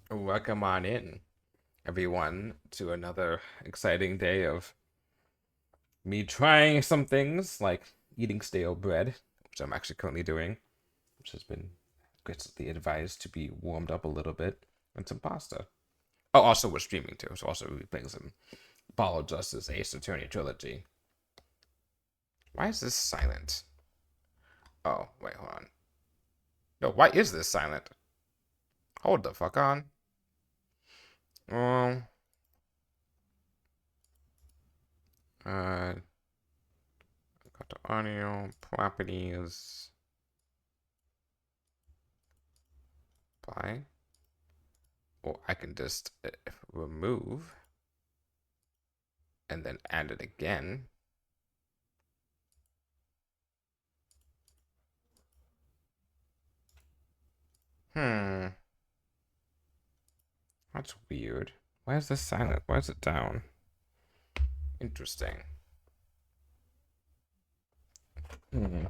Welcome on in, everyone, to another exciting day of me trying some things like eating stale bread, which I'm actually currently doing, which has been greatly advised to be warmed up a little bit, and some pasta. Oh, also we're streaming too, so also we'll be playing some Ball of Justice Ace Attorney Trilogy. Why is this silent? Oh, wait, hold on. No, why is this silent? Hold the fuck on. Um, got the audio properties. Apply. Or I can just remove and then add it again. Hmm, that's weird. Why is this silent? Why is it down? Interesting. Hmm.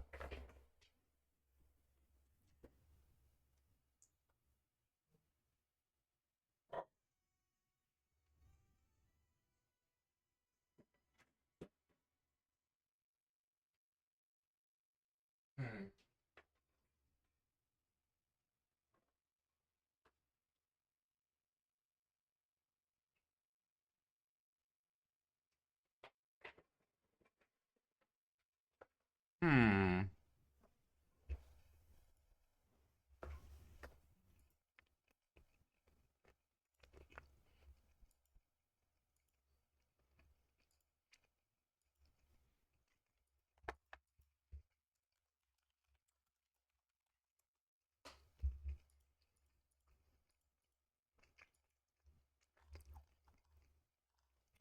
Hmm. Hmm.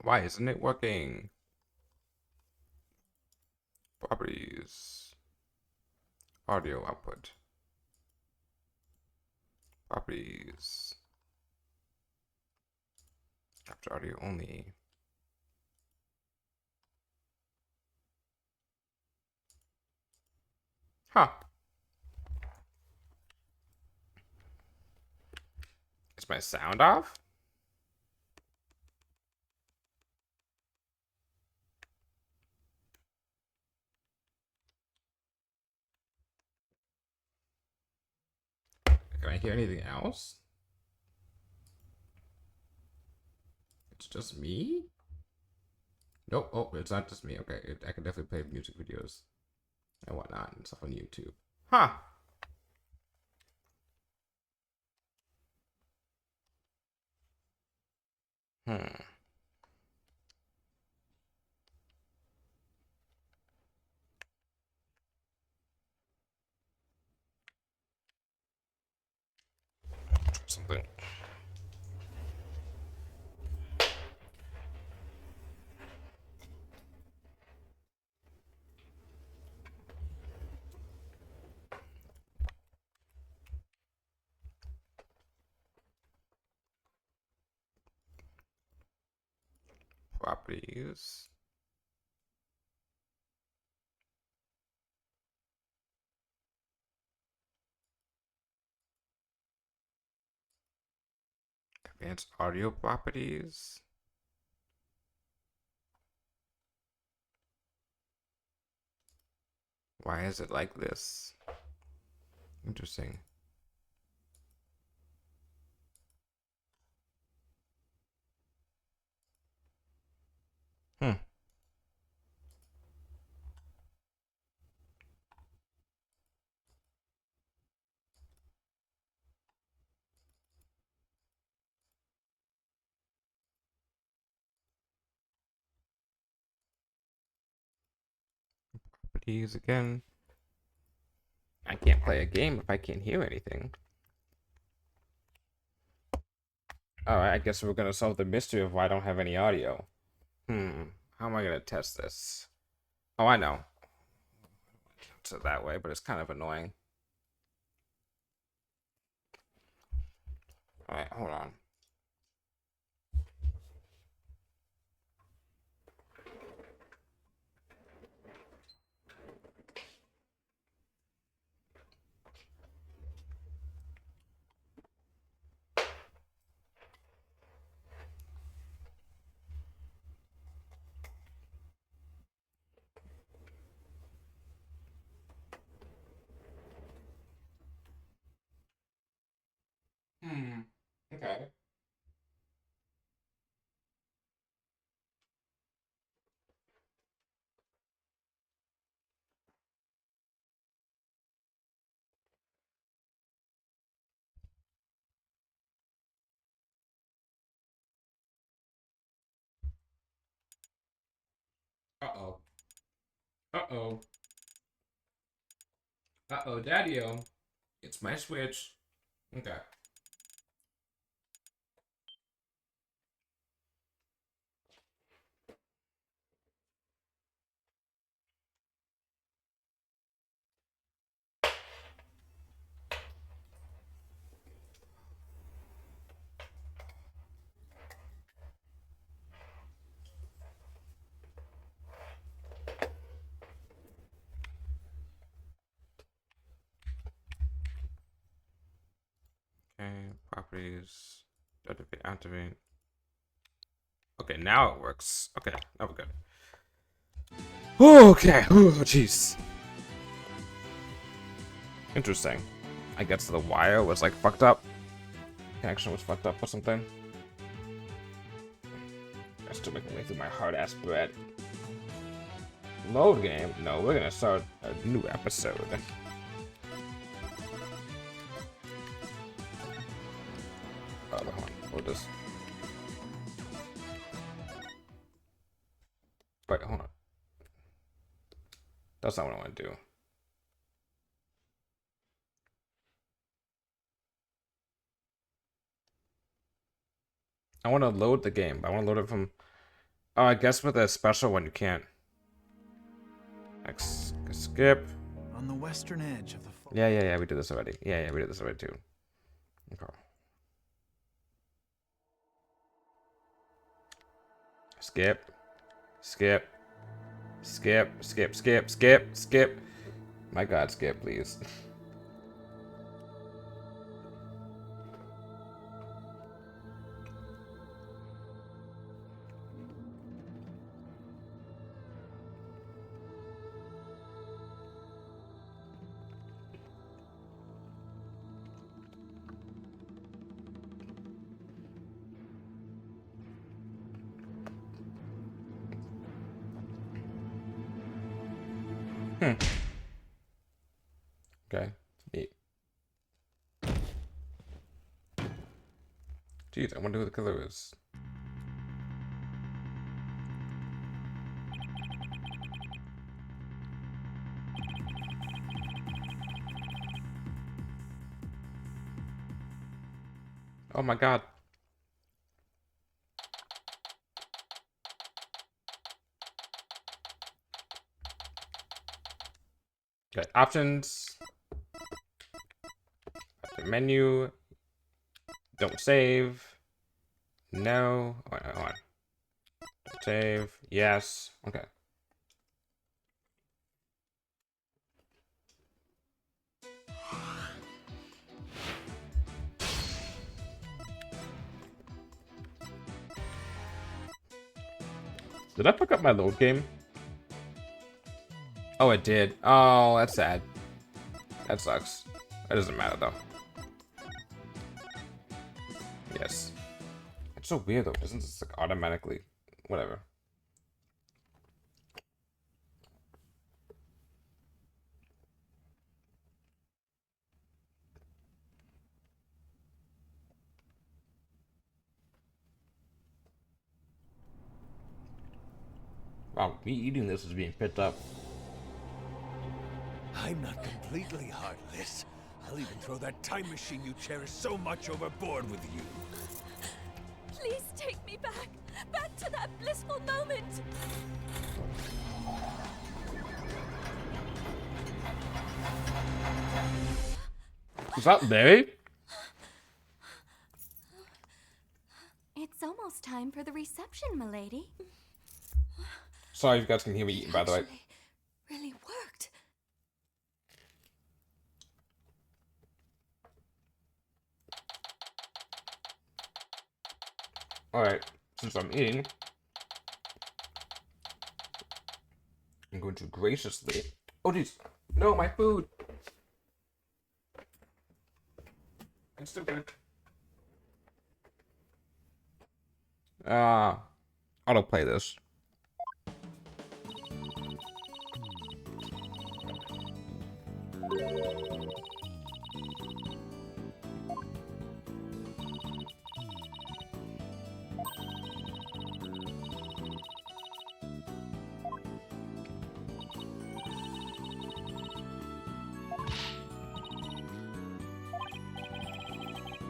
Why isn't it working? Properties. Audio output. Properties. Capture audio only. Huh. Is my sound off? Can I hear anything else? It's just me? Nope. Oh, it's not just me. Okay, I can definitely play music videos and whatnot and stuff on YouTube. Huh. Hmm. Something. Properties. Advanced audio properties. Why is it like this? Interesting. Hmm. Properties again. I can't play a game if I can't hear anything. All right, I guess we're gonna solve the mystery of why I don't have any audio. How am I gonna test this? Oh, I know. It's that way, but it's kind of annoying. All right, hold on. Uh-oh. Uh-oh, Daddy-o. It's my Switch. Okay. Okay, properties. Activate. Okay, now it works. Okay, now we're good. Okay. Oh, jeez. Interesting. I guess the wire was like fucked up. Connection was fucked up or something. I still making my way through my hard ass bread. Load game? No, we're gonna start a new episode. Oh, hold on. Hold this. Wait, hold on. That's not what I want to do. I want to load the game, but I want to load it from... Oh, I guess with a special one you can't. Skip. On the western edge of the... Yeah, we did this already. Yeah, we did this already too. Okay. Skip. Skip. Skip. Skip. Skip. Skip. Skip. My God, skip, please. Okay. Neat. Jeez, I wonder who the killer is. Oh my God. Okay, options. The menu. Don't save. No. Hold on. Don't save. Yes. Okay. Did I fuck up my load game? Oh, it did. Oh, that's sad. That sucks. That doesn't matter though. Yes. It's so weird though. Doesn't just like automatically, whatever. Wow, me eating this is being picked up. I'm not completely heartless. I'll even throw that time machine you cherish so much overboard with you. Please take me back. Back to that blissful moment. Is that Larry? It's almost time for the reception, milady. Sorry if you guys can hear me eating, by the way. Really worked. Alright, since I'm eating, I'm going to graciously... Oh, jeez. No, my food! It's still good. Autoplay this.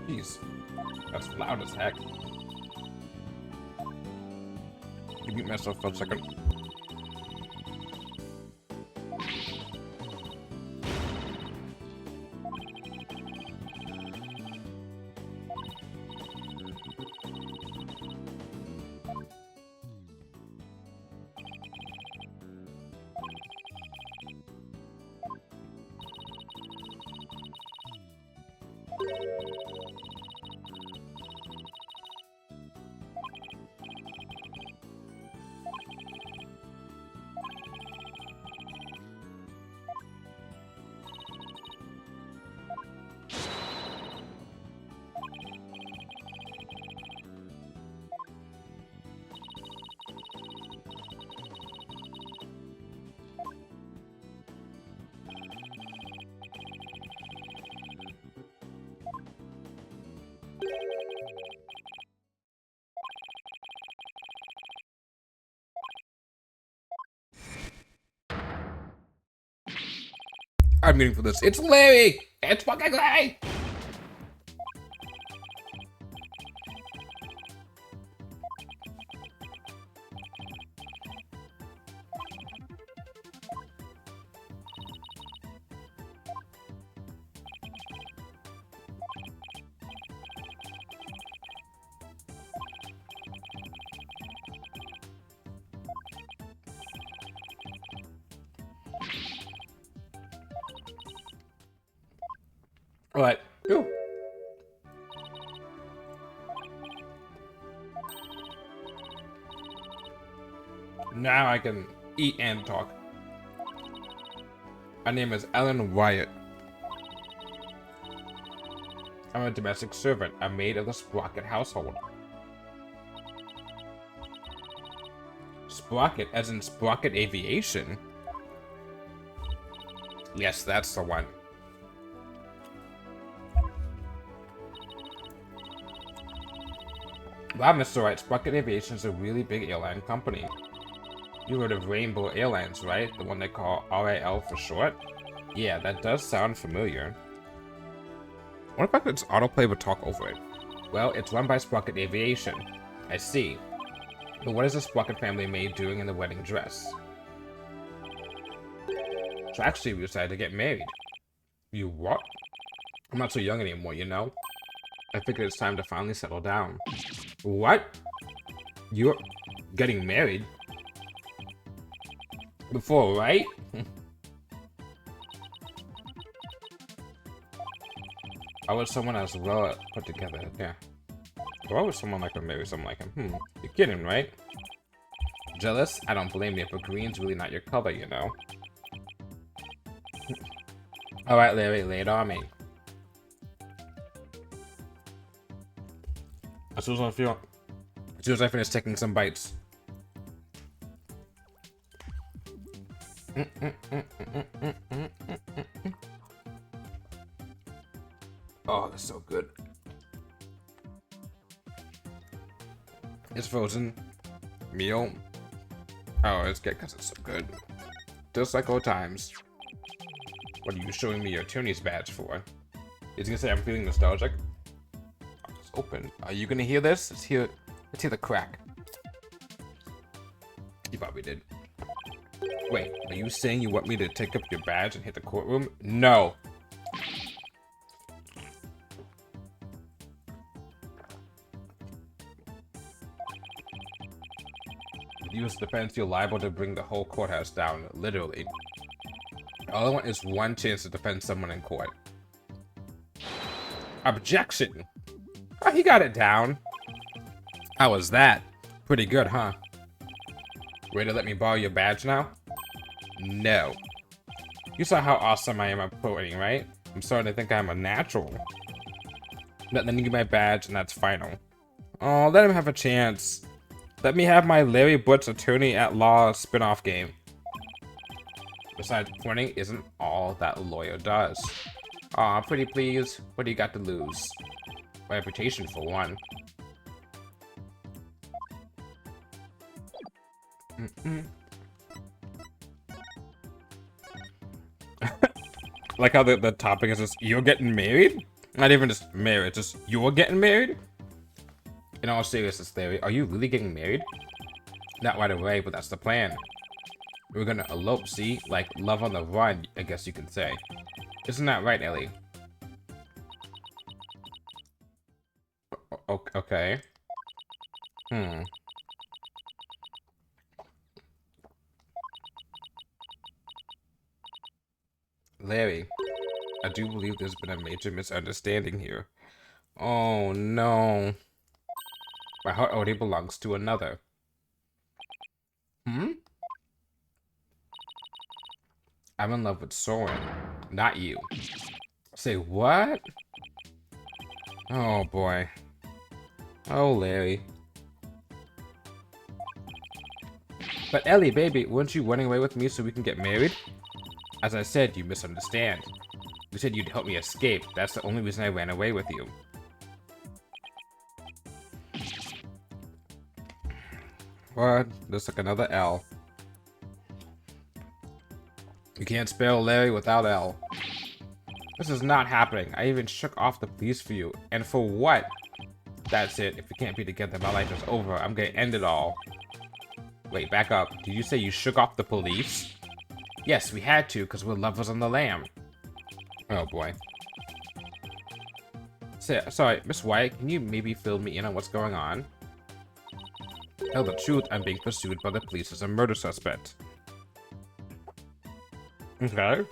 Jeez. That's loud as heck. Let me mute myself for a second. I'm meeting for this. It's Larry! It's fucking Larry! Alright. Ew. Now I can eat and talk. My name is Ellen Wright. I'm a domestic servant, a maid of the Sprocket household. Sprocket, as in Sprocket Aviation? Yes, that's the one. Wow, Mr. Wright, Sprocket Aviation is a really big airline company. You heard of Rainbow Airlines, right? The one they call RAL for short? Yeah, that does sound familiar. What if I could just autoplay but talk over it? Well, it's run by Sprocket Aviation. I see. But what is the Sprocket family maid doing in the wedding dress? So actually, we decided to get married. You what? I'm not so young anymore, you know? I figured it's time to finally settle down. What? You're getting married? Before, right? I was someone as well put together, yeah. Why would someone like to marry someone like him? You're kidding, right? Jealous? I don't blame you, but green's really not your color, you know. Alright, Larry, lay it on me. As soon as I finish taking some bites. Oh, that's so good. It's frozen meal. Oh, it's good because it's so good. Just like old times. What are you showing me your Tony's badge for? He's gonna say I'm feeling nostalgic. Oh, it's open. Are you gonna hear this? Let's hear the crack. You probably did. Wait, are you saying you want me to take up your badge and hit the courtroom? No. U.S. defense, you're liable to bring the whole courthouse down, literally. All I want is one chance to defend someone in court. Objection! Oh, he got it down. How was that? Pretty good, huh? Ready to let me borrow your badge now? No. You saw how awesome I am at pointing, right? I'm starting to think I'm a natural. But then you get my badge and that's final. Oh, let him have a chance. Let me have my Larry Butch Attorney at Law spin-off game. Besides, pointing isn't all that a lawyer does. Aw, pretty please. What do you got to lose? My reputation, for one. Like how the topic is just, you're getting married? Not even just married, just you're getting married? In all seriousness, Larry, are you really getting married? Not right away, but that's the plan. We're gonna elope, see? Like love on the run, I guess you could say. Isn't that right, Ellie? Okay. Larry, I do believe there's been a major misunderstanding here. Oh no. My heart already belongs to another. I'm in love with Soren, not you. Say what? Oh boy. Oh, Larry. But Ellie, baby, weren't you running away with me so we can get married? As I said, you misunderstand. You said you'd help me escape. That's the only reason I ran away with you. What? There's like another L. You can't spell Larry without L. This is not happening. I even shook off the police for you. And for what? That's it. If we can't be together, my life is over. I'm gonna end it all. Wait, back up. Did you say you shook off the police? Yes, we had to, because we're lovers on the lam. Oh, boy. Sorry, Miss White, can you maybe fill me in on what's going on? Tell the truth, I'm being pursued by the police as a murder suspect. Okay.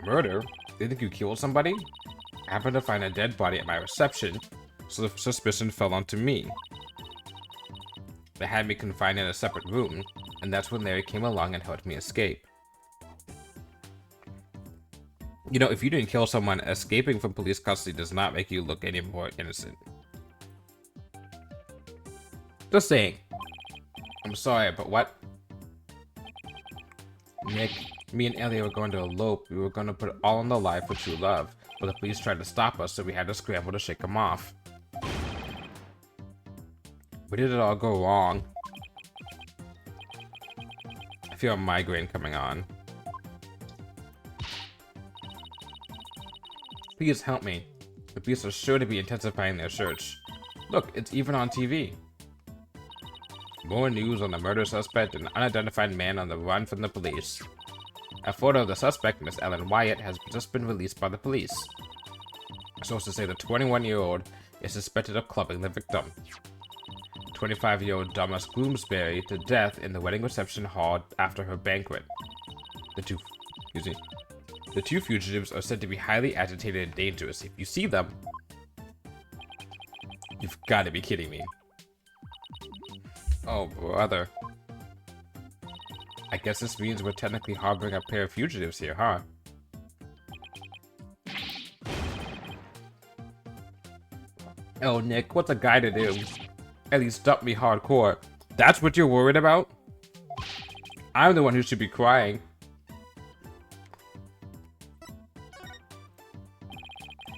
Murder? They think you killed somebody? I happened to find a dead body at my reception, so the suspicion fell onto me. They had me confined in a separate room, and that's when Larry came along and helped me escape. You know, if you didn't kill someone, escaping from police custody does not make you look any more innocent. Just saying. I'm sorry, but what? Nick, me and Ellie were going to elope. We were going to put it all on the line for true love, but the police tried to stop us, so we had to scramble to shake them off. Where did it all go wrong? I feel a migraine coming on. Please help me. The police are sure to be intensifying their search. Look, it's even on TV. More news on the murder suspect, an unidentified man on the run from the police. A photo of the suspect, Miss Ellen Wyatt, has just been released by the police. Sources say the 21-year-old is suspected of clubbing the victim. 25-year-old Thomas Gloomsbury to death in the wedding reception hall after her banquet. The two fugitives are said to be highly agitated and dangerous. If you see them, you've got to be kidding me. Oh, brother. I guess this means we're technically harboring a pair of fugitives here, huh? Oh, Nick, what's a guy to do? At least dump me hardcore. That's what you're worried about? I'm the one who should be crying.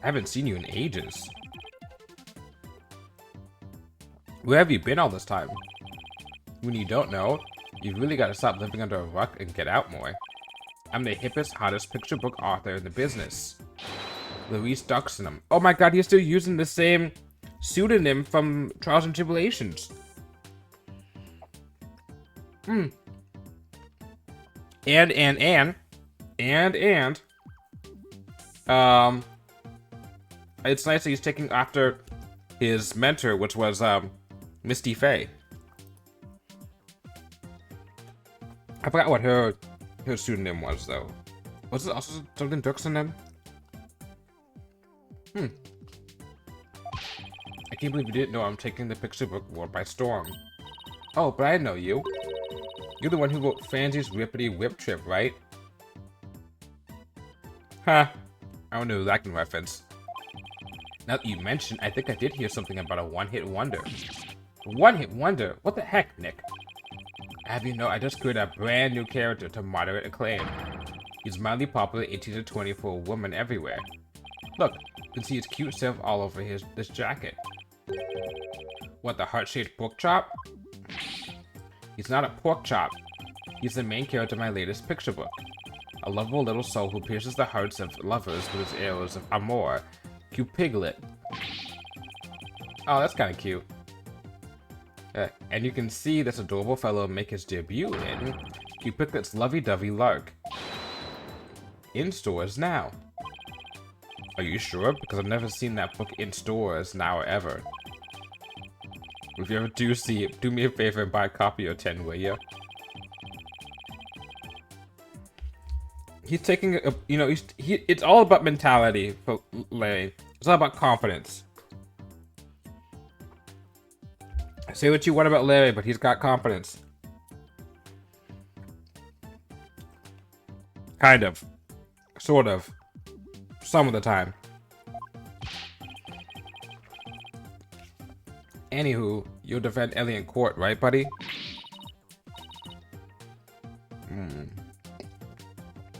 I haven't seen you in ages. Where have you been all this time? When you don't know, you've really got to stop living under a rock and get out more. I'm the hippest, hottest picture book author in the business. Louise Duxenham. Oh my god, he's still using the same pseudonym from Trials and Tribulations. It's nice that he's taking after his mentor, which was, Misty Faye. I forgot what her pseudonym was, though. Was it also something Duxenham? I can't believe you didn't know I'm taking the picture book world by storm. Oh, but I know you. You're the one who wrote Fancy's Rippity Whip Trip, right? Huh. I don't know who that can reference. Now that you mention, I think I did hear something about a one-hit wonder. One-hit wonder? What the heck, Nick? Have you know, I just created a brand new character to moderate acclaim. He's mildly popular 18 to 24 women everywhere. Look, you can see his cute self all over this jacket. What, the heart-shaped pork chop? He's not a pork chop. He's the main character of my latest picture book. A lovable little soul who pierces the hearts of lovers with his arrows of amour, you Piglet. Oh, that's kind of cute. And you can see this adorable fellow make his debut in Q Piglet's Lovey-Dovey Lark. In stores now. Are you sure? Because I've never seen that book in stores now or ever. If you ever do see it, do me a favor and buy a copy or 10, will you? He's taking a, you know, it's all about mentality for Larry. It's all about confidence. Say what you want about Larry, but he's got confidence. Kind of. Sort of. Some of the time. Anywho, you'll defend Ellie in court, right, buddy?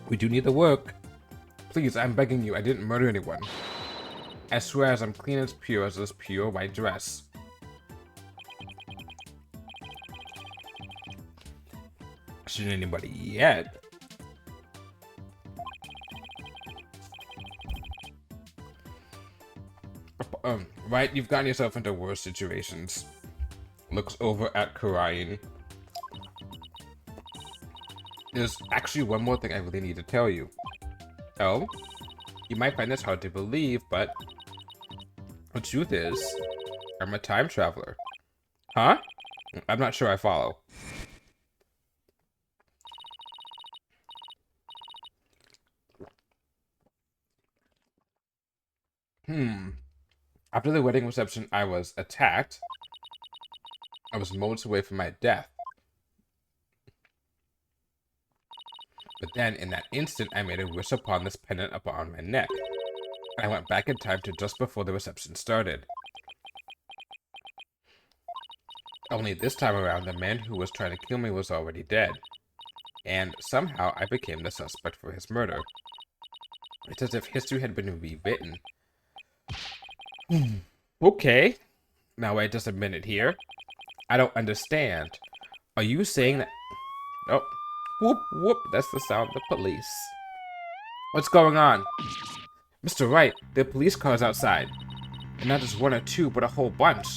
We do need the work. Please, I'm begging you, I didn't murder anyone. I swear as I'm clean as pure as this pure white dress. Shouldn't anybody yet. Right, you've gotten yourself into worse situations. Looks over at Karayan. There's actually one more thing I really need to tell you. Oh? You might find this hard to believe, but the truth is, I'm a time traveler. Huh? I'm not sure I follow. After the wedding reception, I was attacked. I was moments away from my death. But then, in that instant, I made a wish upon this pendant upon my neck. I went back in time to just before the reception started. Only this time around, the man who was trying to kill me was already dead. And somehow, I became the suspect for his murder. It's as if history had been rewritten. Okay. Now wait just a minute here. I don't understand. Are you saying that... Oh. Whoop, whoop. That's the sound of the police. What's going on? Mr. Wright, there are police cars outside. And not just one or two, but a whole bunch.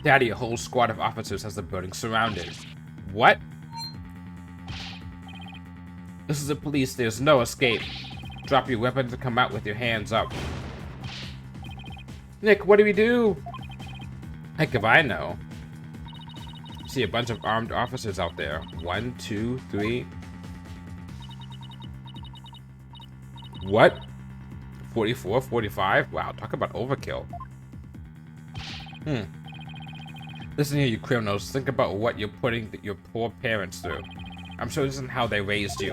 Daddy, a whole squad of officers has the building surrounded. What? This is the police. There's no escape. Drop your weapons and come out with your hands up. Nick, what do we do? Heck if I know. See a bunch of armed officers out there. 1, 2, 3. What? 44, 45? Wow, talk about overkill. Listen here, you criminals. Think about what you're putting your poor parents through. I'm sure this isn't how they raised you.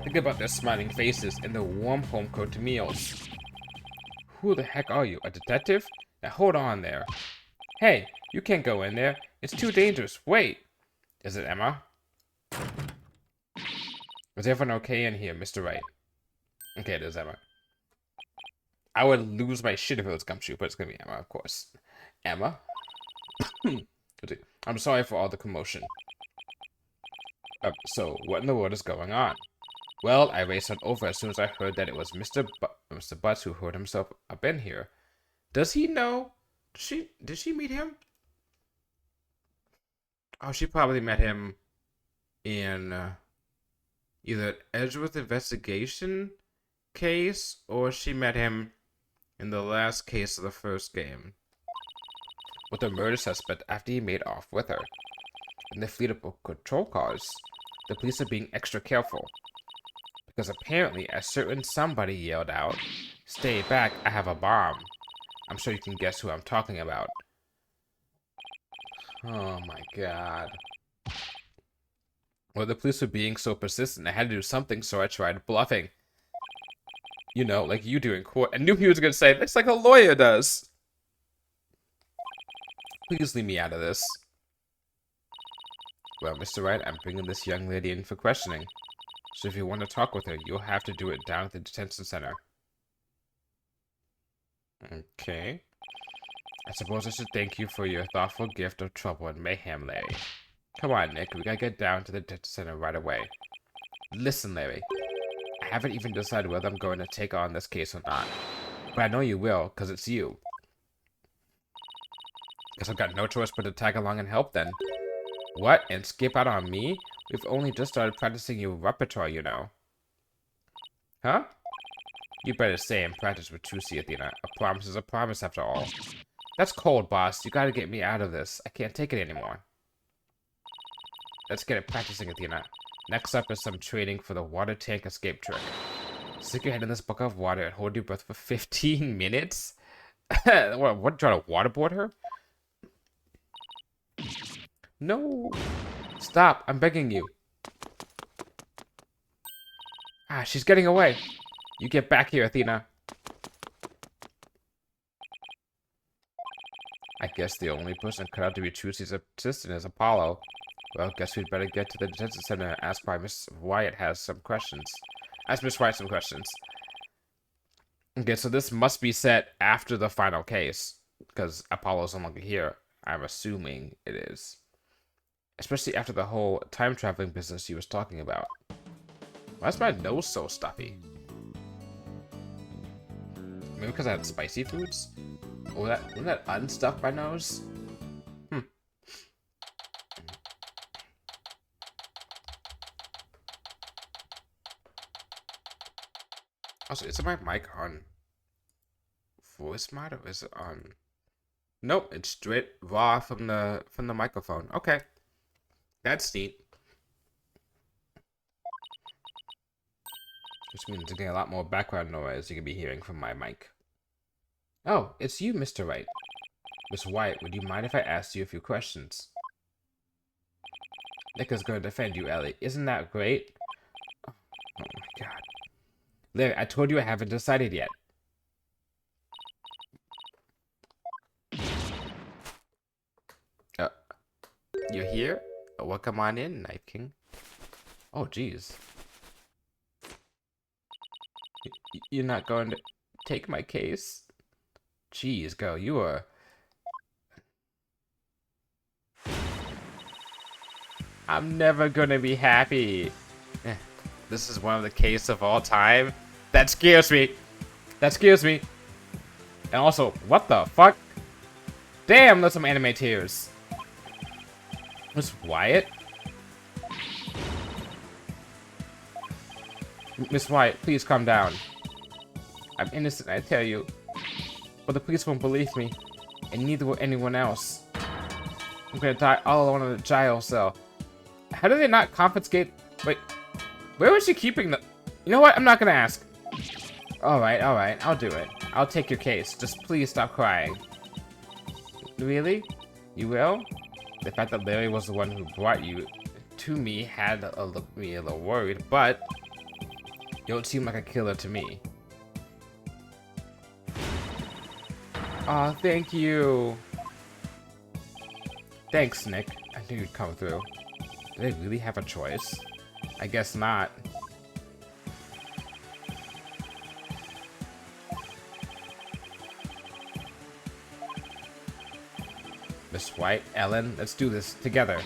Think about their smiling faces and their warm home-cooked meals. Who the heck are you, a detective? Now hold on there. Hey, you can't go in there. It's too dangerous. Wait. Is it Emma? Is everyone okay in here, Mr. Wright? Okay, it is Emma. I would lose my shit if it was Gumshoe, but it's gonna be Emma, of course. Emma? I'm sorry for all the commotion. So, what in the world is going on? Well, I raced on over as soon as I heard that it was Mr. Butts who hurt himself up in here. Does he know? Did she meet him? Oh, she probably met him in either Edgeworth investigation case, or she met him in the last case of the first game. With the murder suspect after he made off with her. In the fleet of patrol cars, the police are being extra careful. Because apparently a certain somebody yelled out, "Stay back, I have a bomb." I'm sure you can guess who I'm talking about. Oh my god. Well, the police were being so persistent, I had to do something, so I tried bluffing. You know, like you do in court. I knew he was going to say, "Looks like a lawyer does." Please leave me out of this. Well, Mr. Wright, I'm bringing this young lady in for questioning. So if you want to talk with her, you'll have to do it down at the detention center. Okay. I suppose I should thank you for your thoughtful gift of trouble and mayhem, Larry. Come on, Nick. We gotta get down to the detention center right away. Listen, Larry. I haven't even decided whether I'm going to take on this case or not. But I know you will, because it's you. Guess I've got no choice but to tag along and help then. What? And skip out on me? We've only just started practicing your repertoire, you know. Huh? You better stay and practice with Trucy, Athena. A promise is a promise after all. That's cold, boss. You gotta get me out of this. I can't take it anymore. Let's get it practicing, Athena. Next up is some training for the water tank escape trick. Stick your head in this bucket of water and hold your breath for 15 minutes? What, trying to waterboard her? No. Stop, I'm begging you. Ah, she's getting away. You get back here, Athena. I guess the only person cut out to be Trucy's assistant is Apollo. Well, guess we'd better get to the detention center and ask why Miss Wyatt has some questions. Ask Miss Wyatt some questions. Okay, so this must be set after the final case, because Apollo's no longer here. I'm assuming it is. Especially after the whole time-traveling business he was talking about. Why is my nose so stuffy? Maybe because I had spicy foods? Or wouldn't that unstuff my nose? Also, is my mic on voice mod or is it on? Nope, it's straight raw from the microphone. Okay, that's neat. Which means you're getting a lot more background noise you can be hearing from my mic. Oh, it's you, Mr. Wright. Miss Wyatt, would you mind if I asked you a few questions? Nick is going to defend you, Ellie. Isn't that great? Oh my god. Larry, I told you I haven't decided yet. You're here? Oh, well, come on in, Knife King. Oh, jeez. You're not going to take my case? Jeez, girl, you are... I'm never gonna be happy. This is one of the cases of all time. That scares me. That scares me. And also, what the fuck? Damn, that's some anime tears. Miss Wyatt? Miss Wyatt, please calm down. I'm innocent, I tell you. But the police won't believe me. And neither will anyone else. I'm gonna die all alone in a jail cell. How do they not confiscate... Wait. Where was she keeping the... You know what? I'm not gonna ask. Alright, I'll do it. I'll take your case. Just please stop crying. Really? You will? The fact that Larry was the one who brought you to me had me a little worried, but you don't seem like a killer to me. Aw, thank you. Thanks, Nick. I knew you'd come through. Do they really have a choice? I guess not. Miss White, Ellen, let's do this together.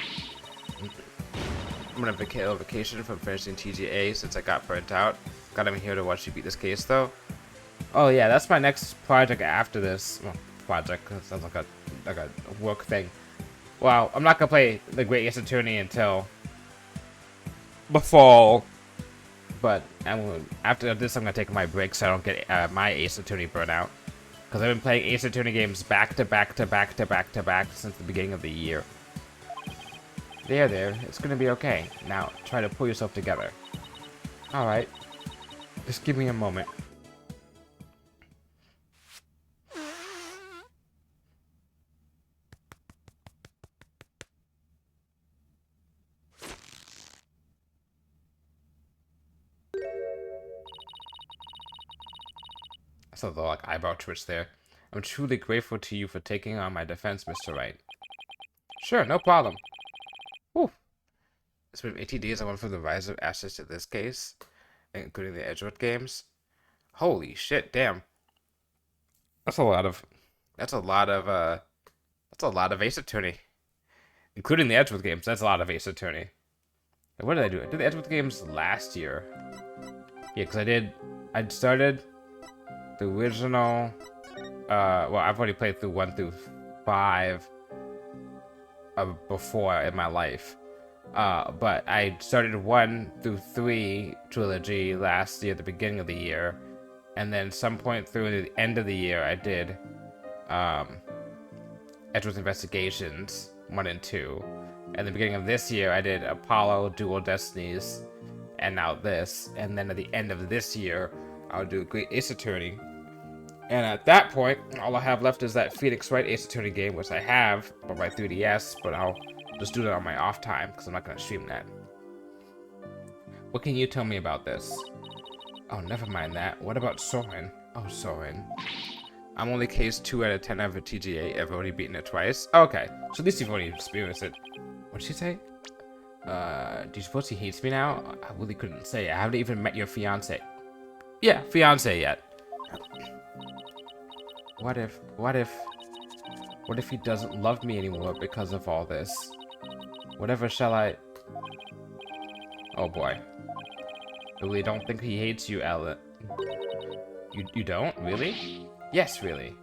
I'm gonna vacation from finishing TGA since I got burnt out. Glad I'm here to watch you beat this case, though. Oh yeah, that's my next project after this. Well, project, that sounds like a work thing. Well, I'm not gonna play The Great Ace Attorney until the fall. But after this, I'm gonna take my break so I don't get my Ace Attorney burnout. Because I've been playing Ace Attorney games back to back to back to back to back since the beginning of the year. There, it's gonna be okay. Now, try to pull yourself together. Alright. Just give me a moment. I saw the like eyebrow twitch there. I'm truly grateful to you for taking on my defense, Mr. Wright. Sure, no problem. Whew. It's been 18 days I went from the Rise of Ashes to this case, including the Edgewood games. Holy shit, damn. That's a lot of Ace Attorney. including the Edgeworth games. That's a lot of Ace Attorney. What did I do? I did the Edgeworth games last year. Yeah, because I'd started the original, well, I've already played through 1 through 5 before in my life. But I started 1 through 3 trilogy last year, at the beginning of the year. And then some point through the end of the year, I did Edgeworth Investigations 1 and 2. At the beginning of this year, I did Apollo, Dual Destinies, and now this. And then at the end of this year, I'll do Great Ace Attorney. And at that point, all I have left is that Phoenix Wright Ace Attorney game, which I have on my 3DS, but I'll just do that on my off time, because I'm not going to stream that. What can you tell me about this? Oh, never mind that. What about Soren? Oh, Soren. I'm only case 2 out of 10 of a TGA. I've already beaten it twice. Okay, so at least you've already experienced it. What did she say? Do you suppose he hates me now? I really couldn't say. I haven't even met your fiance. Yeah, fiance yet. What if he doesn't love me anymore because of all this? Whatever shall I... Oh boy. I really don't think he hates you, Ella. You don't? Really? Yes, really.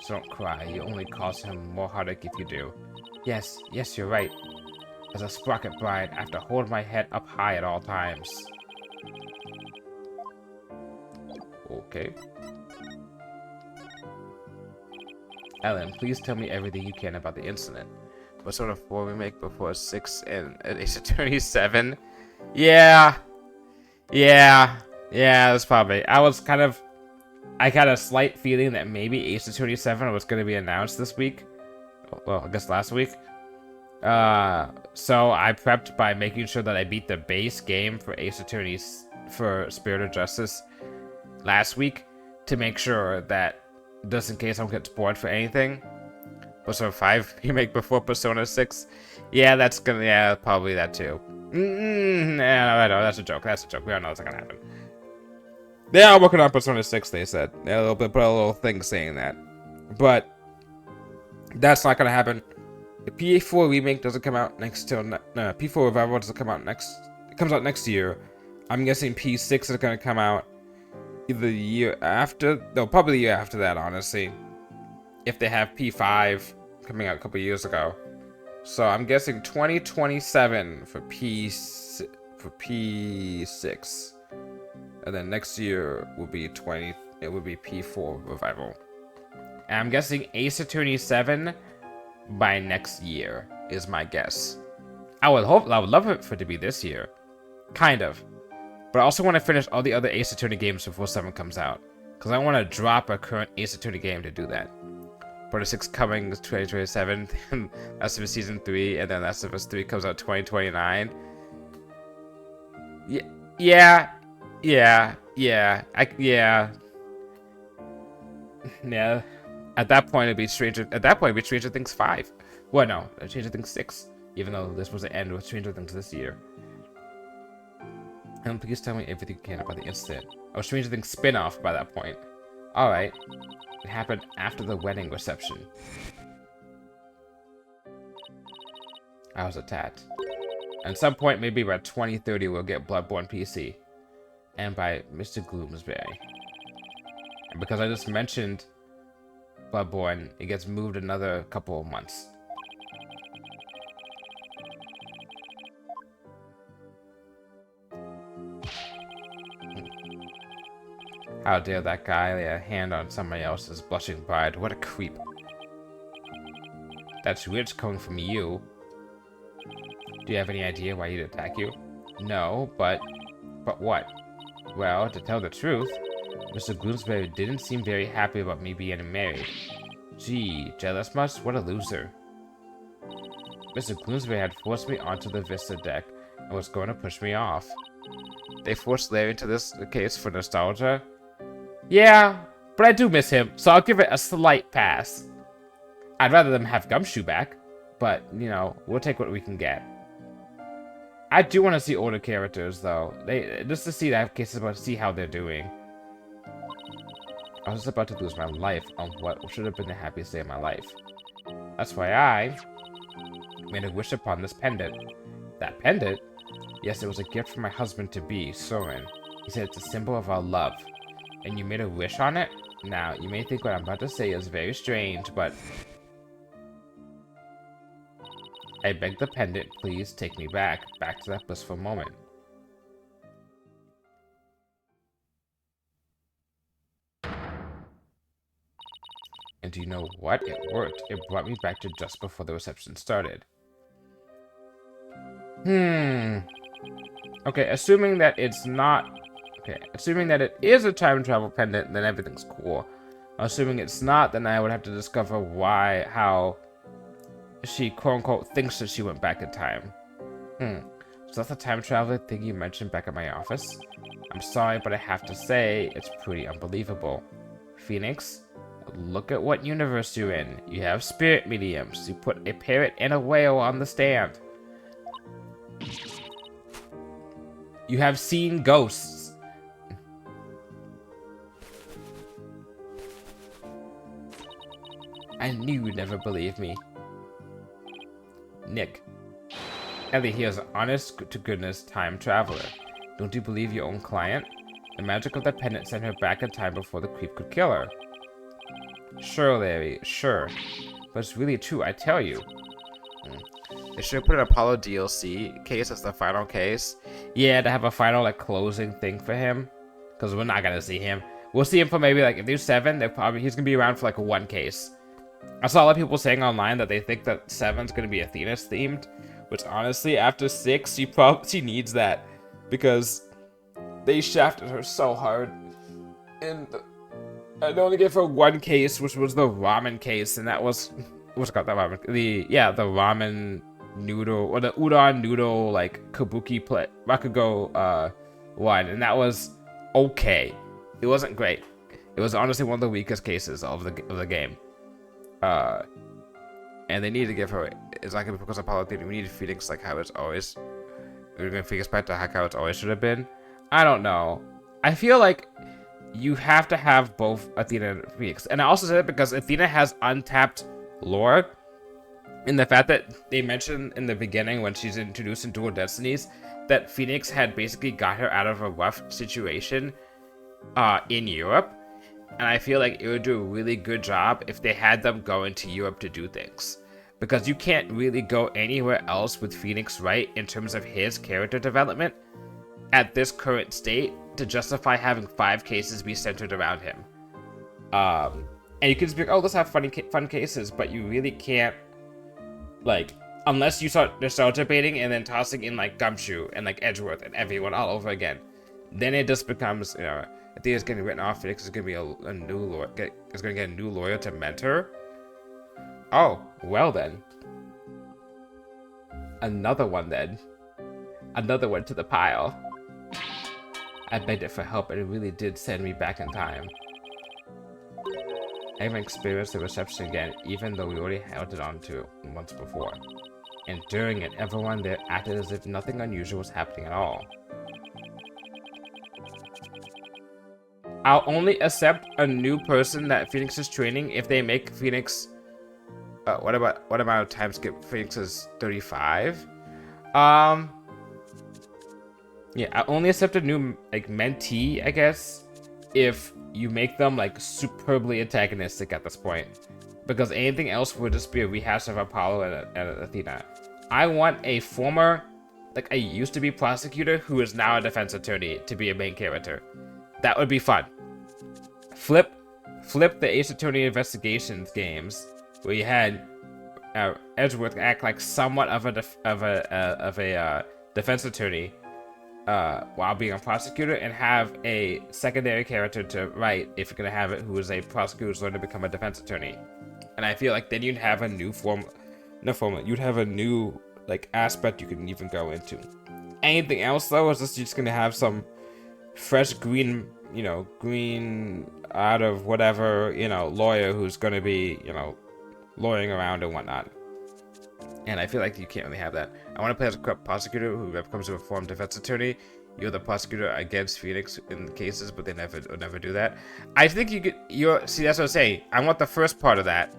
So don't cry. You only cause him more heartache if you do. Yes, you're right. As a sprocket bride, I have to hold my head up high at all times. Okay. Ellen, please tell me everything you can about the incident. Persona 4 remake before 6 and Ace Attorney 7? Yeah, that's probably. I had a slight feeling that maybe Ace Attorney 7 was going to be announced this week. Well, I guess last week. So I prepped by making sure that I beat the base game for Ace Attorney for Spirit of Justice last week to make sure that, just in case I don't get bored for anything. Persona 5 remake before Persona 6. Yeah, that's gonna, yeah, probably that too. Yeah, no, that's a joke. We all know what's gonna happen. They are working on Persona 6, they said. They put a little thing saying that. But that's not gonna happen. The PA4 remake doesn't come out next till P4 Revival doesn't come out next. It comes out next year. I'm guessing P6 is gonna come out either the year after. No, probably the year after that, honestly. If they have P5 coming out a couple years ago. So I'm guessing 2027 for P6. And then next year will be P4 Revival. And I'm guessing Ace Attorney 7 by next year is my guess. I would love it for it to be this year. Kind of. But I also want to finish all the other Ace Attorney games before 7 comes out. Because I want to drop a current Ace Attorney game to do that. Persona 6 coming 2027, then Last of Us Season 3, and then Last of Us 3 comes out 2029. Yeah. At that point, it'd be Stranger Things 5. Well, no, Stranger Things 6. Even though this was the end with Stranger Things this year. And please tell me everything you can about the incident. Oh, Stranger Things spin-off by that point. Alright. It happened after the wedding reception. I was attacked. At some point, maybe by 2030, we'll get Bloodborne PC. And by Mr. Gloomsbury. And because I just mentioned Bloodborne, it gets moved another couple of months. How dare that guy lay a hand on somebody else's blushing bride. What a creep. That's rich coming from you. Do you have any idea why he'd attack you? No, but what? Well, to tell the truth, Mr. Gloomsbury didn't seem very happy about me being married. Gee, jealous much? What a loser. Mr. Gloomsbury had forced me onto the Vista deck and was going to push me off. They forced Larry into this case for nostalgia? Yeah, but I do miss him, so I'll give it a slight pass. I'd rather them have Gumshoe back, but, you know, we'll take what we can get. I do want to see older characters, though. Just to see that case, about to see how they're doing. I was about to lose my life on what should have been the happiest day of my life. That's why I Made a wish upon this pendant. That pendant? Yes, it was a gift from my husband-to-be, Soren. He said it's a symbol of our love. And you made a wish on it? Now, you may think what I'm about to say is very strange, but... I beg the pendant, please take me back to that blissful moment. And do you know what? It worked. It brought me back to just before the reception started. Okay, assuming that it's not... Okay, assuming that it is a time travel pendant, then everything's cool. Assuming it's not, then I would have to discover how she, quote-unquote, thinks that she went back in time. So that's the time traveler thing you mentioned back at my office? I'm sorry, but I have to say, it's pretty unbelievable. Phoenix, look at what universe you're in. You have spirit mediums. You put a parrot and a whale on the stand. You have seen ghosts. I knew you'd never believe me. Nick. Ellie here is an honest-to-goodness time traveler. Don't you believe your own client? The magic of the pendant sent her back in time before the creep could kill her. Sure, Larry, sure. But it's really true, I tell you. They should have put an Apollo DLC case as the final case. Yeah, to have a final, like, closing thing for him. Because we're not gonna see him. We'll see him for maybe, like, if there's 7, he's gonna be around for, like, one case. I saw a lot of people saying online that they think that 7's gonna be Athena's themed, which honestly, after 6, she needs that because they shafted her so hard, and I only gave her one case, which was the ramen case, and that was what's it called, that ramen, the ramen noodle or the udon noodle like kabuki rakugo one, and that was okay. It wasn't great. It was honestly one of the weakest cases of the game. And they need to give her, it's not gonna be because of Apollo Theater, we need Phoenix like how it's always, we're gonna Phoenix back to how it's always should have been. I don't know. I feel like you have to have both Athena and Phoenix. And I also said it because Athena has untapped lore. In the fact that they mentioned in the beginning when she's introduced in Dual Destinies that Phoenix had basically got her out of a rough situation in Europe. And I feel like it would do a really good job if they had them go into Europe to do things. Because you can't really go anywhere else with Phoenix Wright in terms of his character development at this current state to justify having 5 cases be centered around him. And you can just be like, oh, let's have fun cases, but you really can't, like, unless you start debating and then tossing in, like, Gumshoe and, like, Edgeworth and everyone all over again. Then it just becomes, you know, I think it's getting written off. Phoenix is going to be a new lawyer. Is going to get a new lawyer to mentor. Oh, well then. Another one then. Another one to the pile. I begged it for help and it really did send me back in time. I even experienced the reception again, even though we already held it on to once before. And during it, everyone there acted as if nothing unusual was happening at all. I'll only accept a new person that Phoenix is training if they make Phoenix. What amount of time skip? Phoenix is 35. Yeah, I only accept a new like mentee, I guess, if you make them like superbly antagonistic at this point, because anything else would just be a rehash of Apollo and Athena. I want a former, like a used to be prosecutor who is now a defense attorney to be a main character. That would be fun. Flip the Ace Attorney Investigations games where you had Edgeworth act like somewhat of a defense attorney while being a prosecutor, and have a secondary character to write if you're gonna have it who is a prosecutor who's learned to become a defense attorney. And I feel like then you'd have a new you'd have a new like aspect you can even go into. Anything else though is just gonna have some fresh green, you know, green out of whatever, you know, lawyer who's gonna be, you know, lawyering around and whatnot. And I feel like you can't really have that. I want to play as a corrupt prosecutor who becomes a reformed defense attorney. You're the prosecutor against Phoenix in cases, but they never do that. I think you could. See, that's what I'm saying. I want the first part of that,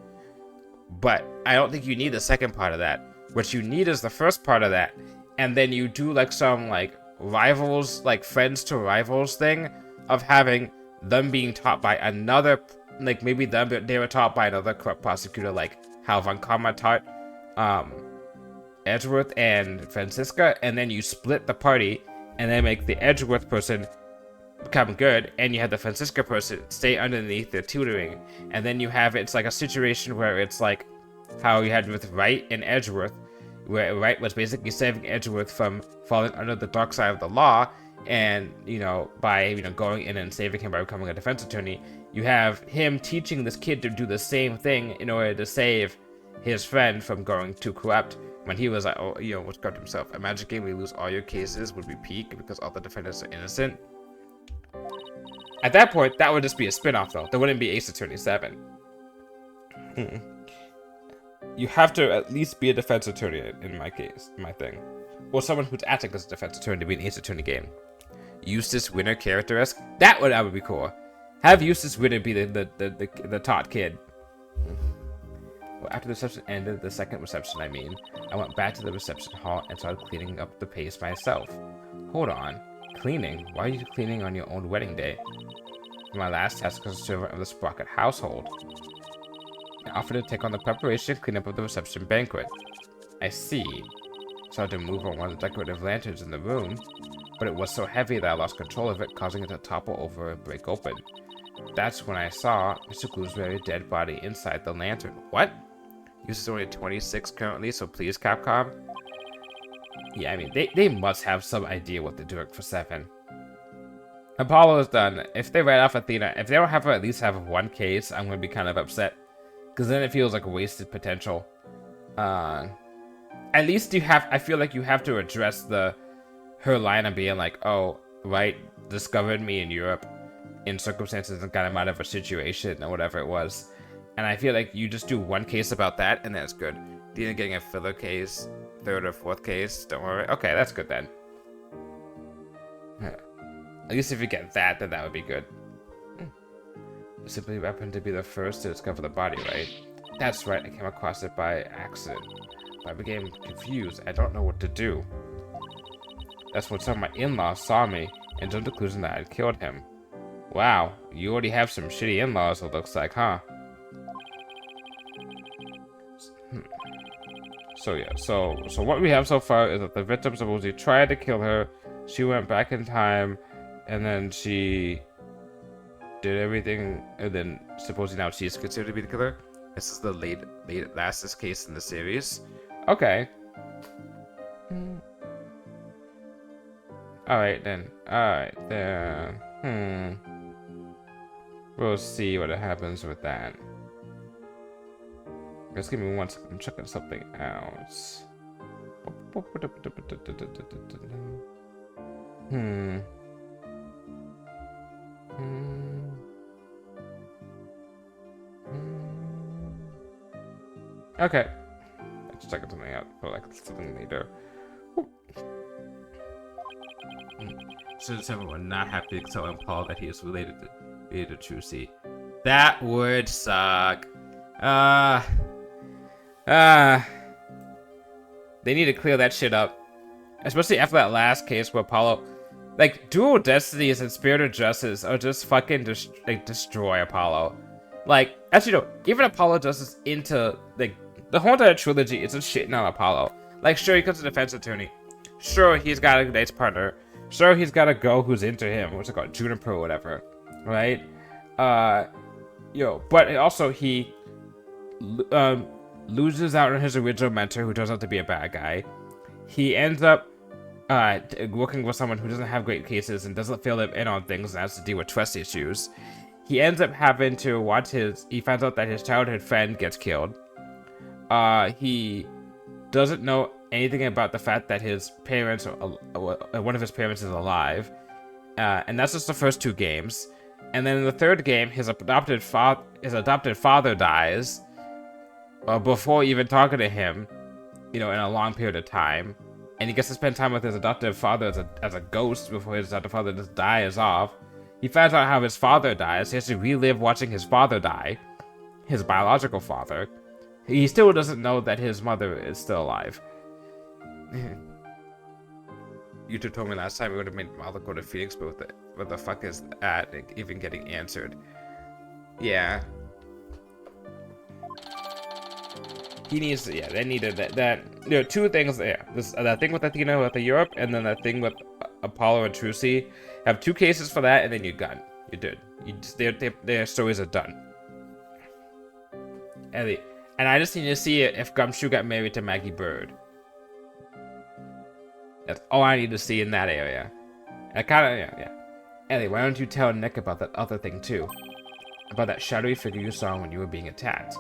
but I don't think you need the second part of that. What you need is the first part of that, and then you do like some like rivals, like friends to rivals thing of having them being taught by another, like maybe they were taught by another corrupt prosecutor, like how Von Karma taught Edgeworth and Francisca, and then you split the party and then make the Edgeworth person become good, and you have the Francisca person stay underneath their tutoring, and then you have, it's like a situation where it's like how you had with Wright and Edgeworth, where Wright was basically saving Edgeworth from falling under the dark side of the law, and, you know, by, you know, going in and saving him by becoming a defense attorney, you have him teaching this kid to do the same thing in order to save his friend from going too corrupt, when he was like, oh, you know, what's corrupt himself. Imagine game we lose all your cases would be peak because all the defendants are innocent. At that point, that would just be a spin-off though. There wouldn't be Ace Attorney 7. You have to at least be a defense attorney in my case, my thing. Or someone who's acting as a defense attorney to be an Ace Attorney game. Eustace Winner character-esque? That would be cool. Have Eustace Winner be the taught kid. Well, after the reception ended, the second reception I mean, I went back to the reception hall and started cleaning up the pace myself. Hold on. Cleaning? Why are you cleaning on your own wedding day? My last task as a servant of the Sprocket household. I offered to take on the preparation and cleanup of the reception banquet. I see. Started to move on one of the decorative lanterns in the room, but it was so heavy that I lost control of it, causing it to topple over and break open. That's when I saw Mr. Gooseberry's dead body inside the lantern. What? Eustace is only 26 currently, so please, Capcom. Yeah, I mean, they must have some idea what they're doing for 7. Apollo is done. If they write off Athena, if they don't have her at least have one case, I'm going to be kind of upset. Because then it feels like wasted potential. At least I feel like you have to address her line of being like, oh, Wright discovered me in Europe in circumstances and got him out of a situation or whatever it was. And I feel like you just do one case about that and that's good. Athena getting a filler case, 3rd or 4th case, don't worry. Okay, that's good then. At least if you get that, then that would be good. You simply happened to be the first to discover the body, right? That's right, I came across it by accident. I became confused. I don't know what to do. That's when some of my in-laws saw me and drew the conclusion that I'd killed him. Wow, you already have some shitty in-laws, it looks like, huh? So yeah, so what we have so far is that the victim supposedly tried to kill her. She went back in time, and then she did everything, and then supposedly now she's considered to be the killer. This is the lastest case in the series. Okay. Alright then. Alright then. We'll see what happens with that. Just give me one second. I'm checking something else. Okay. Let's check something out for like something later. Since everyone not happy to tell Paul that he is related to Trucy. That would suck. They need to clear that shit up. Especially after that last case where Apollo... Like, Dual Destinies and Spirit of Justice are just fucking destroy Apollo. Like, actually no, even Apollo Justice into, like, the whole entire trilogy isn't shitting on Apollo. Like, sure, he comes a defense attorney. Sure, he's got a nice partner. Sure, he's got a girl who's into him. What's it called? Juniper or whatever. Right? But also he... loses out on his original mentor, who turns out to be a bad guy. He ends up working with someone who doesn't have great cases and doesn't fill him in on things and has to deal with trust issues. He ends up having to watch he finds out that his childhood friend gets killed. He doesn't know anything about the fact that his parents, one of his parents is alive. And that's just the first 2 games. And then in the 3rd game, his adopted father dies. Before even talking to him, in a long period of time. And he gets to spend time with his adoptive father as a ghost before his adoptive father just dies off. He finds out how his father dies. He has to relive watching his father die. His biological father. He still doesn't know that his mother is still alive. You two told me last time we would have made Mother go to Phoenix, but what the fuck is that even getting answered? Yeah. He needs to, yeah, they needed that there are two things there. That thing with Athena with the Europe, and then that thing with Apollo and Trucy. Have 2 cases for that, and then you're done. You're good. You just, their stories are done. And I just need to see if Gumshoe got married to Maggie Bird. That's all I need to see in that area. I kinda, yeah. Ellie, why don't you tell Nick about that other thing too? About that shadowy figure you saw when you were being attacked.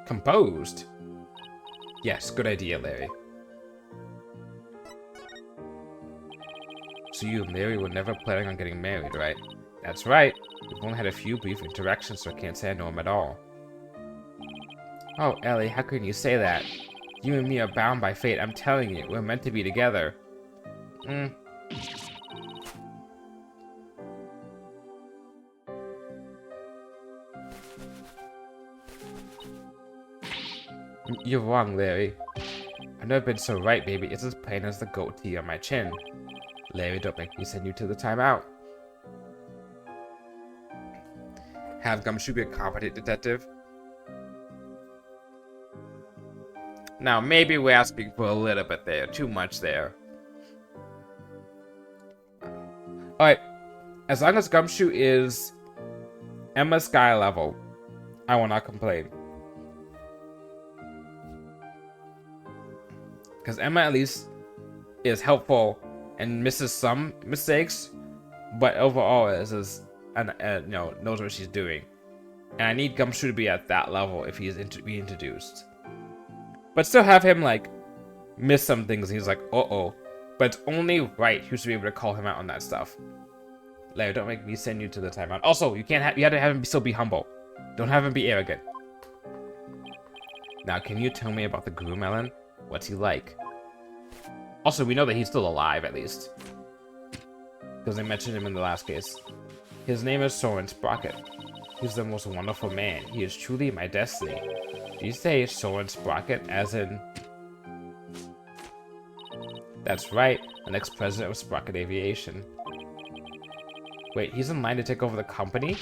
Composed? Yes, good idea, Larry. So you and Larry were never planning on getting married, right? That's right. We've only had a few brief interactions, so I can't say I know him at all. Oh, Ellie, how can you say that? You and me are bound by fate, I'm telling you. We're meant to be together. You're wrong, Larry. I've never been so right, baby. It's as plain as the goatee on my chin. Larry, don't make me send you to the timeout. Have Gumshoe be a competent detective? Now, maybe we're asking for a little bit there. Too much there. Alright. As long as Gumshoe is Emma Sky level, I will not complain. Because Emma at least is helpful and misses some mistakes, but overall knows what she's doing. And I need Gumshoe to be at that level if he's be introduced. But still have him like miss some things. And he's like, uh-oh. But it's only Wright who should be able to call him out on that stuff. Larry, don't make me send you to the timeout. Also, you have to have him still be humble. Don't have him be arrogant. Now, can you tell me about the groom, Ellen? What's he like? Also, we know that he's still alive, at least. Because they mentioned him in the last case. His name is Soren Sprocket. He's the most wonderful man. He is truly my destiny. Do you say Soren Sprocket as in... That's right, the next president of Sprocket Aviation. Wait, he's in line to take over the company?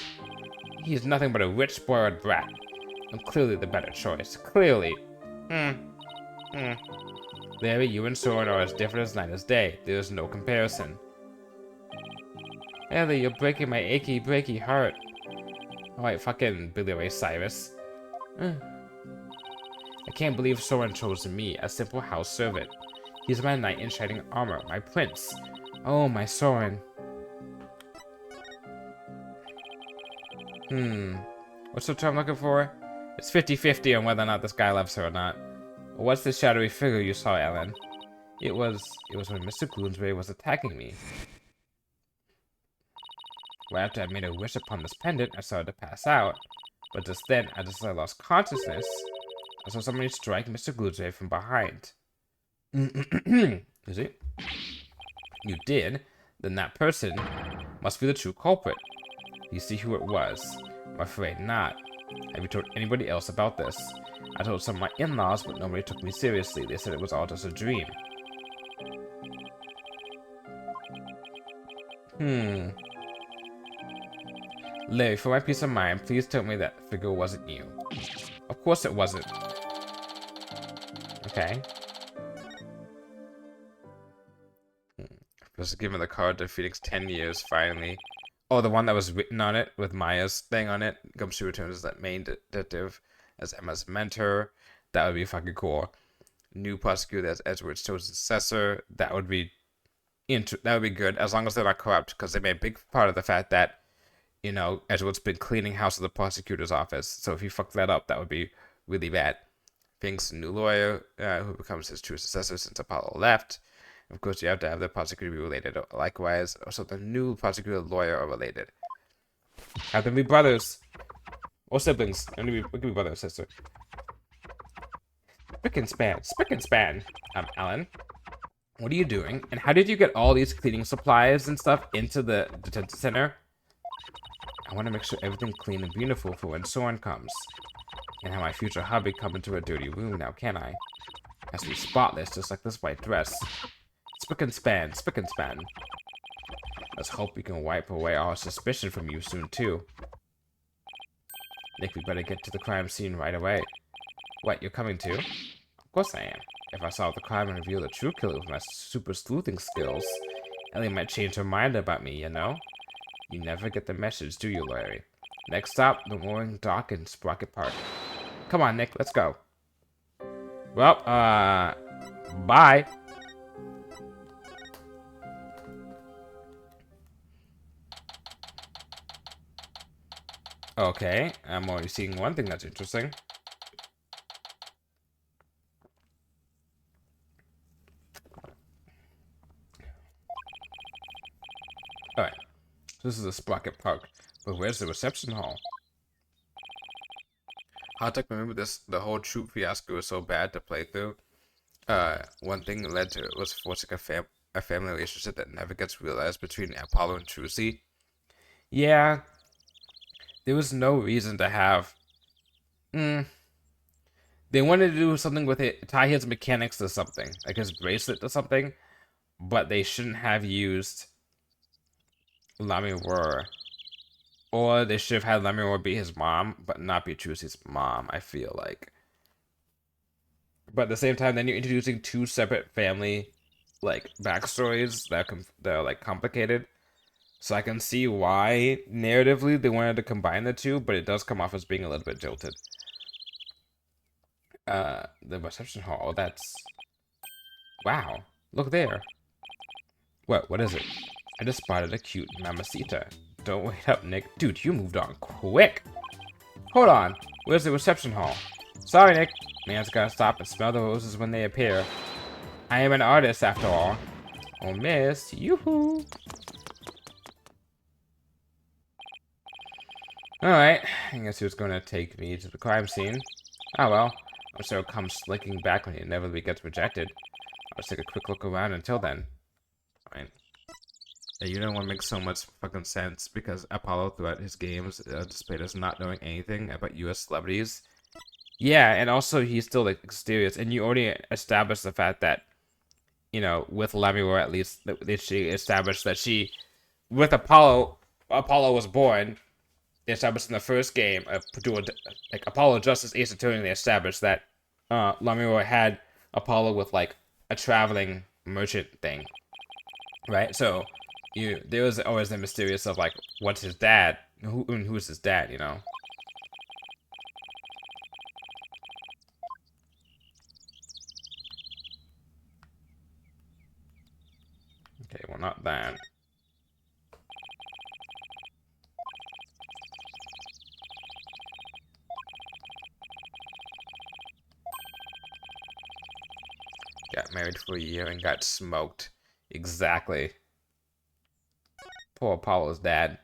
He's nothing but a rich, spoiled brat. And clearly the better choice. Clearly. Larry, you and Soren are as different as night as day. There is no comparison. Ellie, you're breaking my achy, breaky heart. Alright, fucking Billy Ray Cyrus. I can't believe Soren chose me, a simple house servant. He's my knight in shining armor, my prince. Oh, my Soren. What's the term I'm looking for? It's 50-50 on whether or not this guy loves her or not. What's the shadowy figure you saw, Ellen? It was when Mr. Gloomsbury was attacking me. Right after I made a wish upon this pendant, I started to pass out. But just then, as I lost consciousness, I saw somebody strike Mr. Gloomsbury from behind. Is it? You did? Then that person must be the true culprit. You see who it was? I'm afraid not. Have you told anybody else about this? I told some of my in-laws, but nobody took me seriously. They said it was all just a dream. Larry, for my peace of mind, please tell me that figure wasn't you. Of course it wasn't. Okay. Just giving the card to Phoenix 10 years, finally. Oh, the one that was written on it with Maya's thing on it. Gumshoe returns as that main detective, as Emma's mentor. That would be fucking cool. New prosecutor as Edward's chosen successor. That would be good, as long as they're not corrupt, because they made a big part of the fact that, you know, Edward's been cleaning house of the prosecutor's office. So if you fuck that up, that would be really bad. Fink's new lawyer, who becomes his true successor since Apollo left. Of course, you have to have the prosecutor be related. Likewise, also the new prosecutor lawyer are related. Have them be brothers. Or siblings. We can be brother and sister. Spick and span. Alan. What are you doing? And how did you get all these cleaning supplies and stuff into the detention center? I want to make sure everything's clean and beautiful for when Soren comes. And have my future hubby come into a dirty room now, can I? Has to be spotless, just like this white dress. Spick and span, spick and span. Let's hope we can wipe away all suspicion from you soon, too. Nick, we better get to the crime scene right away. What, you're coming too? Of course I am. If I solve the crime and reveal the true killer with my super sleuthing skills, Ellie might change her mind about me, you know? You never get the message, do you, Larry? Next stop, the mooring dock in Sprocket Park. Come on, Nick, let's go. Well, bye. Okay, I'm already seeing one thing that's interesting. Alright, so this is a Sprocket Park, but where's the reception hall? Hot Tech, remember this, the whole troop fiasco was so bad to play through. One thing that led to it was forcing a family relationship that never gets realized between Apollo and Trucy. Yeah, there was no reason to have... They wanted to do something with it, tie his mechanics to something, like his bracelet to something, but they shouldn't have used Lammermoor. Or they should have had Lammermoor be his mom, but not be Trucy's mom, I feel like. But at the same time, then you're introducing two separate family, like, backstories that are like, complicated. So I can see why, narratively, they wanted to combine the two, but it does come off as being a little bit jilted. The reception hall, that's... Wow, look there. What is it? I just spotted a cute mamacita. Don't wait up, Nick. Dude, you moved on quick. Hold on, where's the reception hall? Sorry, Nick. Man's gotta stop and smell the roses when they appear. I am an artist, after all. Oh, miss. Yoo-hoo. Alright, I guess he was going to take me to the crime scene. Oh well, I'm sure he'll come slinking back when he inevitably gets rejected. I'll just take a quick look around until then. Alright. Yeah, you know what makes so much fucking sense, because Apollo throughout his games displayed as not knowing anything about US celebrities. Yeah, and also he's still like mysterious, and you already established the fact that, you know, with Lammermoor at least, she established that she, with Apollo was born. They established in the first game, like Apollo Justice Ace Attorney, they established that Lammermoor had Apollo with like a traveling merchant thing, right? So there was always the mysterious of like, what's his dad? Who's his dad? You know. Okay, well, not that. Got married for a year and got smoked. Exactly. Poor Apollo's dad.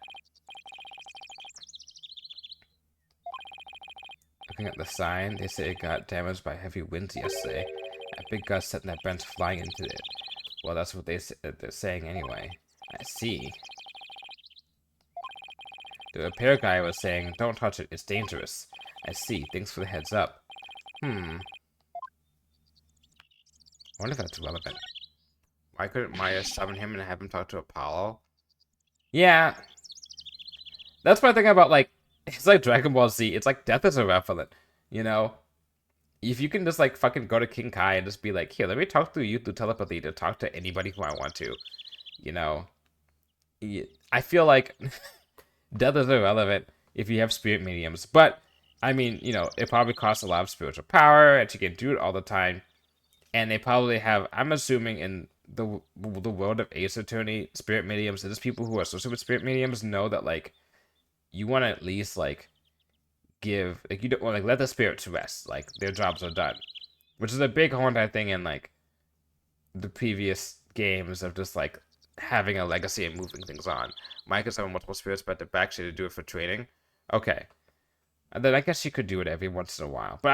Looking at the sign, they say it got damaged by heavy winds yesterday. A big gust sent that bench flying into it. Well, that's what they're saying anyway. I see. The repair guy was saying, don't touch it, it's dangerous. I see, thanks for the heads up. I wonder if that's relevant. Why couldn't Maya summon him and have him talk to Apollo? Yeah. That's what I think about, like, it's like Dragon Ball Z. It's like death is irrelevant, you know? If you can just, like, fucking go to King Kai and just be like, here, let me talk through you through telepathy to talk to anybody who I want to, you know? I feel like death is irrelevant if you have spirit mediums. But, I mean, you know, it probably costs a lot of spiritual power, and you can do it all the time. And they probably have, I'm assuming in the world of Ace Attorney, spirit mediums, and just people who are associated with spirit mediums know that, like, you want to at least, like, give, like, you don't want to, like, let the spirits rest. Like, their jobs are done. Which is a big haunted thing in, like, the previous games of just, like, having a legacy and moving things on. Mike is having multiple spirits, but the back she to do it for training. Okay. And then I guess she could do it every once in a while. But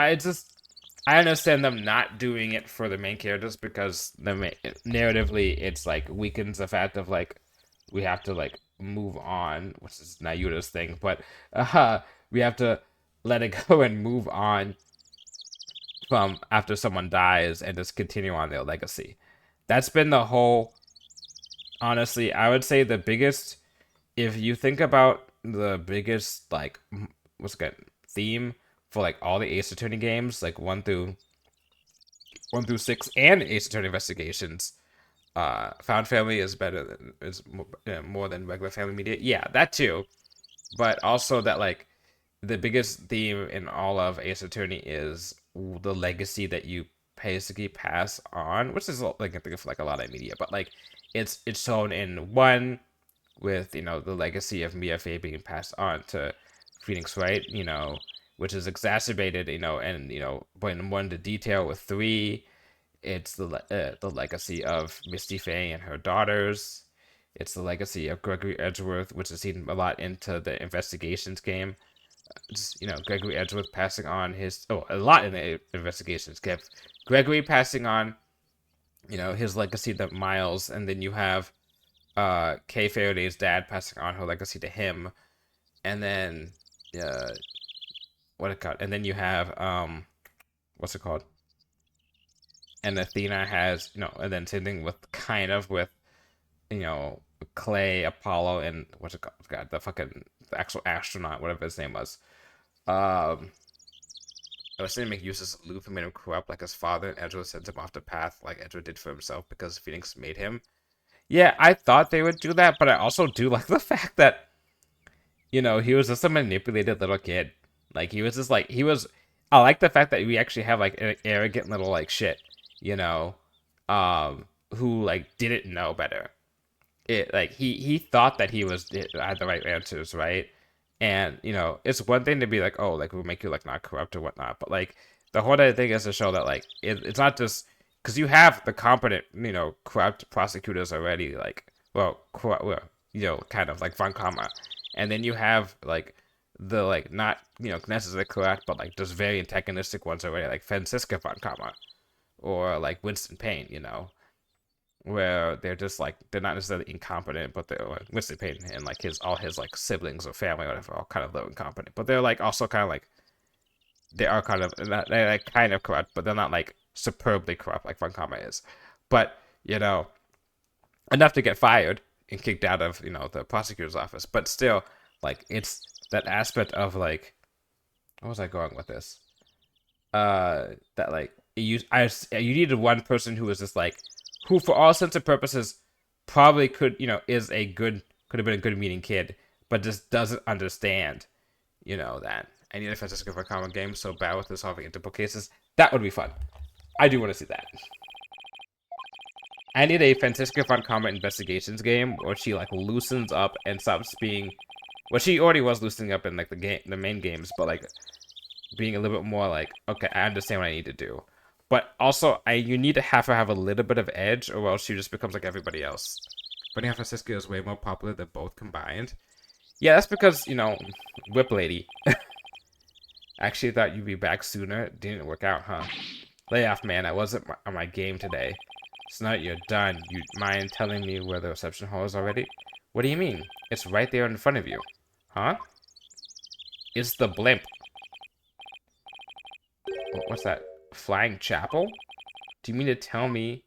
I understand them not doing it for the main characters because narratively it's like weakens the fact of like we have to like move on, which is Nayuta's thing, but we have to let it go and move on from after someone dies and just continue on their legacy. That's been the whole, honestly, I would say the biggest, if you think about the biggest, like, what's good theme for like all the Ace Attorney games, like 1 through 6 and Ace Attorney Investigations, Found Family is better than more than regular family media. Yeah, that too. But also that like the biggest theme in all of Ace Attorney is the legacy that you basically pass on, which is like I think of like a lot of media, but like it's shown in 1 with the legacy of Mia Fey being passed on to Phoenix Wright, which is exacerbated, and going more into detail with 3. It's the legacy of Misty Fey and her daughters. It's the legacy of Gregory Edgeworth, which is seen a lot into the investigations game. Just, Gregory Edgeworth passing on a lot in the investigations game. Gregory passing on, his legacy to Miles, and then you have Kay Faraday's dad passing on her legacy to him, and then what it called? And then you have what's it called? And Athena has and then same thing with Clay, Apollo, and what's it called? God, the actual astronaut, whatever his name was. I was saying make uses of Luke and made him corrupt like his father, and Edgeworth sent him off the path like Edgeworth did for himself because Phoenix made him. Yeah, I thought they would do that, but I also do like the fact that, he was just a manipulated little kid. Like, I like the fact that we actually have, like, an arrogant little, like, shit, who, like, didn't know better. He thought that he had the right answers, right? And, it's one thing to be like, oh, like, we'll make you, like, not corrupt or whatnot, but, like, the whole other thing is to show that, like, it's not just, because you have the competent, corrupt prosecutors already, like, kind of, like, Von Kama. And then you have, like, the, like, not, necessarily corrupt, but, like, just very antagonistic ones already, like Franziska Von Kama. Or, like, Winston Payne, where they're just, like, they're not necessarily incompetent, but they're, like, Winston Payne and, like, all his, like, siblings or family or whatever, all kind of low incompetent. But they're, like, also kind of, like, they are kind of, they're, like, kind of corrupt, but they're not, like, superbly corrupt like Von Kama is. But, enough to get fired and kicked out of, the prosecutor's office. But still, like, it's that aspect of, like, what was I going with this? That, like, you needed one person who was just, like, who, for all intents and purposes, probably could have been a good meeting kid, but just doesn't understand, that. I need a Francisco for a common game so bad with the solving multiple cases. That would be fun. I do want to see that. I need a Francisca Von Kama investigations game where she like loosens up and stops being, well, she already was loosening up in like the main games, but like being a little bit more like, okay, I understand what I need to do. But also, you need to have her have a little bit of edge, or else she just becomes like everybody else. Funny how Francisca is way more popular than both combined. Yeah, that's because Whip Lady. Actually thought you'd be back sooner. Didn't work out, huh? Lay off, man. I wasn't on my game today. So now that you're done, you mind telling me where the reception hall is already? What do you mean? It's right there in front of you. Huh? It's the blimp. What's that? Flying chapel? Do you mean to tell me?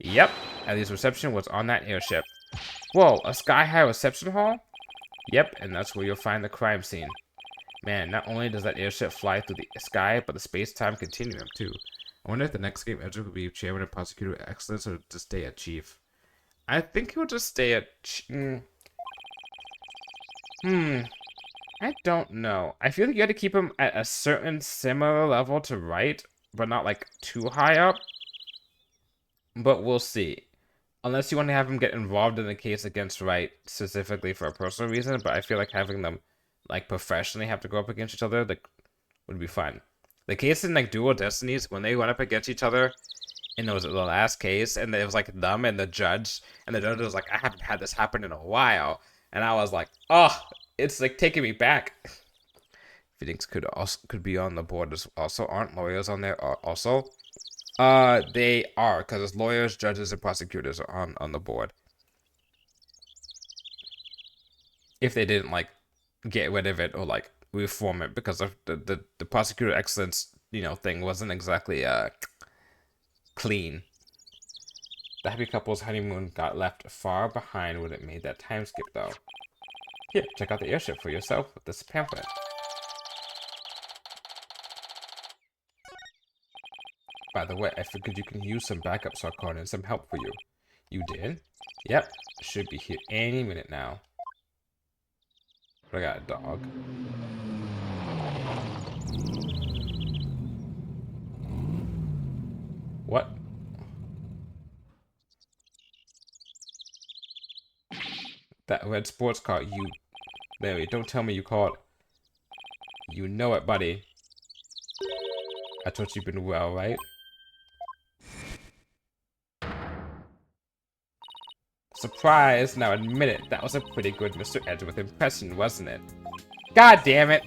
Yep. At least reception was on that airship. Whoa, a sky-high reception hall? Yep, and that's where you'll find the crime scene. Man, not only does that airship fly through the sky, but the space-time continuum, too. I wonder if the next game Edgar will be chairman and prosecutor of excellence or just stay at chief. I think he'll just stay at... I don't know. I feel like you had to keep him at a certain similar level to Wright, but not, like, too high up. But we'll see. Unless you want to have him get involved in the case against Wright, specifically for a personal reason, but I feel like having them, like, professionally have to go up against each other, like, would be fun. The case in, like, Dual Destinies, when they went up against each other, and it was the last case, and it was, like, them and the judge was like, I haven't had this happen in a while. And I was like, oh, it's, like, taking me back. Phoenix could be on the board as also. Aren't lawyers on there also? They are, because lawyers, judges, and prosecutors are on the board. if they didn't like get rid of it or like reform it because of the prosecutor excellence, thing wasn't exactly clean. The happy couple's honeymoon got left far behind when it made that time skip, though. Here, check out the airship for yourself with this pamphlet. By the way, I figured you can use some backup, so I called in some help for you. You did? Yep. Should be here any minute now. I got a dog. What? That red sports car, you... Larry, don't tell me you called. You know it, buddy. I thought you've been well, right? Surprise! Now admit it, that was a pretty good Mr. Edgeworth impression, wasn't it? God damn it!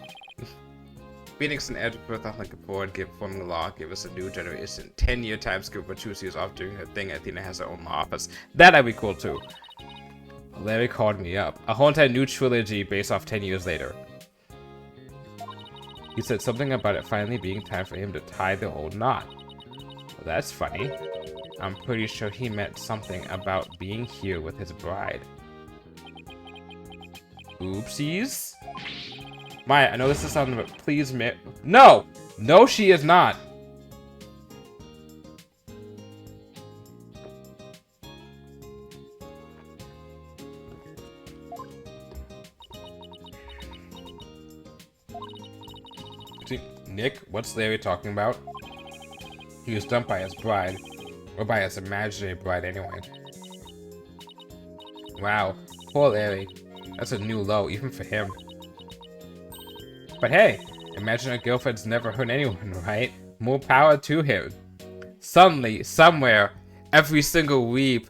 Phoenix and Edgeworth on like a board forming a law give us a new generation. 10-year time skip where Tuesday is off doing her thing and Athena has her own law office. That'd be cool too. Larry called me up. A whole entire new trilogy based off 10 years later. He said something about it finally being time for him to tie the old knot. Well, that's funny. I'm pretty sure he meant something about being here with his bride. Oopsies. Maya, I know this is something, but please admit... No! No, she is not! See, Nick, what's Larry talking about? He was dumped by his bride. Or by his imaginary bride, anyway. Wow. Poor Larry. That's a new low, even for him. But hey, imaginary girlfriend's never hurt anyone, right? More power to him. Suddenly, somewhere, every single weep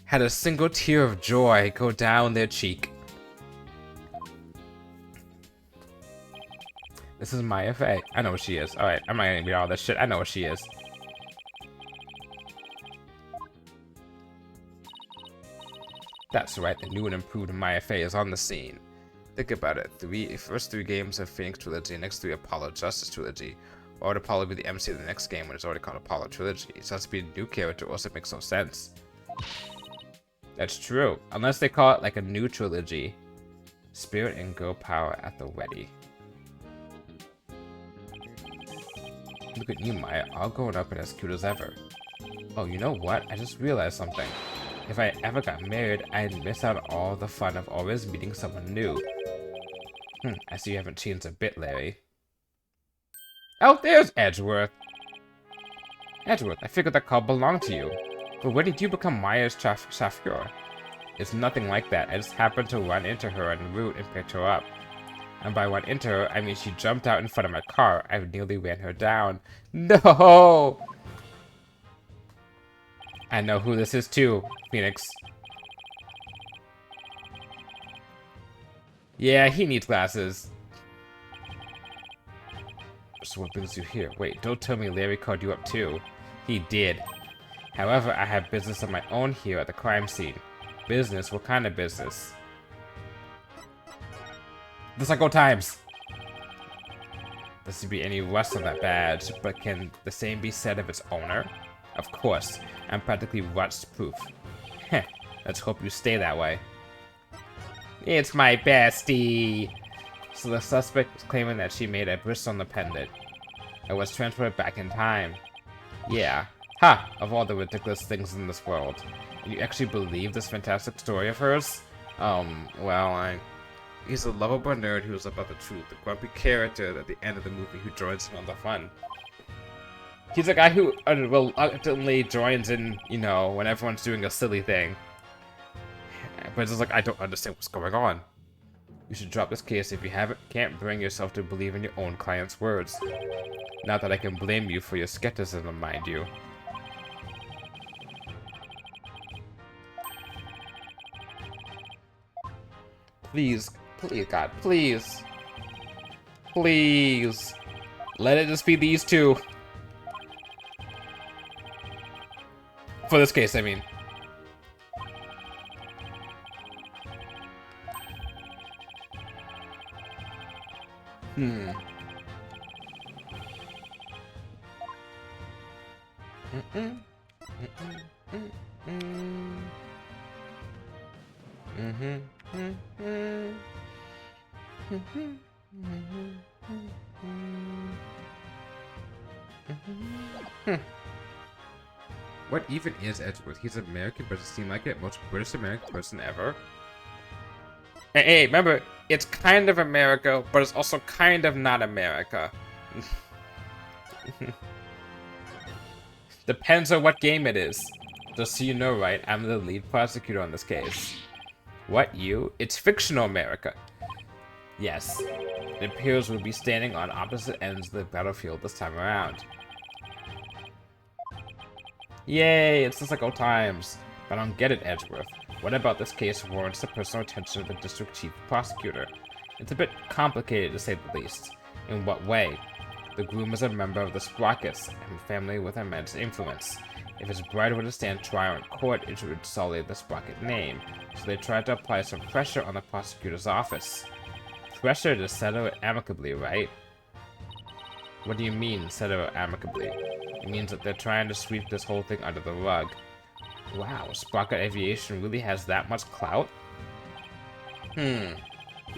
had a single tear of joy go down their cheek. This is Maya Faye. I know what she is. Alright, I'm not gonna read all this shit. I know what she is. That's right, the new and improved Maya Faye is on the scene. Think about it. First three games of Phoenix Trilogy, next three Apollo Justice Trilogy. Why would Apollo be the MC of the next game when it's already called Apollo Trilogy? It has to be a new character, also makes no sense. That's true. Unless they call it like a new trilogy. Spirit and girl power at the ready. Look at you, Maya, all grown up and as cute as ever. Oh, you know what? I just realized something. If I ever got married, I'd miss out on all the fun of always meeting someone new. I see you haven't changed a bit, Larry. Oh, there's Edgeworth. Edgeworth, I figured that call belonged to you. But when did you become Maya's chauffeur? It's nothing like that. I just happened to run into her en route and picked her up. And by run into her, I mean she jumped out in front of my car. I nearly ran her down. No! I know who this is too, Phoenix. Yeah, he needs glasses. So what brings you here? Wait, don't tell me Larry called you up too. He did. However, I have business of my own here at the crime scene. Business? What kind of business? The Psycho Times! This would be any less than that badge, but can the same be said of its owner? Of course. I'm practically rust-proof. Heh. Let's hope you stay that way. It's my bestie! So the suspect was claiming that she made a bristle on the pendant. It was transferred back in time. Yeah. Ha! Of all the ridiculous things in this world. And you actually believe this fantastic story of hers? Well, he's a lovable nerd who's about the truth. The grumpy character at the end of the movie who joins in on the fun. He's a guy who reluctantly joins in, you know, when everyone's doing a silly thing. But it's just like, I don't understand what's going on. You should drop this case if you can't bring yourself to believe in your own client's words. Not that I can blame you for your skepticism, mind you. Please, please, God, please. Please. Let it just be these two. For this case, I mean. Hmm. Mm-mm. Mm-mm. Mm-mm. Mm-hmm. Mm-hmm. Mm-hmm. Mm-hmm. What even is Edgeworth? He's American, but doesn't seem like it. Most British American person ever. Hey, remember, it's kind of America, but it's also kind of not America. Depends on what game it is. Just so you know, right, I'm the lead prosecutor on this case. What, you? It's fictional America. Yes. It appears we'll be standing on opposite ends of the battlefield this time around. Yay, it's just like old times. But I don't get it, Edgeworth. What about this case warrants the personal attention of the district chief prosecutor? It's a bit complicated, to say the least. In what way? The groom is a member of the Sprockets, a family with immense influence. If his bride were to stand trial in court, it would sully the Sprocket name, so they tried to apply some pressure on the prosecutor's office. Pressure to settle it amicably, right? What do you mean, settle it amicably? It means that they're trying to sweep this whole thing under the rug. Wow, Sprocket Aviation really has that much clout? Who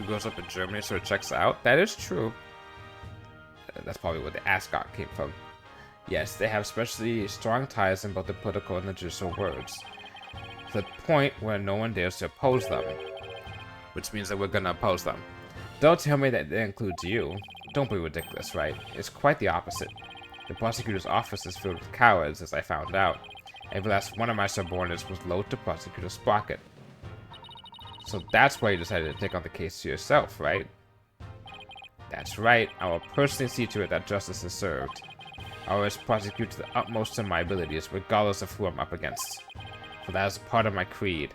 goes up in Germany so it checks out? That is true. That's probably where the ascot came from. Yes, they have especially strong ties in both the political and the judicial worlds. To the point where no one dares to oppose them. Which means that we're gonna oppose them. Don't tell me that includes you. Don't be ridiculous, right? It's quite the opposite. The prosecutor's office is filled with cowards, as I found out. Every last one of my subordinates was loathed to Prosecutor Sprocket. So that's why you decided to take on the case to yourself, right? That's right. I will personally see to it that justice is served. I always prosecute to the utmost of my abilities, regardless of who I'm up against. For that is part of my creed.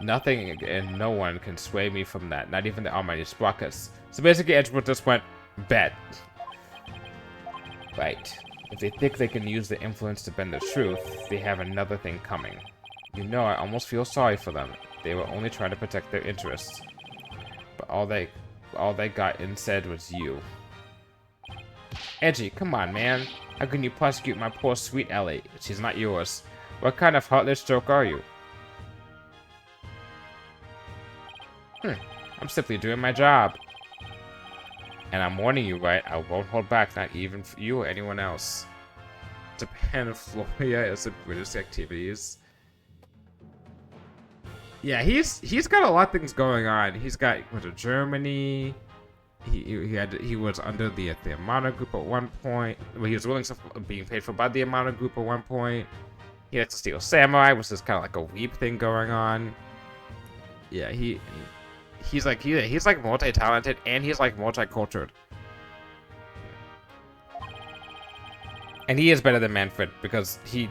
Nothing and no one can sway me from that, not even the almighty Sprockets. So basically, Edgeworth just went, bet. Right. If they think they can use the influence to bend the truth, they have another thing coming. You know, I almost feel sorry for them. They were only trying to protect their interests. But all they got instead was you. Edgy, come on, man. How can you prosecute my poor sweet Ellie? She's not yours. What kind of heartless joke are you? I'm simply doing my job. And I'm warning you, right? I won't hold back, not even for you or anyone else. Japan and Florida as the British activities. Yeah, he's got a lot of things going on. He's got went to Germany. He was under the Amano group at one point. Well, he was willing to being paid for by the Amano group at one point. He likes to steal samurai, which is kind of like a weep thing going on. Yeah, he's like multi-talented and he's like multicultural. And he is better than Manfred because he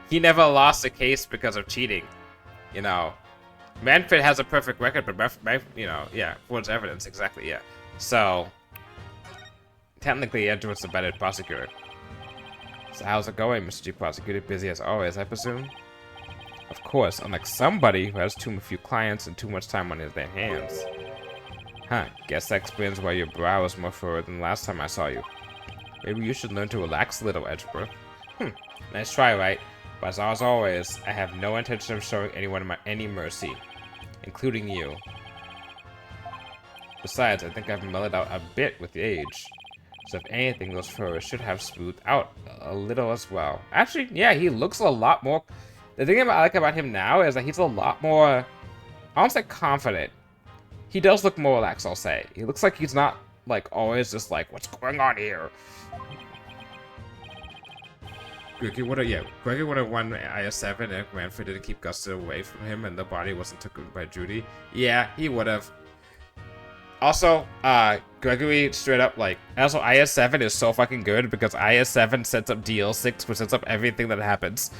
never lost a case because of cheating. You know, Manfred has a perfect record, but yeah, what's evidence exactly? Yeah, so technically, Edgeworth's a better prosecutor. So how's it going, Mr. G Prosecutor? Busy as always, I presume. Of course, unlike somebody who has too few clients and too much time on their hands. Huh, guess that explains why your brow is more furrowed than last time I saw you. Maybe you should learn to relax a little, Edgeworth. Nice try, right? But as always, I have no intention of showing anyone any mercy, including you. Besides, I think I've mellowed out a bit with age. So if anything, those furrows should have smoothed out a little as well. Actually, yeah, he looks a lot more... The thing I like about him now is that he's a lot more... I won't say confident. He does look more relaxed, I'll say. He looks like he's not, like, always just like, what's going on here? Gregory would have won IS-7 if Manfred didn't keep Gusta away from him and the body wasn't taken by Judy. Yeah, he would have. Also, Gregory straight up, like, also IS-7 is so fucking good because IS-7 sets up DL6, which sets up everything that happens.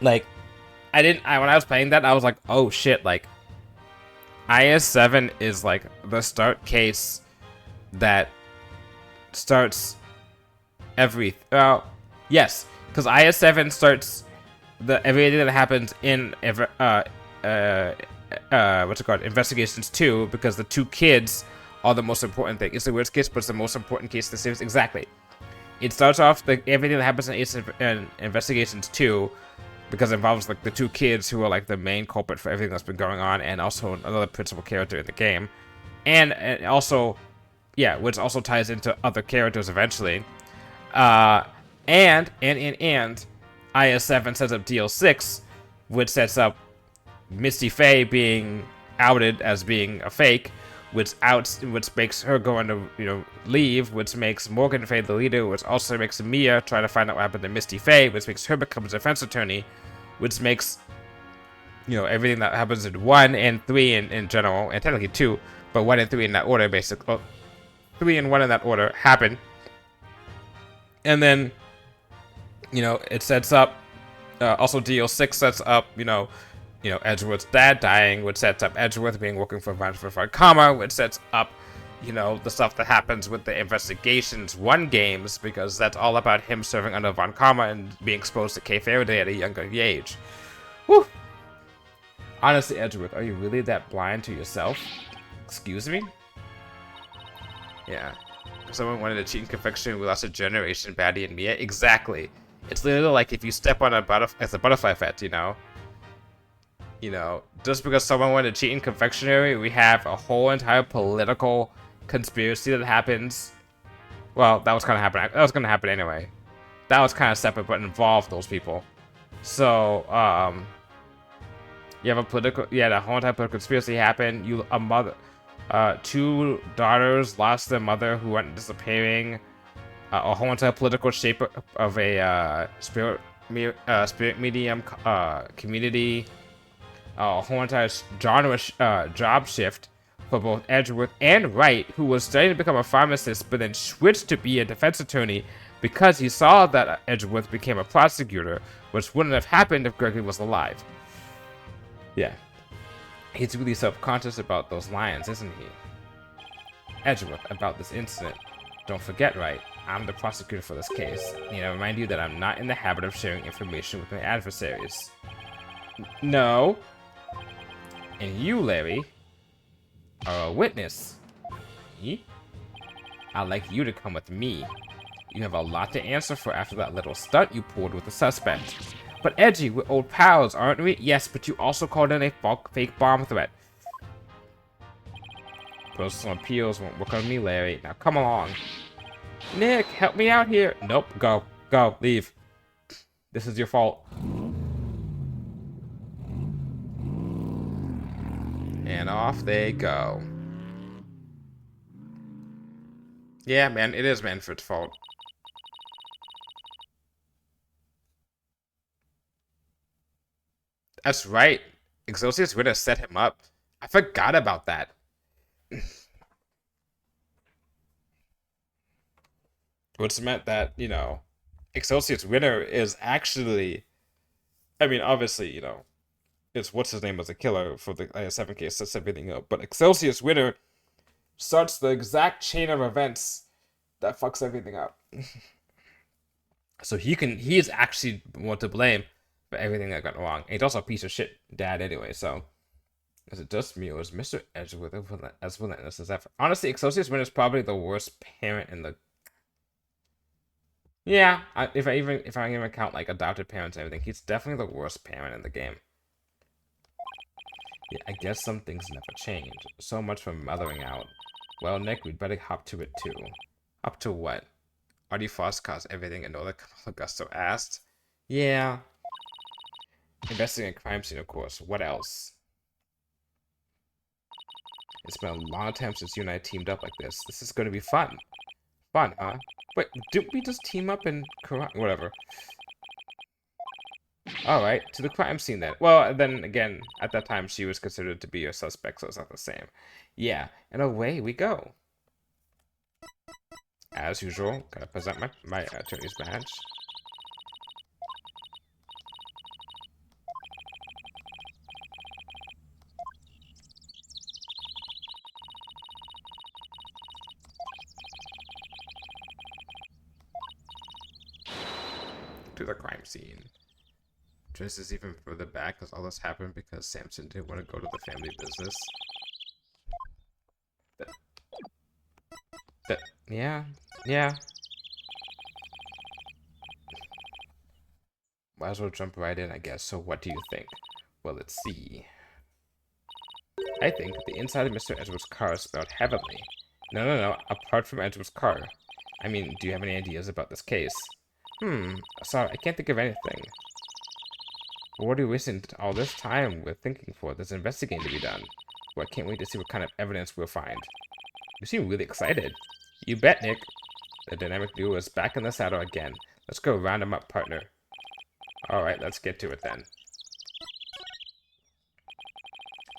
Like, when I was playing that, I was like, oh shit, like, IS-7 is like the start case that starts yes, because IS-7 starts everything that happens in investigations 2, because the 2 kids are the most important thing. It's the worst case, but it's the most important case in the series. Exactly. It starts off everything that happens in Investigations 2, because it involves like the 2 kids who are like the main culprit for everything that's been going on, and also another principal character in the game, and also, yeah, which also ties into other characters eventually. And IS-7 sets up DL6, which sets up Misty Faye being outed as being a fake, which makes her go on to, leave, which makes Morgan Faye the leader, which also makes Mia try to find out what happened to Misty Faye, which makes her become a defense attorney, which makes, everything that happens in 1 and 3 in general, and technically 2, but 1 and 3 in that order, basically. Well, 3 and 1 in that order happen. And then, it sets up, also DL6 sets up, Edgeworth's dad dying, which sets up Edgeworth being working for Von Karma, which sets up, the stuff that happens with the Investigations 1 games, because that's all about him serving under Von Karma and being exposed to Kay Faraday at a younger age. Woo! Honestly, Edgeworth, are you really that blind to yourself? Excuse me? Yeah. Someone wanted to cheat in confectionery, we lost a generation, Batty and Mia. Exactly. It's literally like if you step on a butterfly effect, just because someone wanted to cheat in confectionery, we have a whole entire political conspiracy that happens. Well, that was kind of happening. That was going to happen anyway. That was kind of separate, but involved those people. So, you have the whole entire political conspiracy happened. Two daughters lost their mother who went disappearing. A whole entire political shape of a spirit medium community. A whole entire genre job shift for both Edgeworth and Wright, who was studying to become a pharmacist, but then switched to be a defense attorney because he saw that Edgeworth became a prosecutor, which wouldn't have happened if Gregory was alive. Yeah. He's really self-conscious about those lines, isn't he? Edgeworth, about this incident. Don't forget, Wright, I'm the prosecutor for this case. I remind you that I'm not in the habit of sharing information with my adversaries. No. And you, Larry, are a witness. Me? I'd like you to come with me. You have a lot to answer for after that little stunt you pulled with the suspect. But Edgy, we're old pals, aren't we? Yes, but you also called in a fake bomb threat. Personal appeals won't work on me, Larry. Now come along. Nick, help me out here. Nope, go, leave. This is your fault. And off they go. Yeah, man, it is Manfred's fault. That's right. Excelsius would have set him up. I forgot about that. Which meant that, Excelsius Winter is actually, obviously, it's what's his name as a killer for the IS-7 case, sets everything up. But Excelsius Winter starts the exact chain of events that fucks everything up. So he is actually more to blame for everything that got wrong. And he's also a piece of shit dad anyway, so. Is it just me, or is Mr. Edgeworth as relentless as ever? Honestly, Excelsius Winter is probably the worst parent in the. Yeah, if I even count like adopted parents and everything, he's definitely the worst parent in the game. Yeah, I guess some things never change. So much for mothering out. Well, Nick, we'd better hop to it too. Up to what? Artie Foss caused everything in Northern Augusto asked. Yeah. Investigating a crime scene, of course. What else? It's been a long time since you and I teamed up like this. This is going to be fun. Fun, huh? Wait, didn't we just team up in whatever? Alright, to the crime scene then. Well, then again, at that time she was considered to be a suspect, so it's not the same. Yeah, and away we go. As usual, gotta present my attorney's badge. To the crime scene. traces even further back, because all this happened because Samson didn't want to go to the family business. Yeah. Might as well jump right in, I guess. So what do you think? Well, let's see. I think the inside of Mr. Edgeworth's car smelled heavenly. No. Apart from Edgeworth's car. I mean, do you have any ideas about this case? Sorry, I can't think of anything. What are you wasting all this time with thinking for? There's investigating to be done. Well, I can't wait to see what kind of evidence we'll find. You seem really excited. You bet, Nick. The dynamic duo is back in the saddle again. Let's go round them up, partner. Alright, let's get to it then.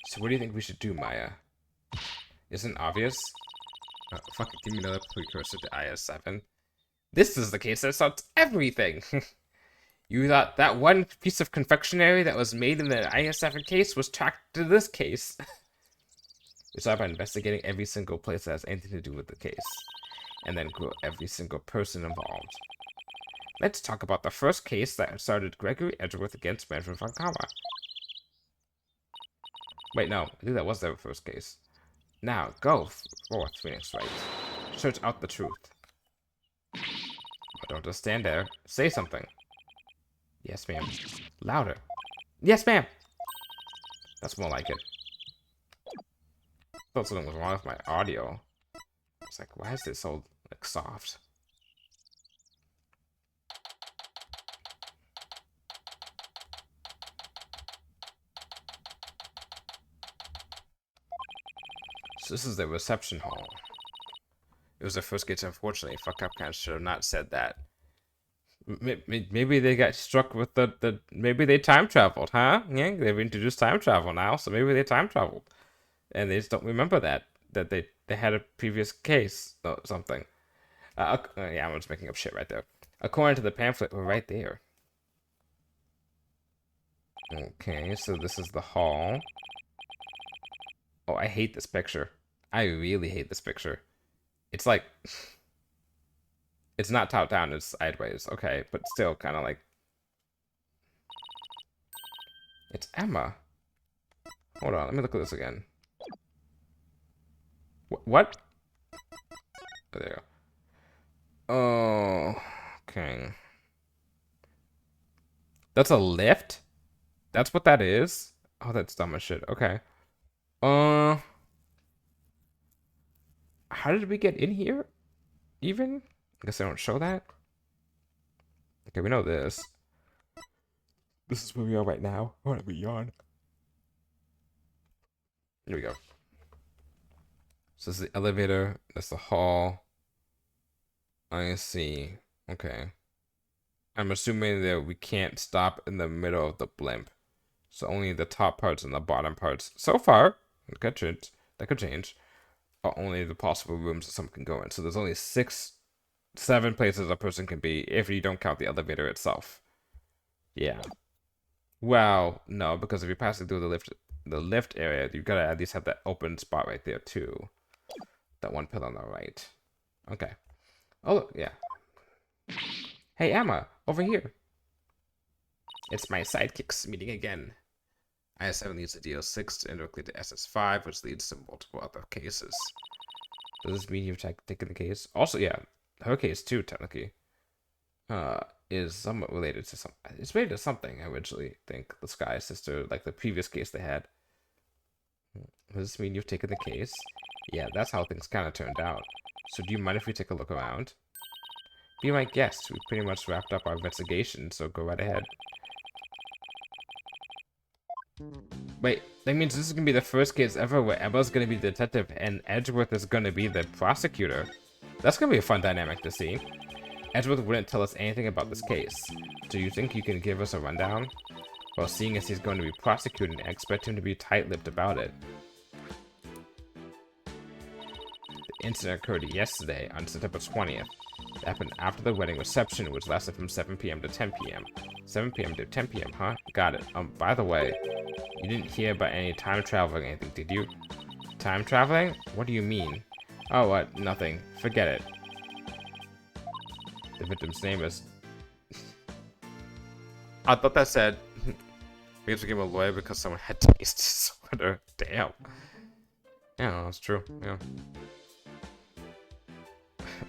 So what do you think we should do, Maya? Isn't obvious? Fuck it, give me another precursor to IS-7. This is the case that solves everything! You thought that one piece of confectionery that was made in the IS-7 case was tracked to this case. We start by investigating every single place that has anything to do with the case. And then grill every single person involved. Let's talk about the first case that started Gregory Edgeworth against Manfred von Kama. Wait, no. I think that was their first case. Now, go forth, Phoenix Wright. Search out the truth. Don't just stand there. Say something. Yes, ma'am. Louder. Yes, ma'am! That's more like it. I thought something was wrong with my audio. It's like, why is it so, like, soft? So this is the reception hall. It was the first case, unfortunately. Fuck up, kind of should have not said that. Maybe they got struck with maybe they time traveled, huh? Yeah, they've introduced time travel now, so maybe they time traveled. And they just don't remember that they had a previous case or something. Yeah, I'm just making up shit right there. According to the pamphlet, we're right there. Okay, so this is the hall. Oh, I hate this picture. I really hate this picture. It's like... It's not top down, it's sideways. Okay, but still kind of like... It's Emma. Hold on, let me look at this again. What? Oh, there you go. Oh, okay. That's a lift? That's what that is? Oh, that's dumb as shit. Okay. How did we get in here? Even? I guess they don't show that. Okay, we know this. This is where we are right now. I want to be yawn. Here we go. So this is the elevator. That's the hall. I see. Okay. I'm assuming that we can't stop in the middle of the blimp. So only the top parts and the bottom parts. So far, that could change. Are only the possible rooms that someone can go in. So there's only 7 places a person can be if you don't count the elevator itself. Yeah. Well, no, because if you're passing through the lift area, you've got to at least have that open spot right there too. That one pillar on the right. Okay. Oh, look, yeah. Hey, Emma, over here. It's my sidekicks meeting again. IS-7 leads to DO6 indirectly to SS5, which leads to multiple other cases. Does this mean you've taken the case? Also, yeah, her case too, technically, is somewhat related to some. It's related to something. I originally think the Sky Sister, like the previous case they had. Does this mean you've taken the case? Yeah, that's how things kind of turned out. So, do you mind if we take a look around? Be my guest. We pretty much wrapped up our investigation, so go right ahead. Wait, that means this is gonna be the first case ever where Emma's gonna be the detective and Edgeworth is gonna be the prosecutor. That's gonna be a fun dynamic to see. Edgeworth wouldn't tell us anything about this case. Do you think you can give us a rundown? Well, seeing as he's going to be prosecuting, I expect him to be tight-lipped about it. The incident occurred yesterday on September 20th. It happened after the wedding reception, which lasted from 7 p.m. to 10 p.m. 7 p.m. to 10 p.m., huh? Got it. By the way, you didn't hear about any time traveling or anything, did you? Time traveling? What do you mean? Oh, what? Nothing. Forget it. The victim's name is... I thought that said Maids became a lawyer because someone had taste disorder. Damn. Yeah, that's true. Yeah.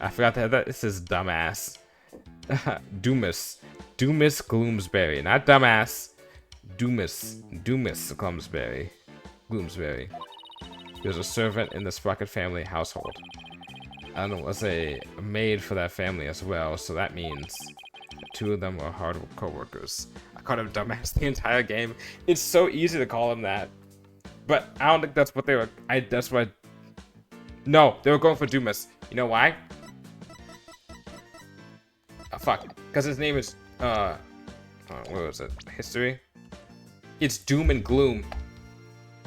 I forgot that this is dumbass. Dumas. Dumas Gloomsbury. Not dumbass. Dumas Gloomsbury. Gloomsbury. He was a servant in the Sprocket family household. Ellen was a maid for that family as well, so that means the two of them were hard co-workers. I called him dumbass the entire game. It's so easy to call him that. But I don't think that's what they were. That's what. No, they were going for Dumas. You know why? Oh, fuck. Because his name is. What was it? History? It's Doom and Gloom.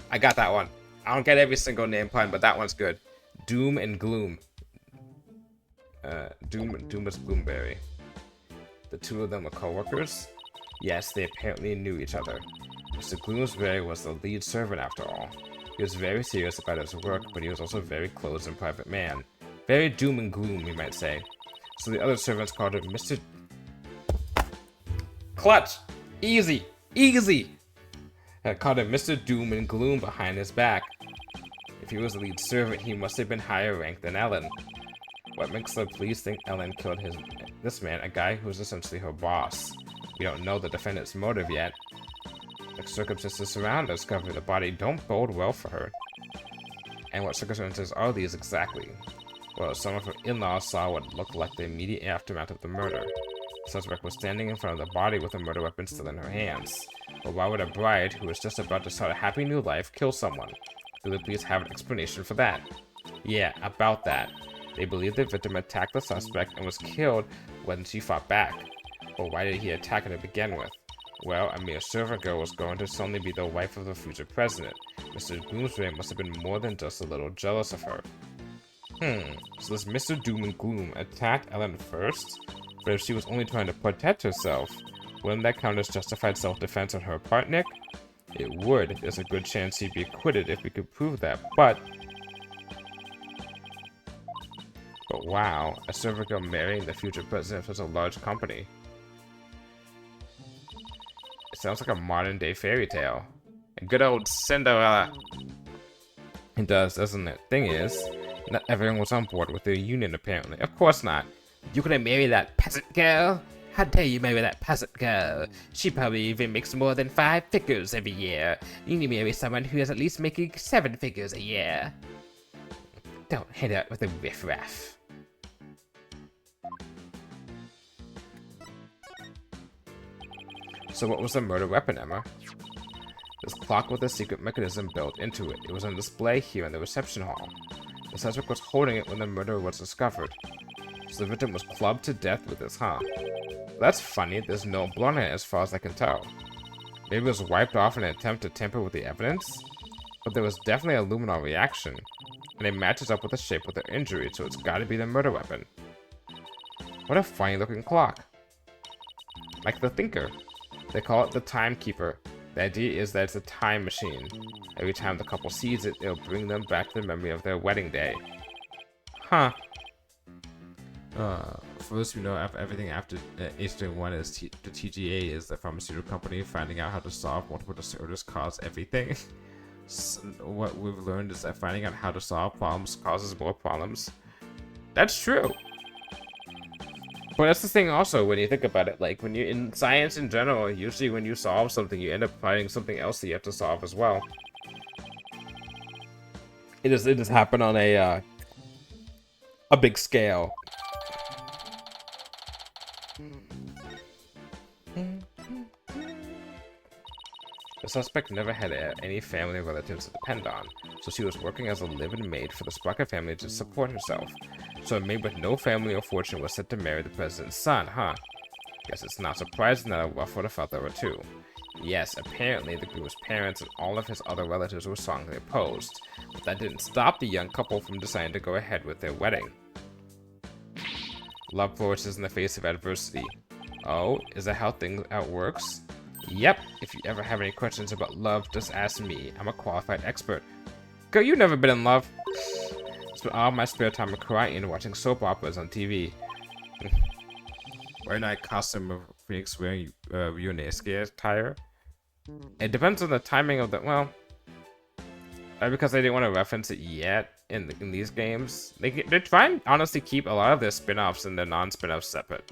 I got that one. I don't get every single name pun, but that one's good. Doom and Gloom. Dumas Gloomberry. The two of them were co-workers? Yes, they apparently knew each other. Mr. Gloomsbury was the lead servant after all. He was very serious about his work, but he was also a very closed and private man. Very doom and gloom, we might say. So the other servants called him Mr. Clutch! Easy! Easy! Called him Mr. Doom and Gloom behind his back. If he was the lead servant, he must have been higher ranked than Ellen. What makes the police think Ellen killed this man, a guy who's essentially her boss? We don't know the defendant's motive yet. The circumstances surrounding the discovery of the body don't bode well for her. And what circumstances are these exactly? Well, some of her in-laws saw what looked like the immediate aftermath of the murder. The suspect was standing in front of the body with a murder weapon still in her hands. But why would a bride who was just about to start a happy new life kill someone? Do the police have an explanation for that? Yeah, about that. They believe the victim attacked the suspect and was killed when she fought back. But why did he attack her to begin with? Well, a mere servant girl was going to suddenly be the wife of the future president. Mr. Gloomsbury must have been more than just a little jealous of her. So this Mr. Doom and Gloom attacked Ellen first? But if she was only trying to protect herself, wouldn't that count as justified self-defense on her part, Nick? It would. There's a good chance he'd be acquitted if we could prove that, but wow, a servant girl marrying the future president of such a large company. It sounds like a modern-day fairy tale. A good old Cinderella. It does, doesn't it? Thing is, not everyone was on board with their union, apparently. Of course not. You gonna marry that peasant girl? How dare you marry that peasant girl? She probably even makes more than 5 figures every year. You need to marry someone who is at least making 7 figures a year. Don't head out with a riffraff. So what was the murder weapon, Emma? This clock with a secret mechanism built into it. It was on display here in the reception hall. The suspect was holding it when the murder was discovered. So the victim was clubbed to death with this, huh? That's funny, there's no blood on it as far as I can tell. Maybe it was wiped off in an attempt to tamper with the evidence? But there was definitely a luminol reaction. And it matches up with the shape of the injury, so it's gotta be the murder weapon. What a funny looking clock. Like the Thinker. They call it the Timekeeper. The idea is that it's a time machine. Every time the couple sees it, it'll bring them back to the memory of their wedding day. Huh. For those who know, everything after H1 is the TGA is the pharmaceutical company finding out how to solve multiple disorders cause everything. So what we've learned is that finding out how to solve problems causes more problems. That's true. But that's the thing also, when you think about it, like, when you're in science in general, usually when you solve something, you end up finding something else that you have to solve as well. It does happen on a big scale. The suspect never had any family or relatives to depend on, so she was working as a live-in maid for the Sprocket family to support herself. So a maid with no family or fortune was set to marry the president's son, huh? Guess it's not surprising that a ruffled a feather or two. Yes, apparently the groom's parents and all of his other relatives were strongly opposed, but that didn't stop the young couple from deciding to go ahead with their wedding. Love flourishes in the face of adversity. Oh, is that how it works? Yep, if you ever have any questions about love, just ask me. I'm a qualified expert. Girl, you've never been in love. Spend all my spare time crying and watching soap operas on TV. Wearing that costume of Phoenix wearing Ryunosuke attire. It depends on the timing of the, well, because they didn't want to reference it yet in these games. They try and honestly keep a lot of their spin-offs and their non-spin-offs separate.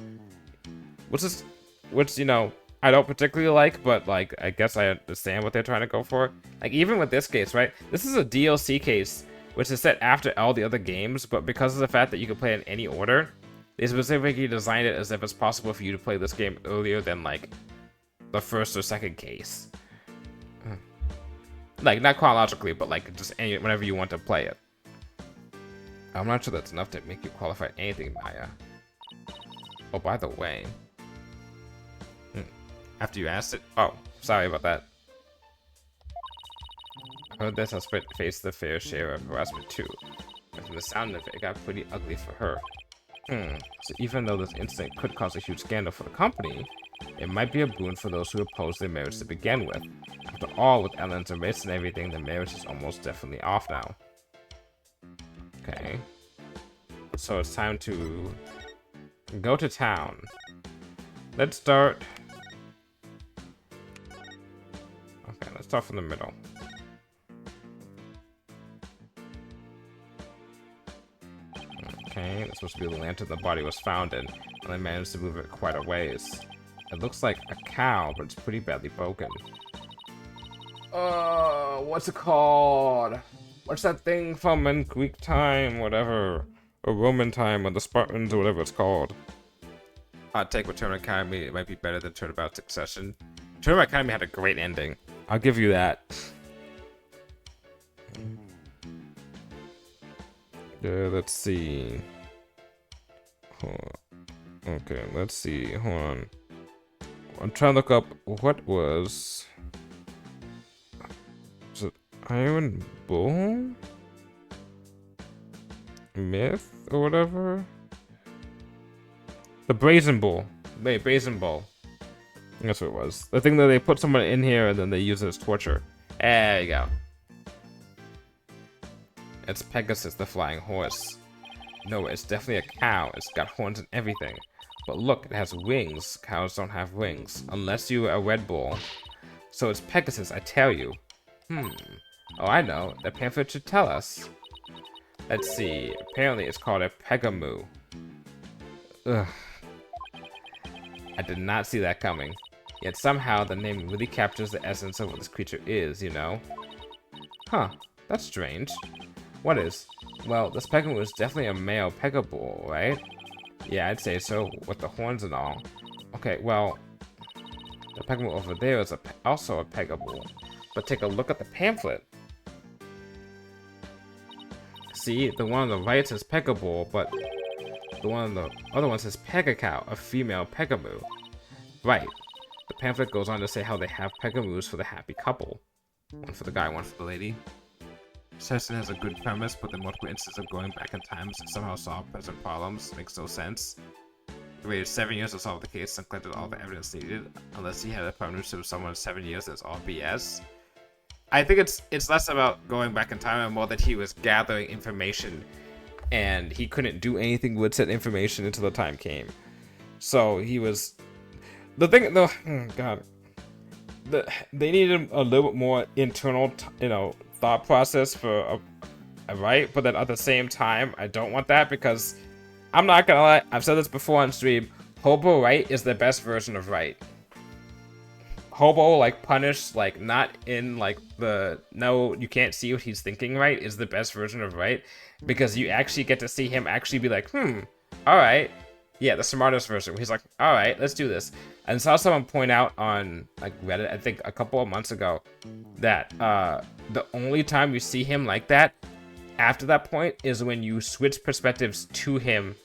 Which, you know, I don't particularly like, but, like, I guess I understand what they're trying to go for. Like, even with this case, right? This is a DLC case, which is set after all the other games, but because of the fact that you can play in any order, they specifically designed it as if it's possible for you to play this game earlier than, like, the first or second case. Like, not chronologically, but, like, just whenever you want to play it. I'm not sure that's enough to make you qualify anything, Maya. Oh, by the way... After you asked it? Oh, sorry about that. I heard this has faced the fair share of harassment too. And from the sound of it, it got pretty ugly for her. So even though this incident could cause a huge scandal for the company, it might be a boon for those who opposed their marriage to begin with. After all, with Ellen's arrest and everything, the marriage is almost definitely off now. Okay. So it's time to go to town. Let's start... Okay, let's start from the middle. Okay, that's supposed to be the lantern the body was found in, and I managed to move it quite a ways. It looks like a cow, but it's pretty badly broken. What's it called? What's that thing from in Greek time, whatever? Or Roman time, or the Spartans, or whatever it's called. I'd take Return of Academy, it might be better than Turnabout Succession. Return of Academy had a great ending. I'll give you that. Let's see. Okay, let's see. Hold on. I'm trying to look up what was it Iron Bull? Myth or whatever? The Brazen Bull. Wait, Brazen Bull. That's what it was. The thing that they put someone in here and then they use it as torture. There you go. It's Pegasus, the flying horse. No, it's definitely a cow. It's got horns and everything. But look, it has wings. Cows don't have wings. Unless you're a Red Bull. So it's Pegasus, I tell you. Oh, I know. The pamphlet should tell us. Let's see. Apparently it's called a Pegamoo. Ugh. I did not see that coming. Yet somehow the name really captures the essence of what this creature is, you know? Huh. That's strange. What is? Well, this Pegamoo is definitely a male Pegabull, right? Yeah, I'd say so, with the horns and all. Okay, well, the Pegamoo over there is also a Pegabull. But take a look at the pamphlet. See, the one on the right says Pegabull, but the one on the other one says Pegacow, a female Pegamoo. Right. The pamphlet goes on to say how they have Pegamoos for the happy couple. One for the guy, one for the lady. Session has a good premise, but the multiple instances of going back in time to somehow solve present problems makes no sense. It waited 7 years to solve the case and collected all the evidence needed, unless he had a partnership with someone in 7 years. That's all BS. I think it's less about going back in time and more that he was gathering information, and he couldn't do anything with said information until the time came. So he was the thing. The God, they needed a little bit more internal, thought process for a Wright, but then at the same time, I don't want that because I'm not gonna lie. I've said this before on stream. Hobo Wright is the best version of Wright. Hobo, like punished, like not in like the no, you can't see what he's thinking. Right is the best version of Wright because you actually get to see him actually be like, all right, yeah, the smartest version. He's like, all right, let's do this. And saw someone point out on like Reddit, I think a couple of months ago, that the only time you see him like that after that point is when you switch perspectives to him,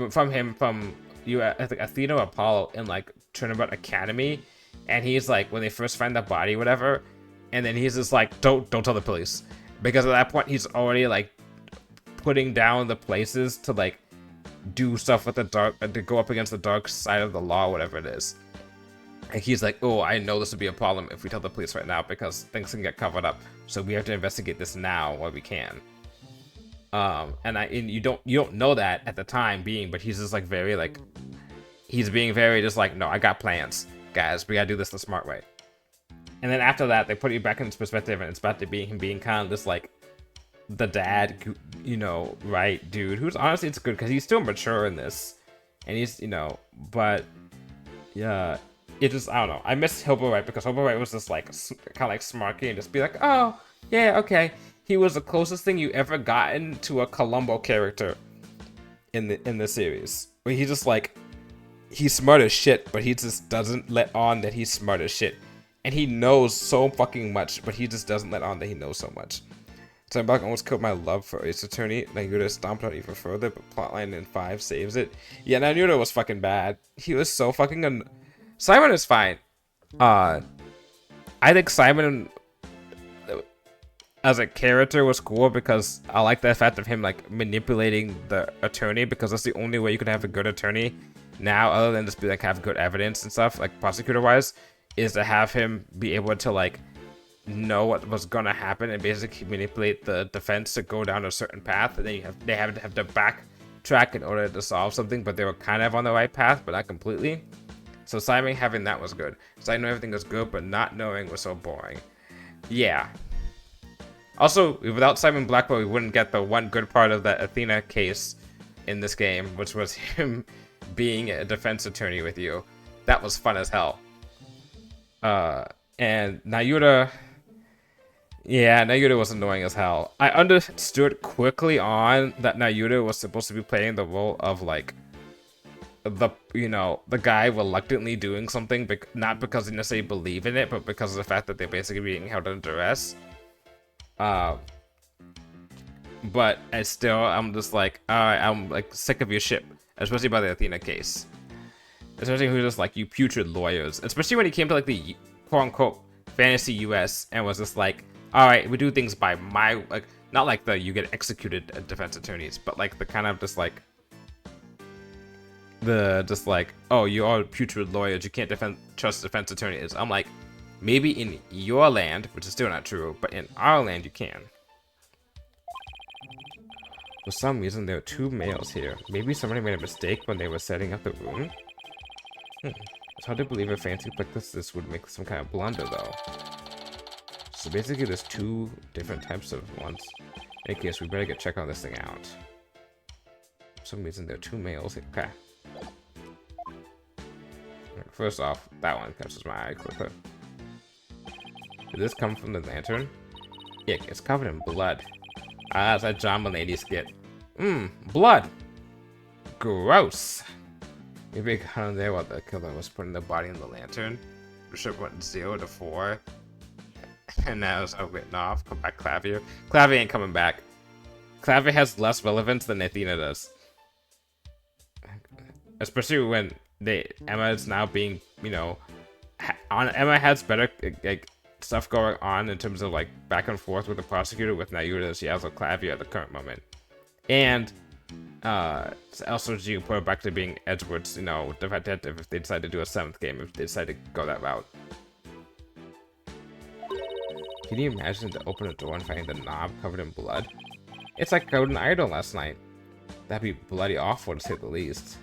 from you, I think Athena or Apollo in like Turnabout Academy, and he's like when they first find the body, whatever, and then he's just like, don't tell the police, because at that point he's already like putting down the places to like do stuff with the dark, to go up against the dark side of the law, whatever it is. And he's like, oh, I know this would be a problem if we tell the police right now because things can get covered up. So we have to investigate this now while we can. And you don't know that at the time being, but he's just like very like, he's being very just like, no, I got plans, guys. We gotta do this the smart way. And then after that, they put you back in his perspective, and it's about to be him being kind of this like the dad, you know, right dude. Who's honestly, it's good because he's still mature in this, and he's, you know, but yeah, it just, I don't know. I miss Hobo Wright because Hobo Wright was just like kind of like smarky and just be like, oh yeah, okay. He was the closest thing you ever gotten to a Columbo character in the series, where he just like, he's smart as shit, but he just doesn't let on that he's smart as shit. And he knows so fucking much, but he just doesn't let on that he knows so much. Steinbach almost killed my love for Ace Attorney. Naguda stomped out even further, but plotline in 5 saves it. Yeah, Naguda was fucking bad. He was so fucking Simon is fine. I think Simon as a character was cool because I like the fact of him like manipulating the attorney, because that's the only way you can have a good attorney now, other than just be like have good evidence and stuff, like prosecutor wise, is to have him be able to like know what was gonna happen and basically manipulate the defense to go down a certain path, and then they have to backtrack in order to solve something, but they were kind of on the right path, but not completely. So Simon having that was good. So I know everything was good, but not knowing was so boring. Yeah. Also, without Simon Blackwell, we wouldn't get the one good part of that Athena case in this game, which was him being a defense attorney with you. That was fun as hell. And Nayuta, yeah, Nayuta was annoying as hell. I understood quickly on that Nayuta was supposed to be playing the role of like the, you know, the guy reluctantly doing something, not because they necessarily believe in it, but because of the fact that they're basically being held under duress. But I'm just like, alright, I'm like sick of your shit, especially by the Athena case. Especially who's just like, you putrid lawyers. Especially when he came to like the quote-unquote fantasy US and was just like, alright, we do things by my, like, not like the you get executed defense attorneys, but like the kind of just like, oh, you are putrid lawyers, you can't trust defense attorneys. I'm like, maybe in your land, which is still not true, but in our land you can. For some reason, there are 2 males here. Maybe somebody made a mistake when they were setting up the room? It's hard to believe a fancy like this would make some kind of blunder, though. So basically, there's 2 different types of ones. In any case, we better check on this thing out. For some reason, there are 2 males here. Okay. First off, that one catches my eye quicker. Did this come from the lantern? Yeah, it's covered in blood. Ah, it's that John Mulaney skit. Blood! Gross! Maybe it got on there while the killer was putting the body in the lantern. The ship went 0 to 4. And now it's written off. Come back, Clavier. Clavier ain't coming back. Clavier has less relevance than Athena does. Especially when Emma is now being, you know, Emma has better like stuff going on in terms of like back and forth with the prosecutor with Nayuta. She has a Clavier at the current moment, and also you put her back to being Edgeworth's, you know, detective if they decide to do a 7th game, if they decide to go that route. Can you imagine to open a door and finding the knob covered in blood? It's like Golden Idol last night. That'd be bloody awful to say the least.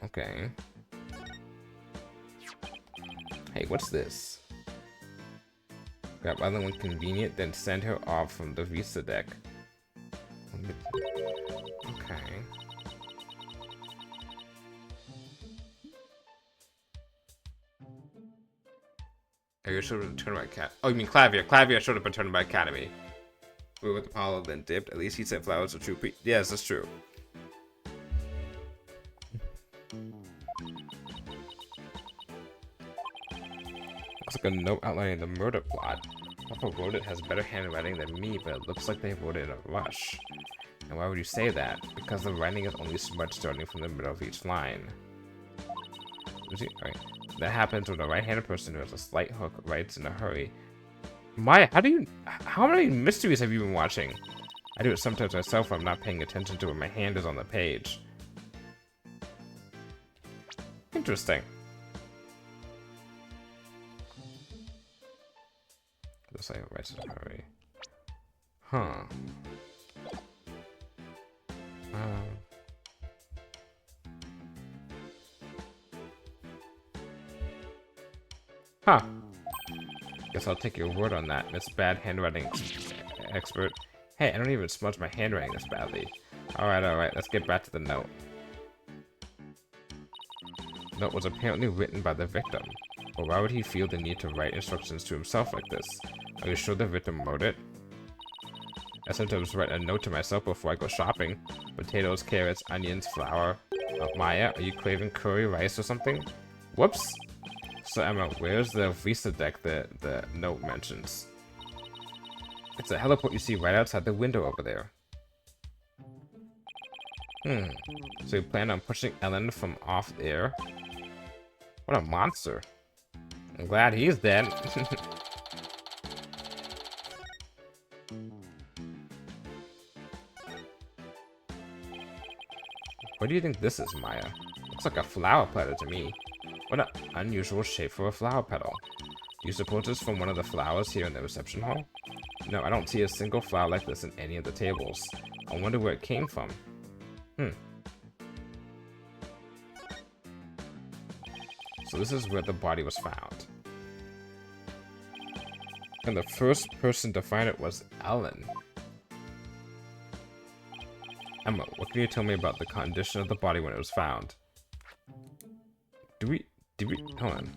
Okay. Hey, what's this? Grab other one convenient, then send her off from the Vista deck. Okay. Are you sure to return by cat? Oh, you mean Clavier? Clavier should have returned by Academy. We were with Apollo, then dipped. At least he sent flowers to true yes, that's true. Looks like a note outlining the murder plot. Papa wrote it has better handwriting than me, but it looks like they wrote it in a rush. And why would you say that? Because the writing is only smudged starting from the middle of each line. Alright. That happens when a right-handed person who has a slight hook writes in a hurry. Maya, how many mysteries have you been watching? I do it sometimes myself when I'm not paying attention to when my hand is on the page. Interesting. Looks like it writes in a hurry. Huh. Huh. Guess I'll take your word on that, Miss Bad Handwriting Expert. Hey, I don't even smudge my handwriting this badly. Alright, let's get back to the note. The note was apparently written by the victim. But why would he feel the need to write instructions to himself like this? Are you sure the victim wrote it? I sometimes write a note to myself before I go shopping. Potatoes, carrots, onions, flour. Maya, are you craving curry rice or something? Whoops! So Emma, where's the Visa deck that the note mentions? It's a heliport you see right outside the window over there. So you plan on pushing Ellen from off there? What a monster. I'm glad he's dead. What do you think this is, Maya? Looks like a flower petal to me. What an unusual shape for a flower petal. Do you suppose it's from one of the flowers here in the reception hall? No, I don't see a single flower like this in any of the tables. I wonder where it came from. So this is where the body was found. And the first person to find it was Ellen. Emma, what can you tell me about the condition of the body when it was found? Did we, hold on.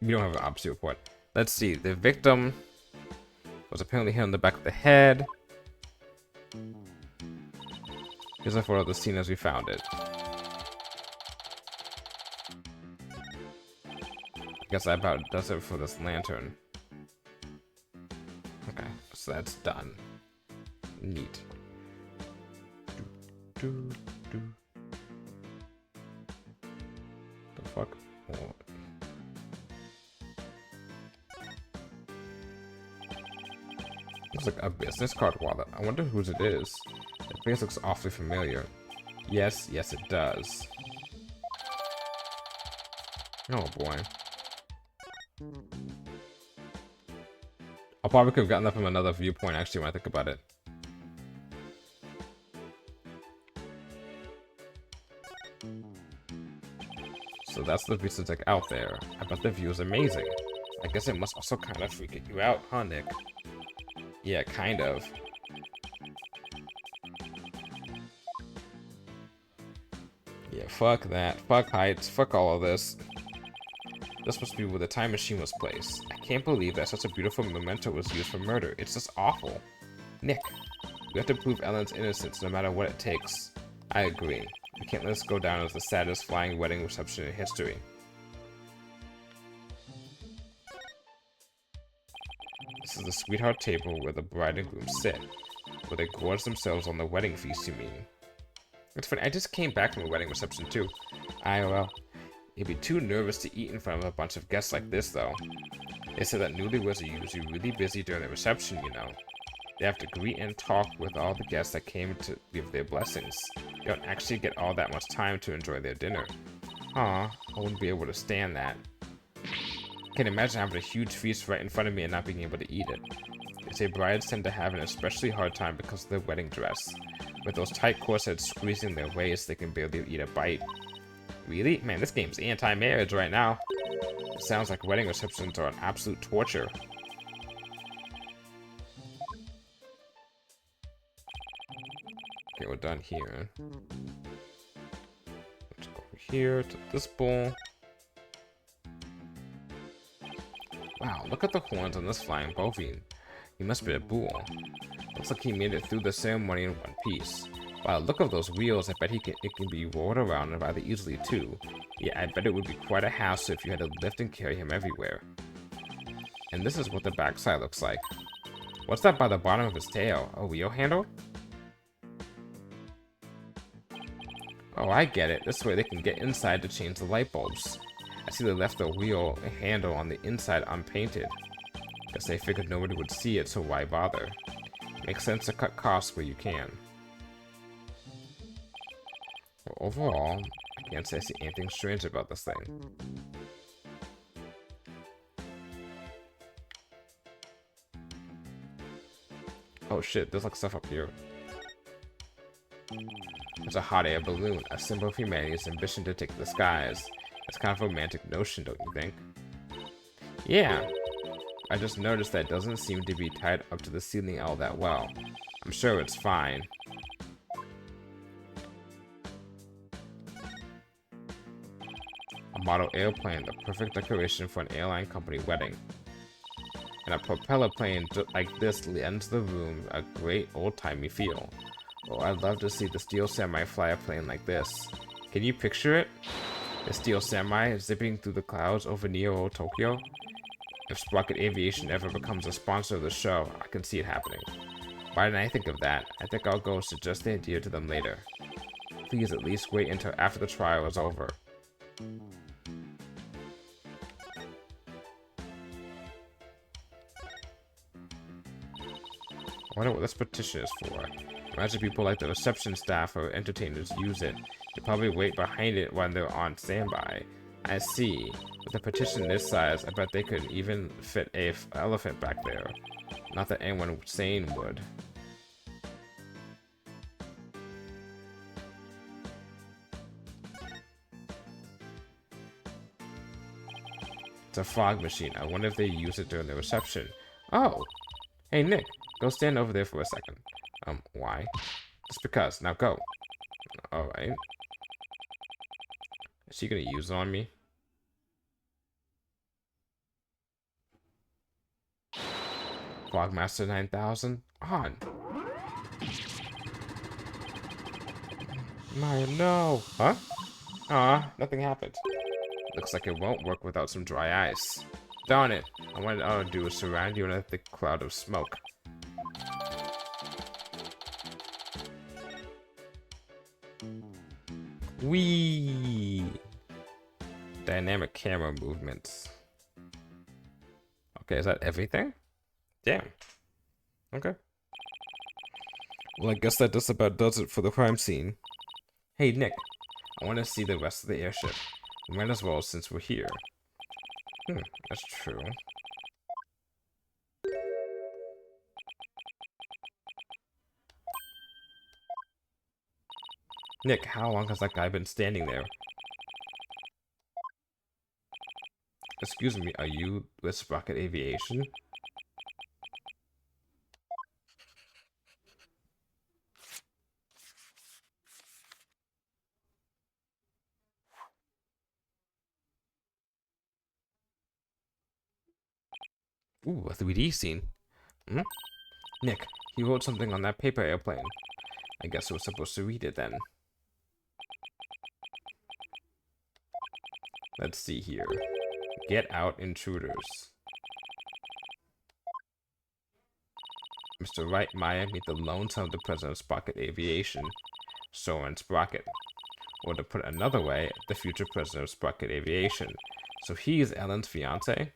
We don't have an autopsy report. Let's see, the victim was apparently hit on the back of the head. Here's a photo of the scene as we found it. I guess that about does it for this lantern. Okay, so that's done. Neat. The fuck? Oh. Looks like a business card wallet. I wonder whose it is. The face looks awfully familiar. Yes, it does. Oh boy. I probably could have gotten that from another viewpoint actually when I think about it. So that's the Visa deck out there. I bet the view is amazing. I guess it must also kind of freak you out, huh, Nick? Yeah, kind of. Yeah, fuck that. Fuck heights. Fuck all of this. This must be where the time machine was placed. I can't believe that such a beautiful memento was used for murder. It's just awful. Nick, we have to prove Ellen's innocence no matter what it takes. I agree. We can't let this go down as the saddest flying wedding reception in history. This is the sweetheart table where the bride and groom sit. Where they gorge themselves on the wedding feast, you mean? It's funny, I just came back from a wedding reception too. Well, you'd be too nervous to eat in front of a bunch of guests like this, though. They said that newlyweds are usually really busy during the reception, you know. They have to greet and talk with all the guests that came to give their blessings. They don't actually get all that much time to enjoy their dinner. Aw, I wouldn't be able to stand that. Can't imagine having a huge feast right in front of me and not being able to eat it. They say brides tend to have an especially hard time because of their wedding dress. With those tight corsets squeezing their waist, they can barely eat a bite. Really? Man, this game's anti-marriage right now. It sounds like wedding receptions are an absolute torture. Okay, we're done here. Let's go over here to this bowl. Wow, look at the horns on this flying bovine. He must be a bull. Looks like he made it through the ceremony in one piece. Wow, look at those wheels. I bet it can be rolled around rather easily too. Yeah, I bet it would be quite a hassle if you had to lift and carry him everywhere. And this is what the backside looks like. What's that by the bottom of his tail? A wheel handle? Oh, I get it. This way they can get inside to change the light bulbs. I see they left the wheel handle on the inside unpainted. Guess they figured nobody would see it, so why bother? Makes sense to cut costs where you can. Well, overall, I can't say I see anything strange about this thing. Oh shit, there's like stuff up here. There's a hot air balloon, a symbol of humanity's ambition to take the skies. It's kind of a romantic notion, don't you think? Yeah, I just noticed that it doesn't seem to be tied up to the ceiling all that well. I'm sure it's fine. A model airplane, the perfect decoration for an airline company wedding. And a propeller plane like this lends the room a great old-timey feel. Oh, I'd love to see the Steel Samurai fly a plane like this. Can you picture it? The Steel Samurai zipping through the clouds over Neo Tokyo? If Sprocket Aviation ever becomes a sponsor of the show, I can see it happening. Why didn't I think of that? I think I'll go suggest the idea to them later. Please at least wait until after the trial is over. I wonder what this petition is for. Imagine people like the reception staff or entertainers use it. They probably wait behind it when they're on standby. I see. With a petition this size, I bet they could even fit a elephant back there. Not that anyone sane would. It's a fog machine. I wonder if they use it during the reception. Oh! Hey, Nick. Go stand over there for a second. Why? Just because. Now go. Alright. Is she gonna use it on me? Fogmaster 9000? On! Mario, no! Huh? Aw, nothing happened. Looks like it won't work without some dry ice. Darn it! I wanted all to do was surround you in a thick cloud of smoke. Whee! Dynamic camera movements. Okay, is that everything? Damn. Okay. Well, I guess that just about does it for the crime scene. Hey, Nick. I want to see the rest of the airship. We might as well since we're here. That's true. Nick, how long has that guy been standing there? Excuse me, are you with Sprocket Aviation? Ooh, a 3D scene. Nick, he wrote something on that paper airplane. I guess we're supposed to read it then. Let's see here. Get out, intruders. Mr. Wright Meyer, meet the lone son of the president of Sprocket Aviation, Soren Sprocket. Or to put it another way, the future president of Sprocket Aviation. So he is Ellen's fiance?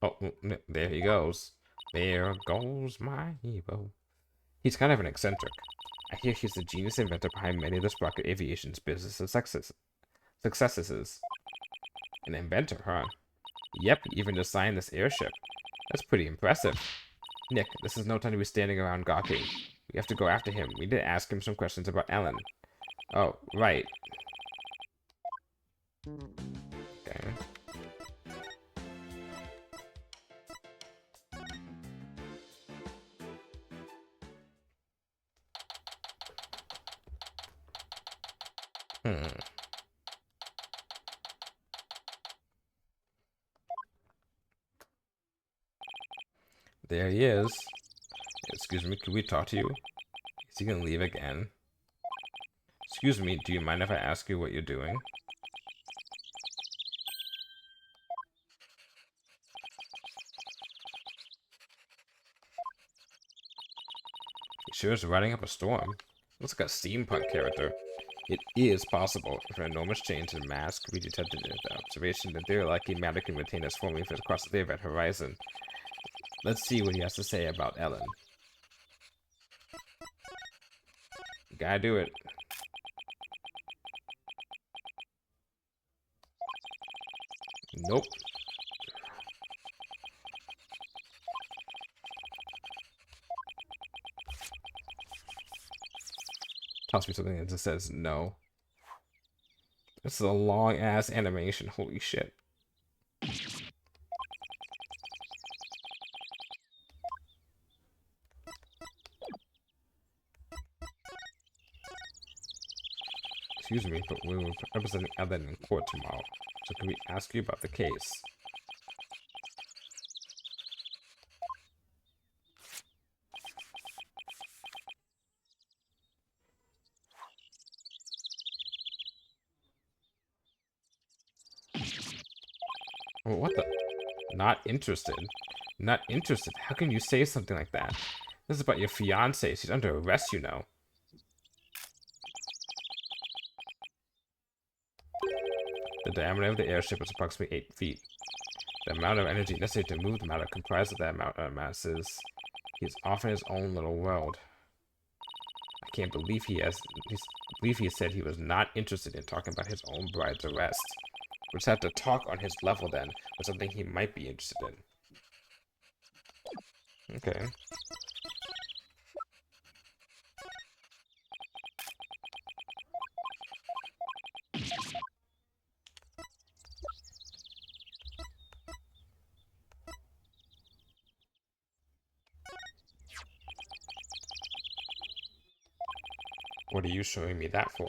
Oh, there he goes. There goes my hero. He's kind of an eccentric. I hear he's the genius inventor behind many of the Sprocket Aviation's business and successes. An inventor, huh? Yep, even designed this airship. That's pretty impressive. Nick, this is no time to be standing around gawking. We have to go after him. We need to ask him some questions about Ellen. Oh, right. Okay. There he is. Excuse me, can we talk to you? Is he gonna leave again? Excuse me, do you mind if I ask you what you're doing? He sure is riding up a storm. Looks like a steampunk character. It is possible if an enormous change in mass could be detected in the observation that their likely matter can retain its forming across the event horizon. Let's see what he has to say about Ellen. Gotta do it. Nope. Tells me something that just says no. This is a long ass animation. Holy shit. Excuse me, but we will representing Ellen in court tomorrow. So can we ask you about the case? Oh, what the? Not interested? Not interested? How can you say something like that? This is about your fiancée. She's under arrest, you know. The diameter of the airship is approximately 8 feet. The amount of energy necessary to move the matter comprised of that amount of masses. He's off in his own little world. I can't believe he said he was not interested in talking about his own bride's arrest. We'll just have to talk on his level then, or something he might be interested in. Okay. What are you showing me that for?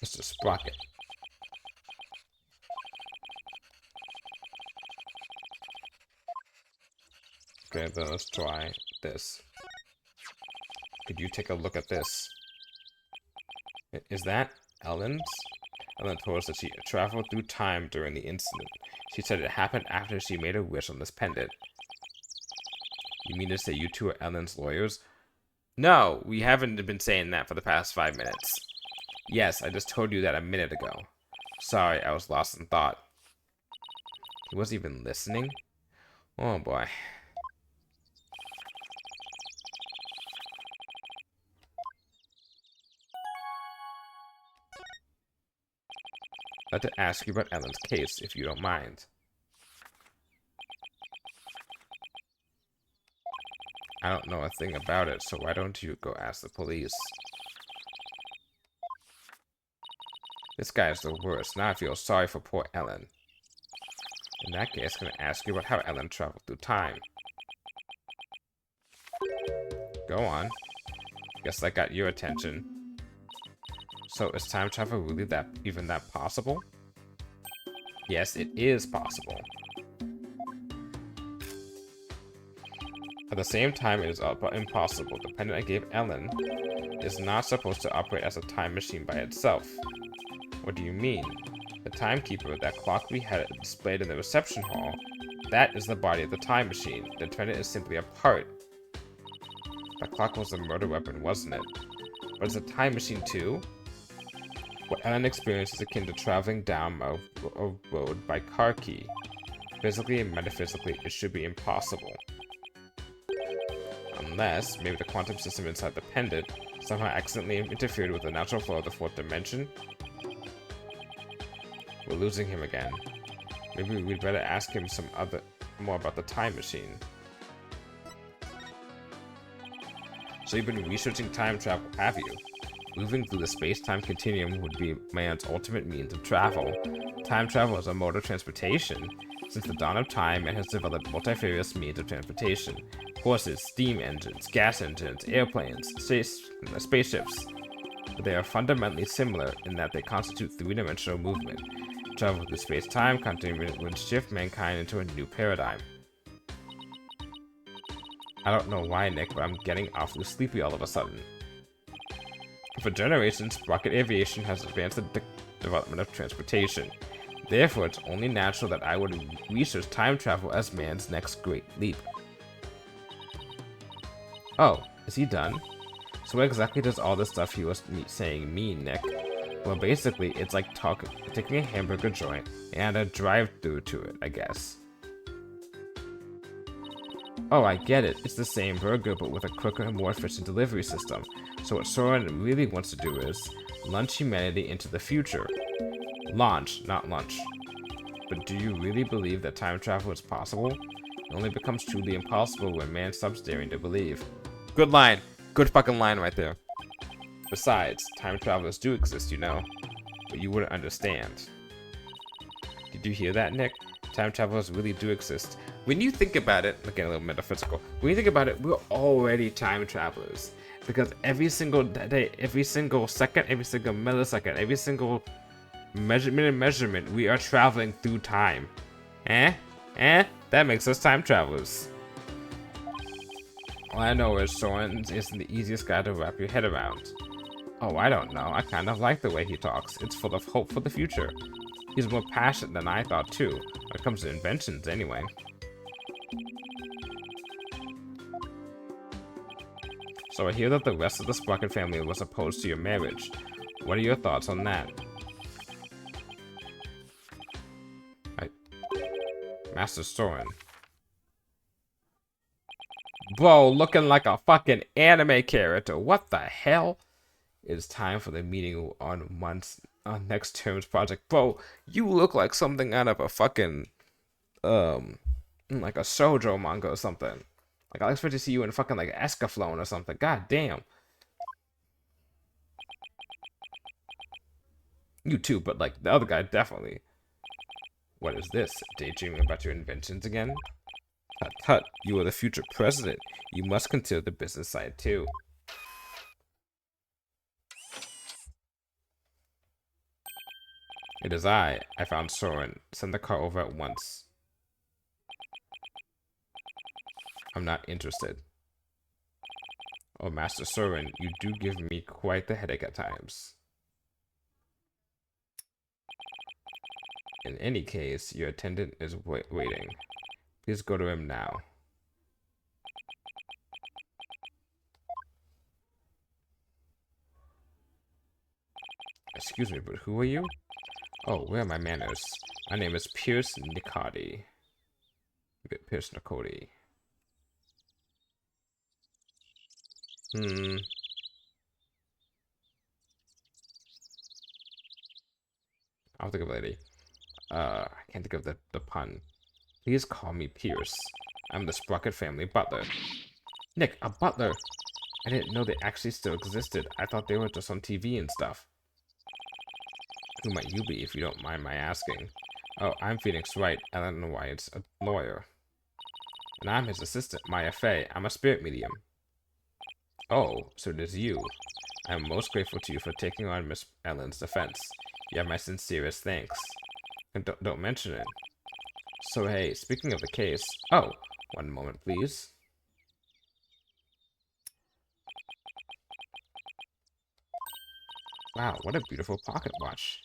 Mr. Sprocket. Okay, then let's try this. Could you take a look at this? Is that Ellen's? Ellen told us that she traveled through time during the incident. She said it happened after she made a wish on this pendant. You mean to say you two are Ellen's lawyers? No, we haven't been saying that for the past 5 minutes. Yes, I just told you that a minute ago. Sorry, I was lost in thought. He wasn't even listening? Oh boy. I'd like to ask you about Ellen's case, if you don't mind. I don't know a thing about it, so why don't you go ask the police? This guy is the worst. Now I feel sorry for poor Ellen. In that case, I'm going to ask you about how Ellen traveled through time. Go on. Guess that got your attention. So, is time travel really even that possible? Yes, it is possible. At the same time, it is impossible. The pendant I gave Ellen is not supposed to operate as a time machine by itself. What do you mean? The timekeeper, that clock we had displayed in the reception hall, that is the body of the time machine. The pendant is simply a part. That clock was a murder weapon, wasn't it? But it's a time machine too? What Ellen experienced is akin to traveling down a road by car key. Physically and metaphysically, it should be impossible. Unless, maybe the quantum system inside the pendant somehow accidentally interfered with the natural flow of the fourth dimension? We're losing him again. Maybe we'd better ask him more about the time machine. So you've been researching time travel, have you? Moving through the space-time continuum would be man's ultimate means of travel. Time travel is a mode of transportation. Since the dawn of time, man has developed multifarious means of transportation. Horses, steam engines, gas engines, airplanes, spaceships. But they are fundamentally similar in that they constitute three-dimensional movement. Travel through space-time continuum would shift mankind into a new paradigm. I don't know why, Nick, but I'm getting awfully sleepy all of a sudden. For generations, rocket aviation has advanced the development of transportation. Therefore, it's only natural that I would research time travel as man's next great leap. Oh, is he done? So what exactly does all this stuff he was saying mean, Nick? Well, basically, it's like taking a hamburger joint and a drive-through to it, I guess. Oh, I get it. It's the same burger, but with a quicker and more efficient delivery system. So what Soren really wants to do is launch humanity into the future. Launch, not lunch. But do you really believe that time travel is possible? It only becomes truly impossible when man stops daring to believe. Good line. Good fucking line right there. Besides, time travelers do exist, you know. But you wouldn't understand. Did you hear that, Nick? Time travelers really do exist. When you think about it, again, a little metaphysical. When you think about it, we're already time travelers. Because every single day, every single second, every single millisecond, every single measurement, we are traveling through time. That makes us time travelers. All I know is Soren isn't the easiest guy to wrap your head around. Oh, I don't know. I kind of like the way he talks. It's full of hope for the future. He's more passionate than I thought, too. When it comes to inventions, anyway. So I hear that the rest of the Sprocket family was opposed to your marriage. What are your thoughts on that? Master Soren. Bro, looking like a fucking anime character. What the hell? It's time for the meeting on next term's project. Bro, you look like something out of a fucking like a shoujo manga or something. Like I expect to see you in fucking like Escaflowne or something. God damn. You too, but like the other guy definitely. What is this? Daydreaming about your inventions again? Tut tut, you are the future president. You must consider the business side too. It is I found Soren. Send the car over at once. I'm not interested. Oh, Master Soren, you do give me quite the headache at times. In any case, your attendant is waiting. Please go to him now. Excuse me, but who are you? Oh, where are my manners? My name is Pierce Nicody. Pierce Nicody. I'll think of a lady. I can't think of the pun. Please call me Pierce. I'm the Sprocket family butler. Nick, a butler? I didn't know they actually still existed. I thought they were just on TV and stuff. Who might you be, if you don't mind my asking? Oh, I'm Phoenix Wright, Ellen White's a lawyer. And I'm his assistant, Maya Fey. I'm a spirit medium. Oh, so it is you. I'm most grateful to you for taking on Miss Ellen's defense. You have my sincerest thanks. And don't mention it. So hey, speaking of the case... Oh, one moment, please. Wow, what a beautiful pocket watch.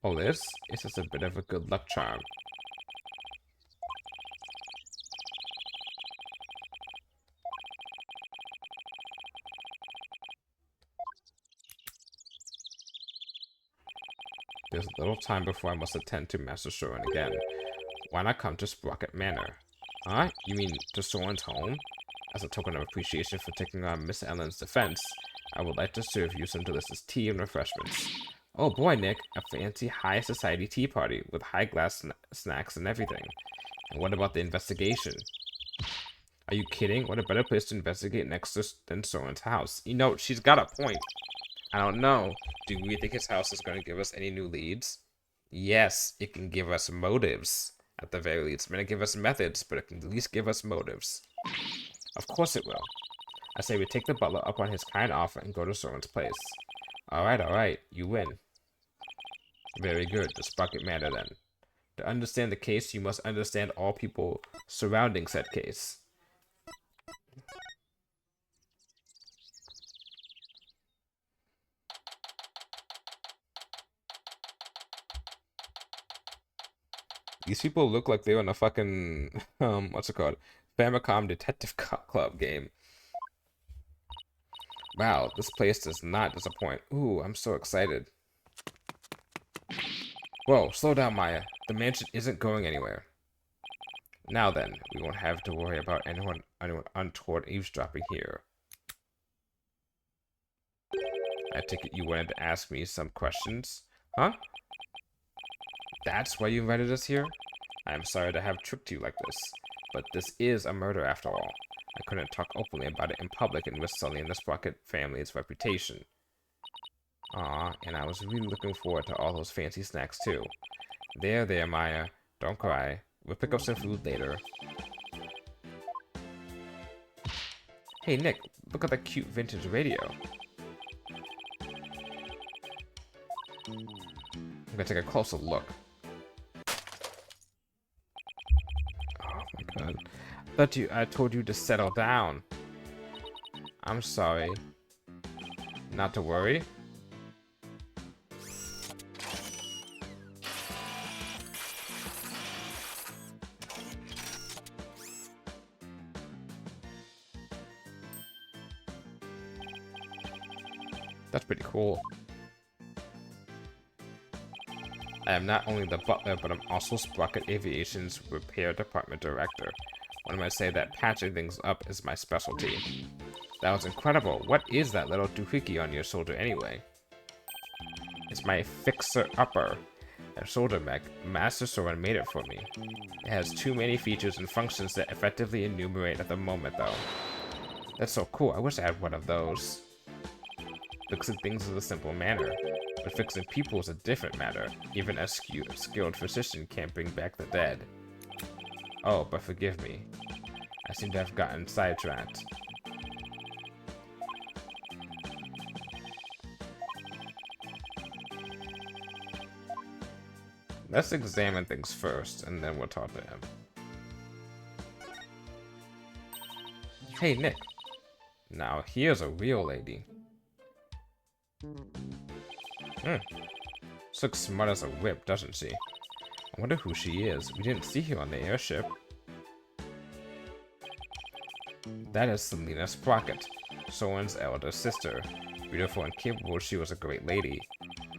Oh, this? It's just a bit of a good luck charm. There's little time before I must attend to Master Soren again. Why not come to Sprocket Manor? Huh? You mean to Soren's home? As a token of appreciation for taking on Miss Ellen's defense, I would like to serve you some delicious tea and refreshments. Oh boy, Nick, a fancy high society tea party with high glass snacks and everything. And what about the investigation? Are you kidding? What a better place to investigate next than Soren's house. You know, she's got a point. I don't know. Do we think his house is going to give us any new leads? Yes, it can give us motives. At the very least, it may not give us methods, but it can at least give us motives. Of course it will. I say we take the butler up on his kind offer and go to Soren's place. Alright, you win. Very good, the Sprocket Manor then. To understand the case, you must understand all people surrounding said case. These people look like they're in a fucking, what's it called? Famicom Detective Club game. Wow, this place does not disappoint. Ooh, I'm so excited. Whoa, slow down, Maya. The mansion isn't going anywhere. Now then, we won't have to worry about anyone untoward eavesdropping here. I take it you wanted to ask me some questions? Huh? That's why you invited us here? I am sorry to have tricked you like this. But this is a murder after all. I couldn't talk openly about it in public and risk sullying the Sprocket family's reputation. Aw, and I was really looking forward to all those fancy snacks too. There, Maya. Don't cry. We'll pick up some food later. Hey, Nick, look at that cute vintage radio. I'm gonna take a closer look. Oh my god. I told you to settle down. I'm sorry. Not to worry. That's pretty cool. I am not only the butler, but I'm also Sprocket Aviation's repair department director. One might say that patching things up is my specialty. That was incredible. What is that little doohickey on your shoulder anyway? It's my fixer-upper. A shoulder mech. Master Soren made it for me. It has too many features and functions that effectively enumerate at the moment, though. That's so cool. I wish I had one of those. Fixing things is a simple matter, but fixing people is a different matter. Even a skilled physician can't bring back the dead. Oh, but forgive me. I seem to have gotten sidetracked. Let's examine things first, and then we'll talk to him. Hey, Nick. Now, here's a real lady. She looks smart as a whip, doesn't she? I wonder who she is. We didn't see her on the airship. That is Selena Sprocket, Soren's elder sister. Beautiful and capable, she was a great lady.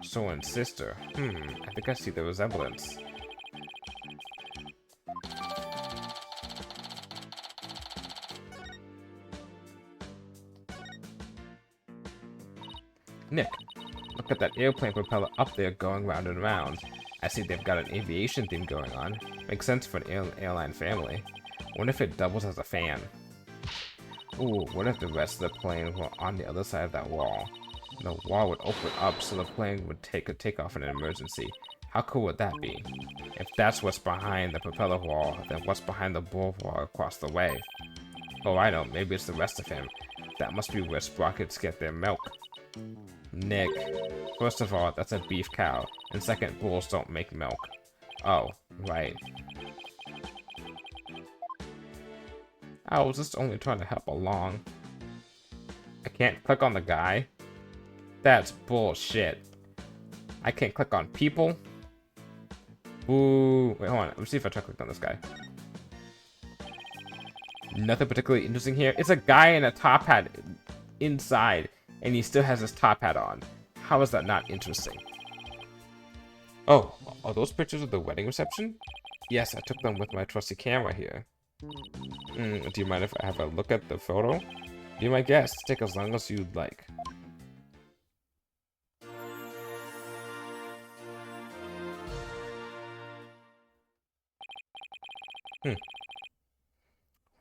Soren's sister. I think I see the resemblance. Nick, look at that airplane propeller up there going round and round. I see they've got an aviation theme going on. Makes sense for an airline family. Wonder if it doubles as a fan. Ooh, what if the rest of the plane were on the other side of that wall? The wall would open up so the plane would take off in an emergency. How cool would that be? If that's what's behind the propeller wall, then what's behind the bull wall across the way? Oh, I know, maybe it's the rest of him. That must be where sprockets get their milk. Nick, first of all, that's a beef cow, and second, bulls don't make milk. Oh, right. I was just only trying to help along. I can't click on the guy? That's bullshit. I can't click on people? Ooh, wait, hold on. Let me see if I try to click on this guy. Nothing particularly interesting here. It's a guy in a top hat inside, and he still has his top hat on. How is that not interesting? Oh, are those pictures of the wedding reception? Yes, I took them with my trusty camera here. Do you mind if I have a look at the photo? Be my guest. Take as long as you'd like.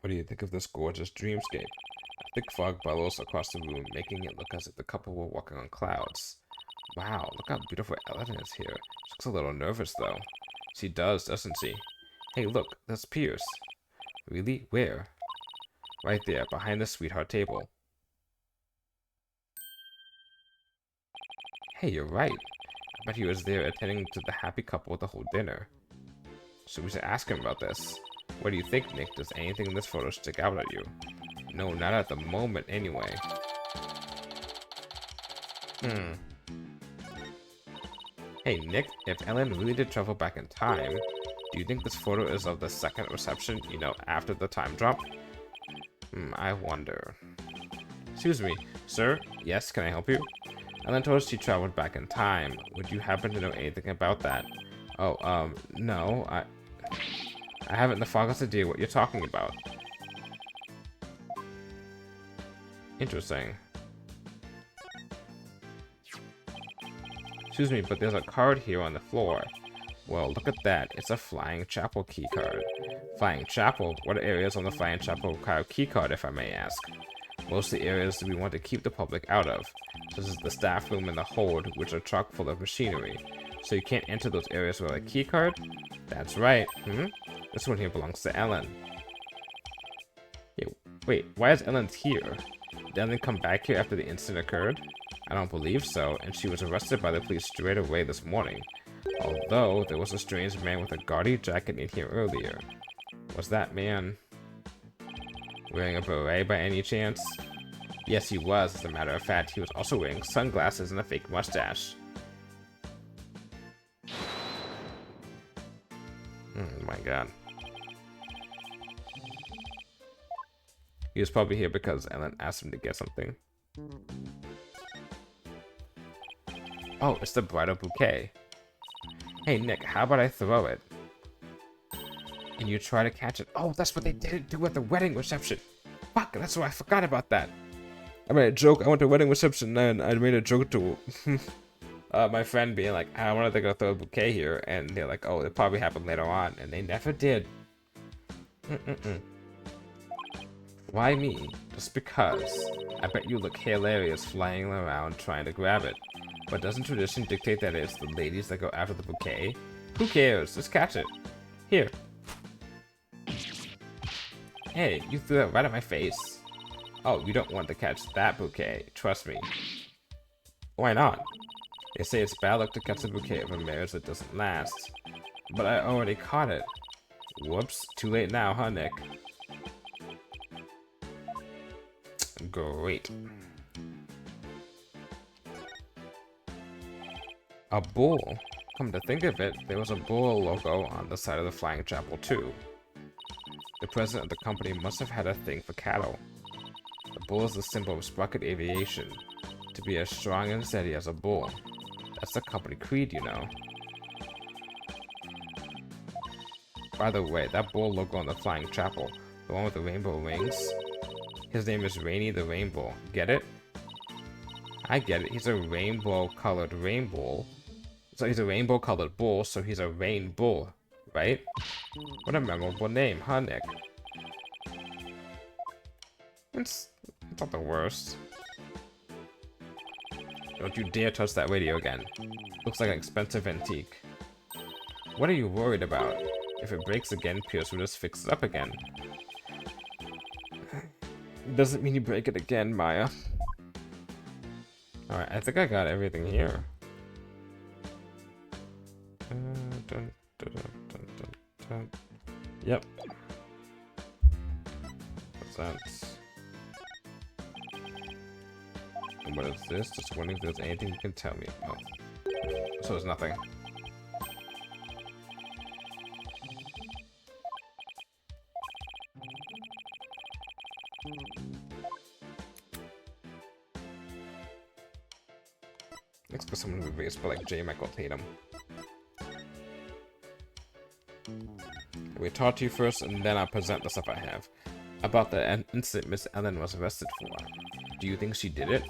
What do you think of this gorgeous dreamscape? A thick fog billows across the room, making it look as if the couple were walking on clouds. Wow, look how beautiful Ellen is here. She looks a little nervous, though. She does, doesn't she? Hey, look, that's Pierce. Really? Where? Right there, behind the sweetheart table. Hey, you're right. I bet he was there attending to the happy couple the whole dinner. So we should ask him about this. What do you think, Nick? Does anything in this photo stick out at you? No, not at the moment, anyway. Hey, Nick, if Ellen really did travel back in time, do you think this photo is of the second reception, you know, after the time drop? I wonder. Excuse me, sir? Yes, can I help you? Ellen told us she traveled back in time. Would you happen to know anything about that? Oh, no, I haven't the foggiest idea what you're talking about. Interesting. Excuse me, but there's a card here on the floor. Well, look at that. It's a Flying Chapel keycard. Flying Chapel? What areas on the Flying Chapel require keycard, if I may ask? Mostly areas we want to keep the public out of, such as the staff room and the hold, which are chock full of machinery. So you can't enter those areas without a keycard? That's right. This one here belongs to Ellen. Yeah, wait, why is Ellen here? Did Ellen come back here after the incident occurred? I don't believe so, and she was arrested by the police straight away this morning. Although, there was a strange man with a gaudy jacket in here earlier. Was that man wearing a beret by any chance? Yes, he was. As a matter of fact, he was also wearing sunglasses and a fake mustache. Oh my god. He was probably here because Ellen asked him to get something. Oh, it's the bridal bouquet. Hey Nick, how about I throw it? And you try to catch it. Oh, that's what they didn't do at the wedding reception. Fuck, that's why I forgot about that. I made a joke. I went to a wedding reception and I made a joke to my friend being like, I wanted to go throw a bouquet here. And they're like, oh, it probably happened later on. And they never did. Why me? Just because. I bet you look hilarious flying around trying to grab it. But doesn't tradition dictate that it's the ladies that go after the bouquet? Who cares? Just catch it. Here. Hey, you threw that right at my face. Oh, you don't want to catch that bouquet. Trust me. Why not? They say it's bad luck to catch a bouquet of a marriage that doesn't last. But I already caught it. Whoops. Too late now, huh, Nick? Great. A bull? Come to think of it, there was a bull logo on the side of the Flying Chapel too. The president of the company must have had a thing for cattle. The bull is the symbol of Sprocket Aviation, to be as strong and steady as a bull. That's the company creed, you know. By the way, that bull logo on the Flying Chapel, the one with the rainbow wings, his name is Rainy the Rainbow. Get it? I get it. He's a rainbow-colored rainbow. So he's a rainbow-colored bull, so he's a rain bull, right? What a memorable name, huh, Nick? It's not the worst. Don't you dare touch that radio again. Looks like an expensive antique. What are you worried about? If it breaks again, Pierce will just fix it up again. Doesn't mean you break it again, Maya. Alright, I think I got everything here. Yep. What's that? And what is this? Just wondering if there's anything you can tell me. Oh. So there's nothing. Let's go someone who be raised by like J. Michael Tatum. We talk to you first, and then I'll present the stuff I have. About the incident Miss Ellen was arrested for. Do you think she did it?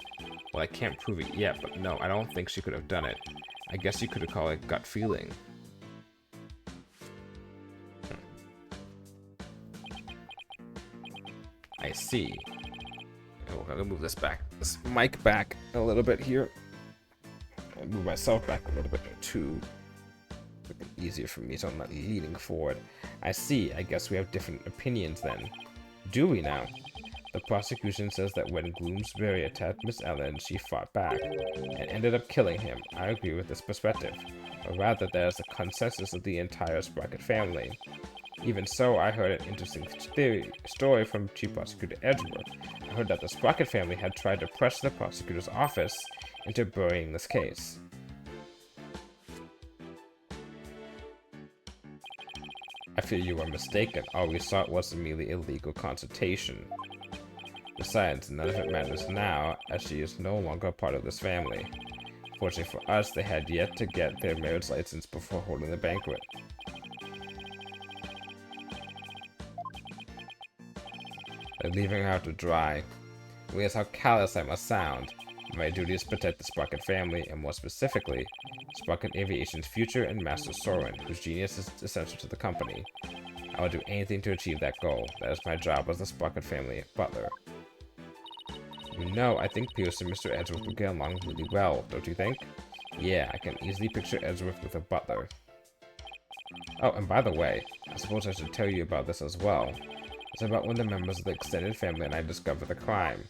Well, I can't prove it yet, but no, I don't think she could have done it. I guess you could have called it gut feeling. I see. Oh, I'm gonna move this mic back a little bit here. I'll move myself back a little bit too. Make it easier for me so I'm not leaning forward. I see. I guess we have different opinions then. Do we now? The prosecution says that when Gloomsbury attacked Miss Ellen, she fought back and ended up killing him. I agree with this perspective. Or rather, there's a consensus of the entire Sprocket family. Even so, I heard an interesting story from Chief Prosecutor Edgeworth. I heard that the Sprocket family had tried to press the prosecutor's office into burying this case. I fear you are mistaken. All we sought was a merely illegal consultation. Besides, none of it matters now, as she is no longer a part of this family. Fortunately for us, they had yet to get their marriage license before holding the banquet. They're leaving her out to dry. Realize how callous I must sound. My duty is to protect the Sprocket family, and more specifically, Sprocket Aviation's future and Master Soren, whose genius is essential to the company. I will do anything to achieve that goal. That is my job as the Sprocket family butler. You know, I think Pierce and Mr. Edgeworth will get along really well, don't you think? Yeah, I can easily picture Edgeworth with a butler. Oh, and by the way, I suppose I should tell you about this as well. It's about when the members of the extended family and I discovered the crime.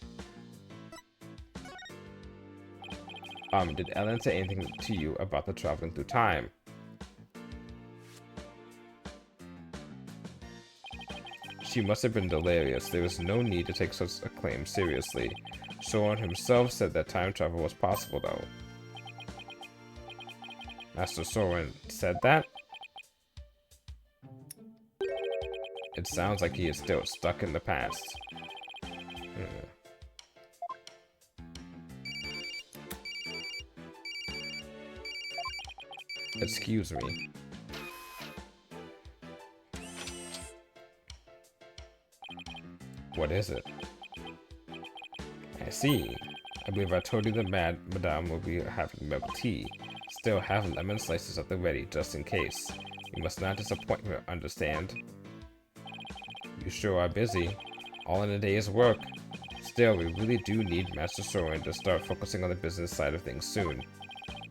Did Ellen say anything to you about the traveling through time? She must have been delirious. There was no need to take such a claim seriously. Soren himself said that time travel was possible, though. Master Soren said that? It sounds like he is still stuck in the past. Excuse me. What is it? I see. I believe I told you that Madame will be having milk tea. Still have lemon slices at the ready, just in case. You must not disappoint me, understand? You sure are busy. All in a day's work. Still, we really do need Master Soren to start focusing on the business side of things soon.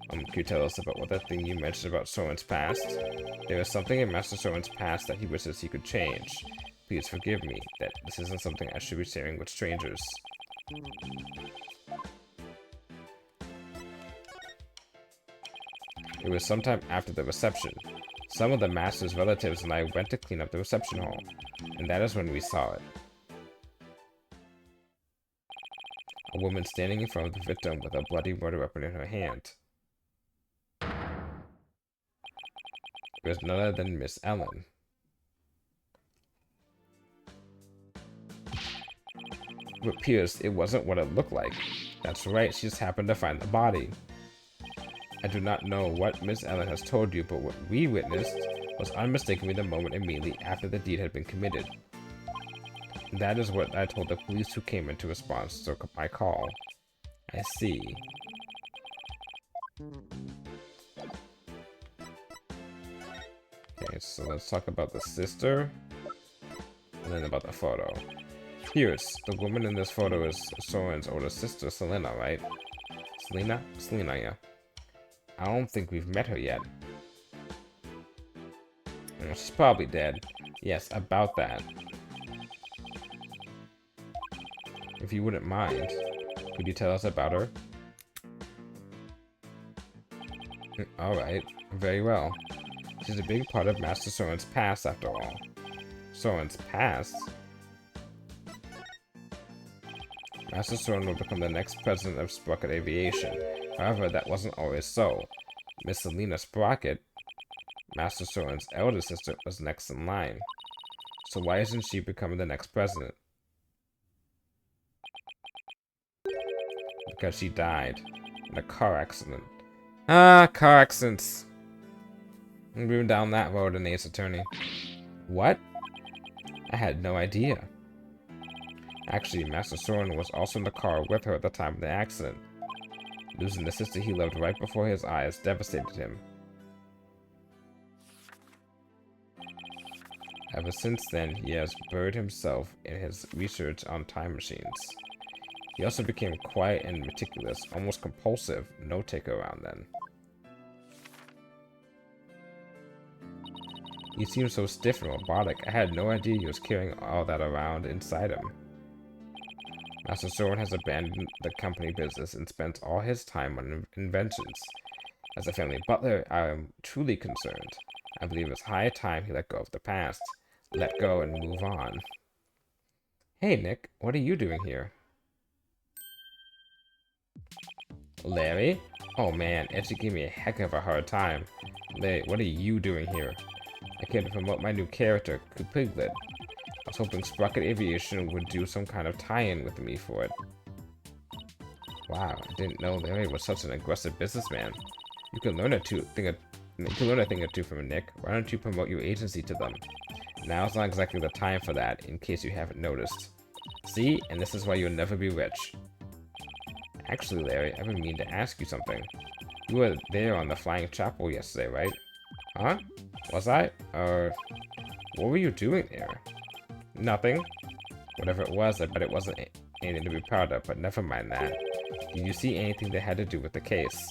Can you tell us about what that thing you mentioned about Soren's past? There is something in Master Soren's past that he wishes he could change. Please forgive me, that this isn't something I should be sharing with strangers. It was sometime after the reception. Some of the Master's relatives and I went to clean up the reception hall, and that is when we saw it. A woman standing in front of the victim with a bloody murder weapon in her hand. It was none other than Miss Ellen. But Pierce, it wasn't what it looked like. That's right, she just happened to find the body. I do not know what Miss Ellen has told you, but what we witnessed was unmistakably the moment immediately after the deed had been committed. That is what I told the police who came into response to my call. I see. Okay, so let's talk about the sister, and then about the photo. Pierce, the woman in this photo is Soren's older sister, Selena, right? Selena? Selena, yeah. I don't think we've met her yet. She's probably dead. Yes, about that. If you wouldn't mind, could you tell us about her? Alright, very well. She's a big part of Master Soren's past, after all. Soren's past? Master Soren will become the next president of Sprocket Aviation. However, that wasn't always so. Miss Selena Sprocket, Master Soren's elder sister, was next in line. So why isn't she becoming the next president? Because she died in a car accident. Ah, car accidents. I'm moving down that road, an Ace Attorney. What? I had no idea. Actually, Master Soren was also in the car with her at the time of the accident. Losing the sister he loved right before his eyes devastated him. Ever since then, he has buried himself in his research on time machines. He also became quiet and meticulous, almost compulsive, note-taker around then. He seemed so stiff and robotic, I had no idea he was carrying all that around inside him. Master Soren has abandoned the company business and spent all his time on inventions. As a family butler, I am truly concerned. I believe it's high time he let go of the past. Let go and move on. Hey, Nick, what are you doing here? Larry? Oh man, Edgy gave me a heck of a hard time. Larry, what are you doing here? I came to promote my new character, Piglet. I was hoping Sprocket Aviation would do some kind of tie-in with me for it. Wow, I didn't know Larry was such an aggressive businessman. You can learn a thing or two from Nick. Why don't you promote your agency to them? Now's not exactly the time for that, in case you haven't noticed. See? And this is why you'll never be rich. Actually, Larry, I've been meaning to ask you something. You were there on the Flying Chapel yesterday, right? Huh? Was I? What were you doing there? Nothing. Whatever it was, I bet it wasn't anything to be proud of, but never mind that. Did you see anything that had to do with the case?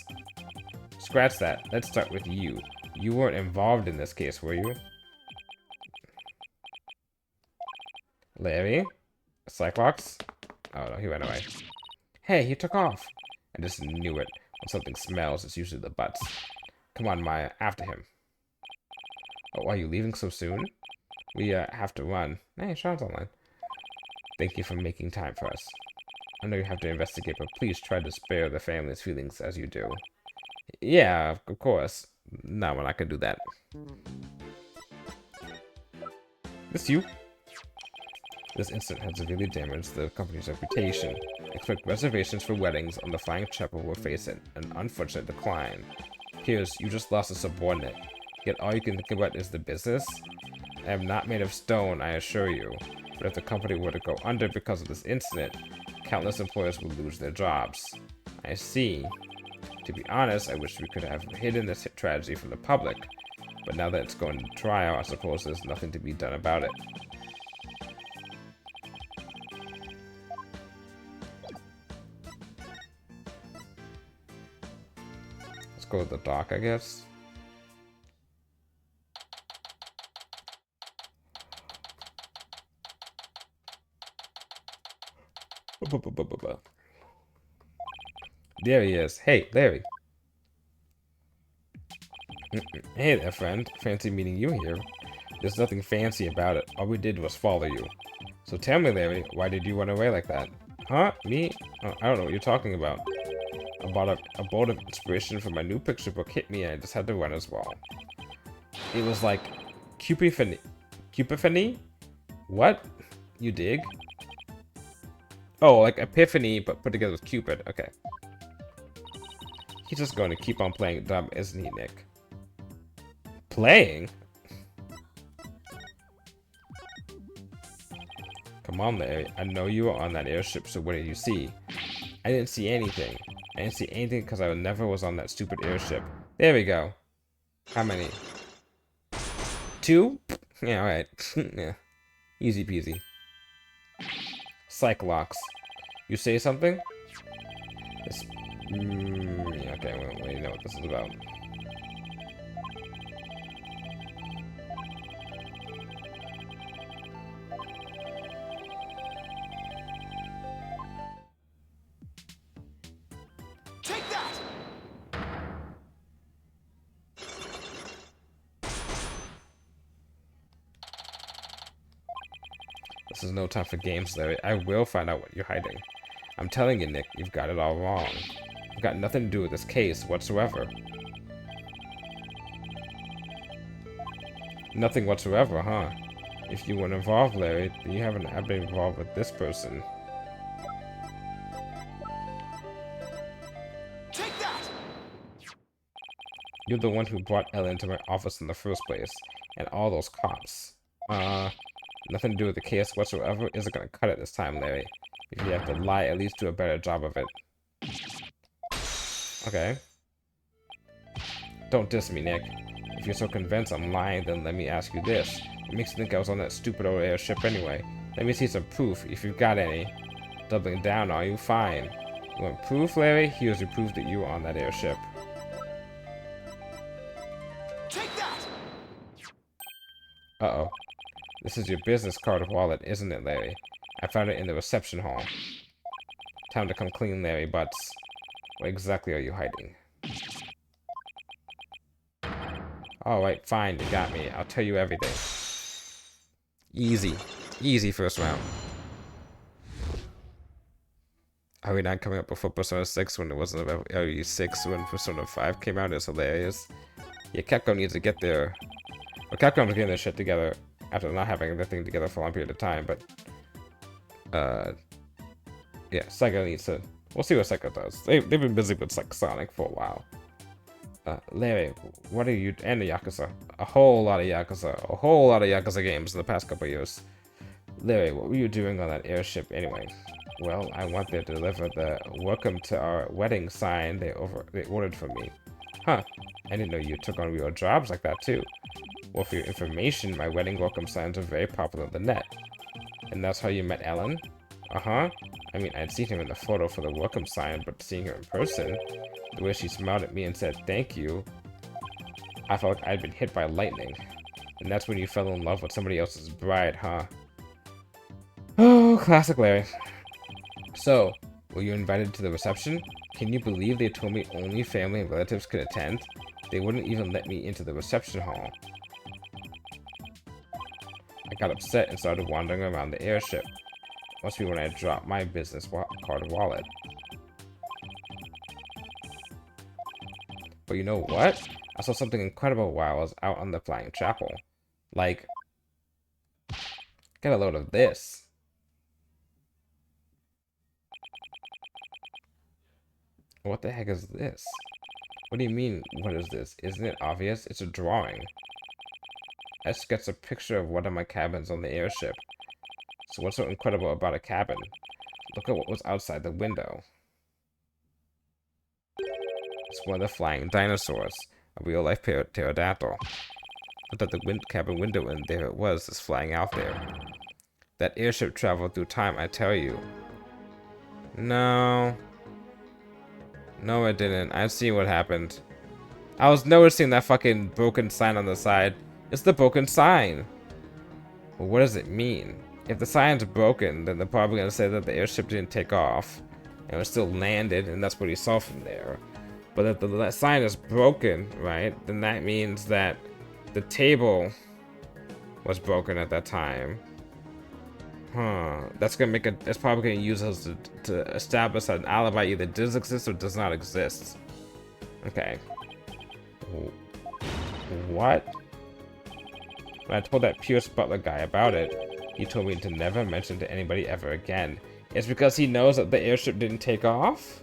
Scratch that. Let's start with you. You weren't involved in this case, were you? Larry? Cyclops? Oh no, he went away. Hey, he took off. I just knew it. When something smells, it's usually the butts. Come on, Maya, after him. Oh, are you leaving so soon? We, have to run. Hey, Sean's online. Thank you for making time for us. I know you have to investigate, but please try to spare the family's feelings as you do. Yeah, of course. No, we're not gonna do that. This you? This incident has severely damaged the company's reputation. Expect reservations for weddings on the Flying Chapel will face an unfortunate decline. Piers, you just lost a subordinate. Yet all you can think about is the business? I am not made of stone, I assure you. But if the company were to go under because of this incident, countless employers would lose their jobs. I see. To be honest, I wish we could have hidden this tragedy from the public. But now that it's going to trial, I suppose there's nothing to be done about it. Let's go to the dock, I guess. There he is. Hey, Larry. Hey there, friend. Fancy meeting you here. There's nothing fancy about it. All we did was follow you. So tell me, Larry, why did you run away like that? Huh? Me? Oh, I don't know what you're talking about. A bolt of inspiration from my new picture book hit me and I just had to run as well. It was like Cupiphany. Cupiphany? What? You dig? Oh, like Epiphany, but put together with Cupid. Okay. He's just going to keep on playing dumb, isn't he, Nick? Playing? Come on, Larry. I know you were on that airship, so what did you see? I didn't see anything. I didn't see anything because I never was on that stupid airship. There we go. How many? 2? Yeah, alright. Yeah. Easy peasy. Cyclops. You say something? This... yeah, okay, well, you know what this is about. Take that! This is no time for games, Larry. I will find out what you're hiding. I'm telling you, Nick, you've got it all wrong. You've got nothing to do with this case whatsoever. Nothing whatsoever, huh? If you weren't involved, Larry, then you haven't been involved with this person. Take that! You're the one who brought Ella into my office in the first place, and all those cops. Nothing to do with the case whatsoever isn't gonna cut it this time, Larry. If you have to lie, at least do a better job of it. Okay. Don't diss me, Nick. If you're so convinced I'm lying, then let me ask you this. What makes you think I was on that stupid old airship anyway? Let me see some proof, if you've got any. Doubling down, are you? Fine. You want proof, Larry? Here's your proof that you were on that airship. Take that! Uh-oh. This is your business card wallet, isn't it, Larry? I found it in the reception hall. Time to come clean, Larry Butts. What exactly are you hiding? Alright, fine, you got me. I'll tell you everything. Easy. Easy first round. Are we not coming up before Persona 6 when it wasn't about RE6 when Persona 5 came out? It's hilarious. Yeah, Capcom needs to get their... Well, Capcom's getting their shit together after not having everything together for a long period of time, but... yeah, Sega needs to... We'll see what Sega does. They've been busy with like Sonic for a while. Larry, what are you... And the Yakuza. A whole lot of Yakuza. A whole lot of Yakuza games in the past couple of years. Larry, what were you doing on that airship anyway? Well, I want them to deliver the welcome to our wedding sign they ordered from me. Huh, I didn't know you took on real jobs like that too. Well, for your information, my wedding welcome signs are very popular on the net. And that's how you met Ellen? Uh-huh. I mean, I'd seen him in the photo for the welcome sign, but seeing her in person, the way she smiled at me and said thank you, I felt like I'd been hit by lightning. And that's when you fell in love with somebody else's bride, huh? Oh, classic Larry. So, were you invited to the reception? Can you believe they told me only family and relatives could attend? They wouldn't even let me into the reception hall. I got upset and started wandering around the airship. Must be when I dropped my business card wallet. But you know what? I saw something incredible while I was out on the flying chapel. Like, get a load of this. What the heck is this? What do you mean, what is this? Isn't it obvious? It's a drawing. S gets a picture of one of my cabins on the airship. So what's so incredible about a cabin? Look at what was outside the window. It's one of the flying dinosaurs, a real-life pterodactyl. Looked at the cabin window and there it was, just flying out there. That airship traveled through time, I tell you. No. No, it didn't. I see what happened. I was noticing that fucking broken sign on the side. It's the broken sign. Well, what does it mean? If the sign's broken, then they're probably gonna say that the airship didn't take off. And it still landed, and that's what he saw from there. But if the sign is broken, right, then that means that the table was broken at that time. Huh. That's gonna make it. It's probably gonna use us to establish that an alibi either does exist or does not exist. Okay. What? When I told that Pierce Butler guy about it, he told me to never mention to anybody ever again. It's because he knows that the airship didn't take off?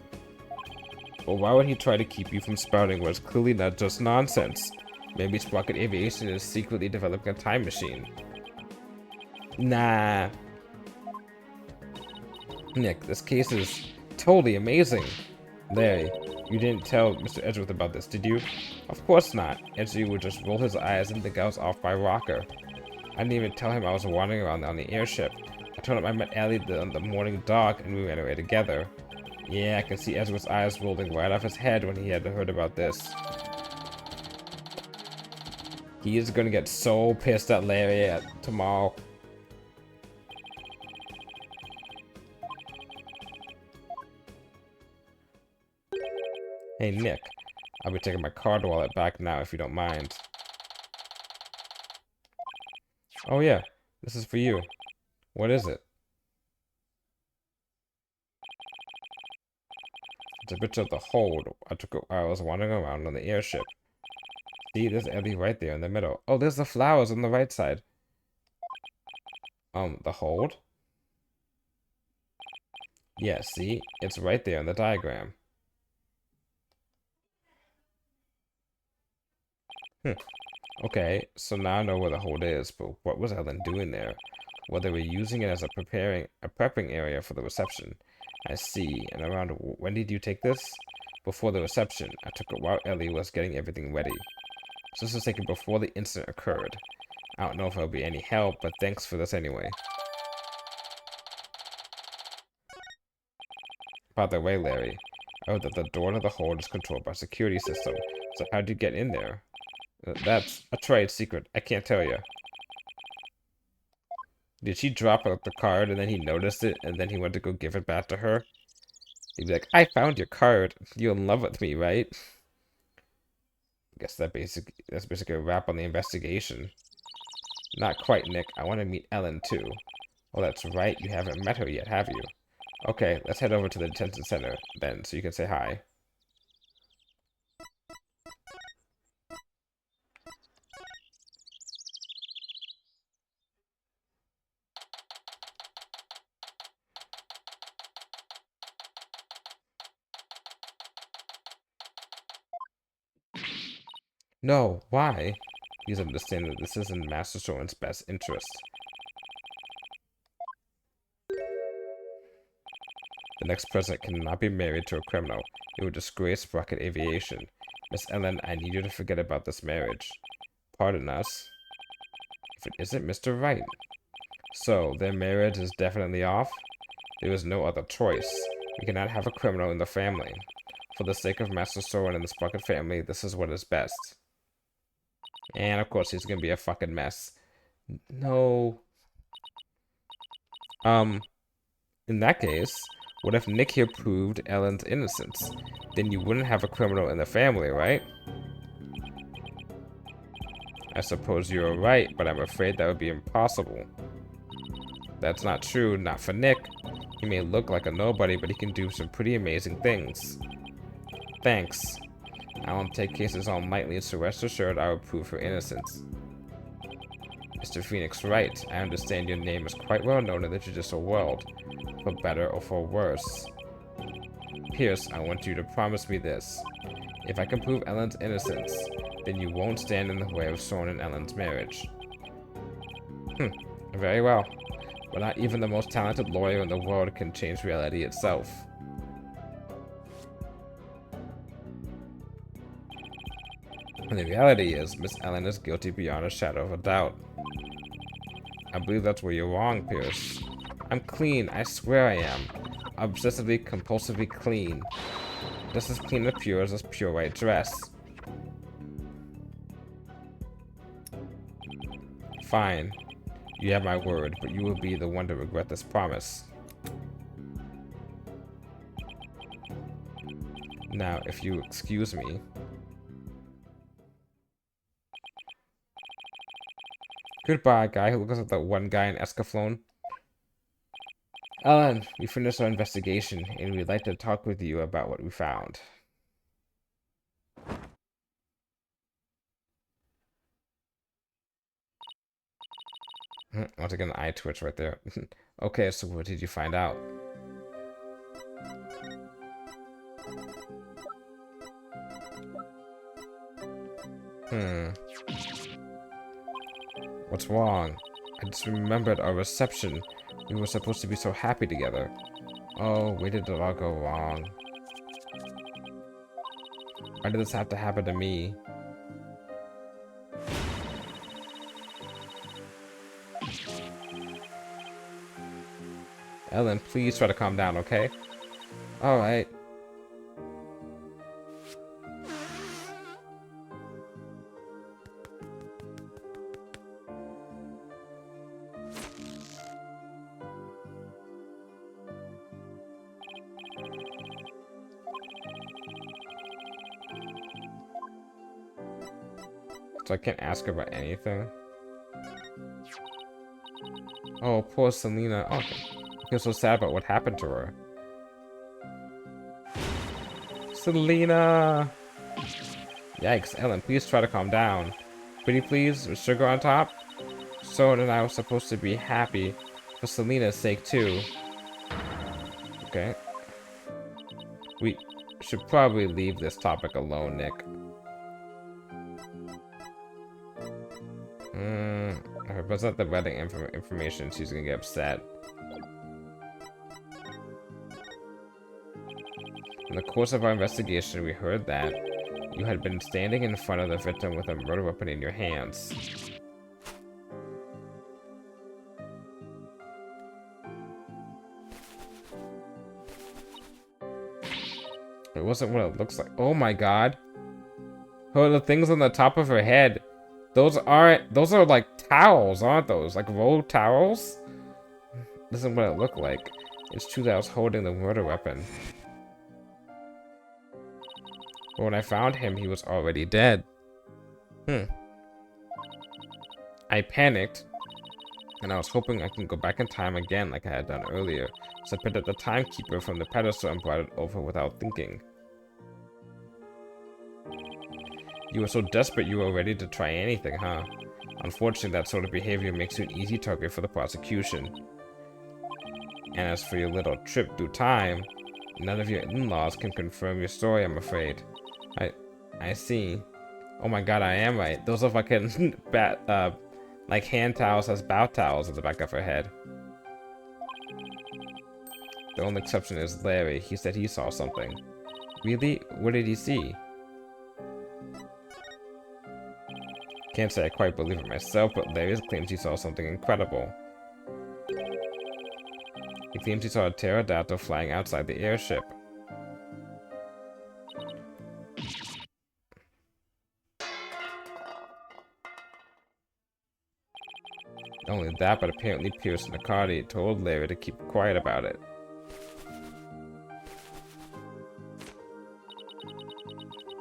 Well, why would he try to keep you from spouting what's clearly not just nonsense? Maybe Sprocket Aviation is secretly developing a time machine. Nah. Nick, this case is totally amazing. Larry, you didn't tell Mr. Edgeworth about this, did you? Of course not. Edgeworth would just roll his eyes and think I was off by rocker. I didn't even tell him I was wandering around on the airship. I told him I met Ellie on the morning dock and we ran away together. Yeah, I can see Edgeworth's eyes rolling right off his head when he had heard about this. He is gonna get so pissed at Larry tomorrow. Hey Nick, I'll be taking my card wallet back now if you don't mind. Oh yeah, this is for you. What is it? It's a picture of the hold. I took it while I was wandering around on the airship. See, there's Ellie right there in the middle. Oh, there's the flowers on the right side. The hold? Yeah, see? It's right there in the diagram. Okay, so now I know where the hold is, but what was Ellen doing there? Well, they were using it as a prepping area for the reception. I see. And around when did you take this? Before the reception. I took it while Ellie was getting everything ready. So this was taken before the incident occurred. I don't know if it'll be any help, but thanks for this anyway. By the way, Larry, I heard that the door to the hold is controlled by a security system. So how'd you get in there? That's a trade secret. I can't tell you. Did she drop out the card and then he noticed it and then he went to go give it back to her? He'd be like, I found your card. You're in love with me, right? I guess that's basically a wrap on the investigation. Not quite, Nick. I want to meet Ellen, too. Oh, that's right. You haven't met her yet, have you? Okay, let's head over to the detention center, then, so you can say hi. No, why? Please understand that this is in Master Soren's best interest. The next president cannot be married to a criminal. It would disgrace Rocket Aviation. Miss Ellen, I need you to forget about this marriage. Pardon us. If it isn't Mr. Wright. So, their marriage is definitely off? There is no other choice. We cannot have a criminal in the family. For the sake of Master Soren and the Sprocket family, this is what is best. And of course, he's gonna be a fucking mess. No. In that case, what if Nick here proved Ellen's innocence? Then you wouldn't have a criminal in the family, right? I suppose you're right, but I'm afraid that would be impossible. That's not true, not for Nick. He may look like a nobody, but he can do some pretty amazing things. Thanks. I won't take cases on lightly, so rest assured I will prove her innocence. Mr. Phoenix Wright, I understand your name is quite well known in the judicial world, for better or for worse. Pierce, I want you to promise me this. If I can prove Ellen's innocence, then you won't stand in the way of Soren and Ellen's marriage. Very well. But not even the most talented lawyer in the world can change reality itself. And the reality is, Miss Ellen is guilty beyond a shadow of a doubt. I believe that's where you're wrong, Pierce. I'm clean, I swear I am. Obsessively, compulsively clean. Just as clean and pure as this pure white dress. Fine. You have my word, but you will be the one to regret this promise. Now, if you excuse me. Goodbye, guy who looks like that one guy in Escaflowne. Ellen, we finished our investigation, and we'd like to talk with you about what we found. Once again, eye twitch right there. Okay, so what did you find out? What's wrong? I just remembered our reception. We were supposed to be so happy together. Oh, where did it all go wrong? Why did this have to happen to me? Ellen, please try to calm down, okay? Alright. So I can't ask her about anything. Oh, poor Selena. Oh, I feel so sad about what happened to her. Selena! Yikes, Ellen, please try to calm down. Pretty please, with sugar on top? Soren and I were supposed to be happy for Selena's sake too. Okay. We should probably leave this topic alone, Nick. If I present the wedding information, she's gonna get upset. In the course of our investigation, we heard that you had been standing in front of the victim with a murder weapon in your hands. It wasn't what it looks like. Oh my god. Oh, the things on the top of her head. Those are like towels, aren't those? Like rolled towels? This isn't what it looked like. It's true that I was holding the murder weapon. But when I found him, he was already dead. I panicked, and I was hoping I can go back in time again like I had done earlier. So I picked up the timekeeper from the pedestal and brought it over without thinking. You were so desperate you were ready to try anything, huh? Unfortunately, that sort of behavior makes you an easy target for the prosecution. And as for your little trip through time, none of your in-laws can confirm your story, I'm afraid. I see. Oh my god, I am right. Those are fucking like hand towels as bow towels at the back of her head. The only exception is Larry. He said he saw something. Really? What did he see? Can't say I quite believe it myself, but Larry claims he saw something incredible. He claims he saw a pterodactyl flying outside the airship. Not only that, but apparently Pierce and Accardi told Larry to keep quiet about it.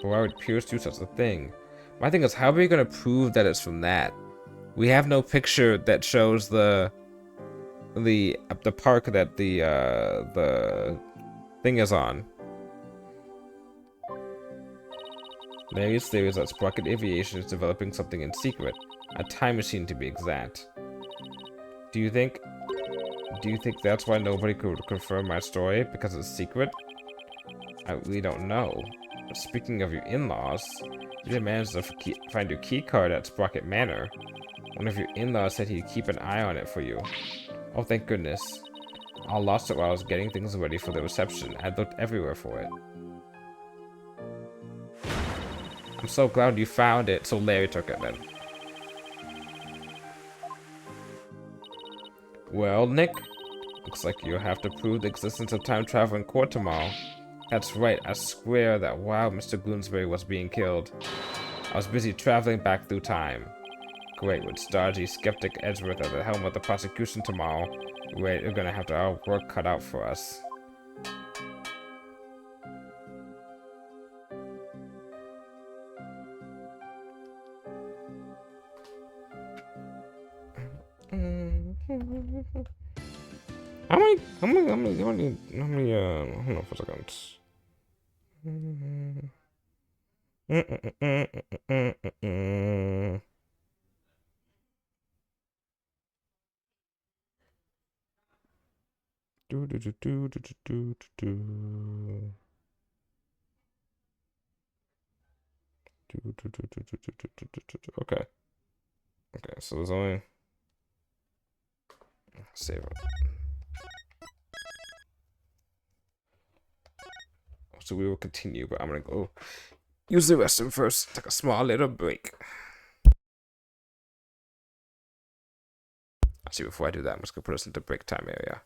But why would Pierce do such a thing? My thing is, how are we going to prove that it's from that? We have no picture that shows the park that the thing is on. Larry's theory is that Sprocket Aviation is developing something in secret, a time machine to be exact. Do you think that's why nobody could confirm my story, because it's secret? I really don't know. But speaking of your in-laws, you did manage to find your key card at Sprocket Manor. One of your in-laws said he'd keep an eye on it for you. Oh, thank goodness. I lost it while I was getting things ready for the reception. I looked everywhere for it. I'm so glad you found it, so Larry took it then. Well, Nick, looks like you'll have to prove the existence of time travel in court tomorrow. That's right, I swear that while Mr. Bloomsbury was being killed, I was busy traveling back through time. Great, with stodgy skeptic Edgeworth at the helm of the prosecution tomorrow, we're gonna have our work cut out for us. How many, hold on for a second. Okay. Okay, so there's only... Save it. So we will continue, but I'm gonna go use the restroom first. Take a small little break. Actually, before I do that, I'm just gonna put us into break time area.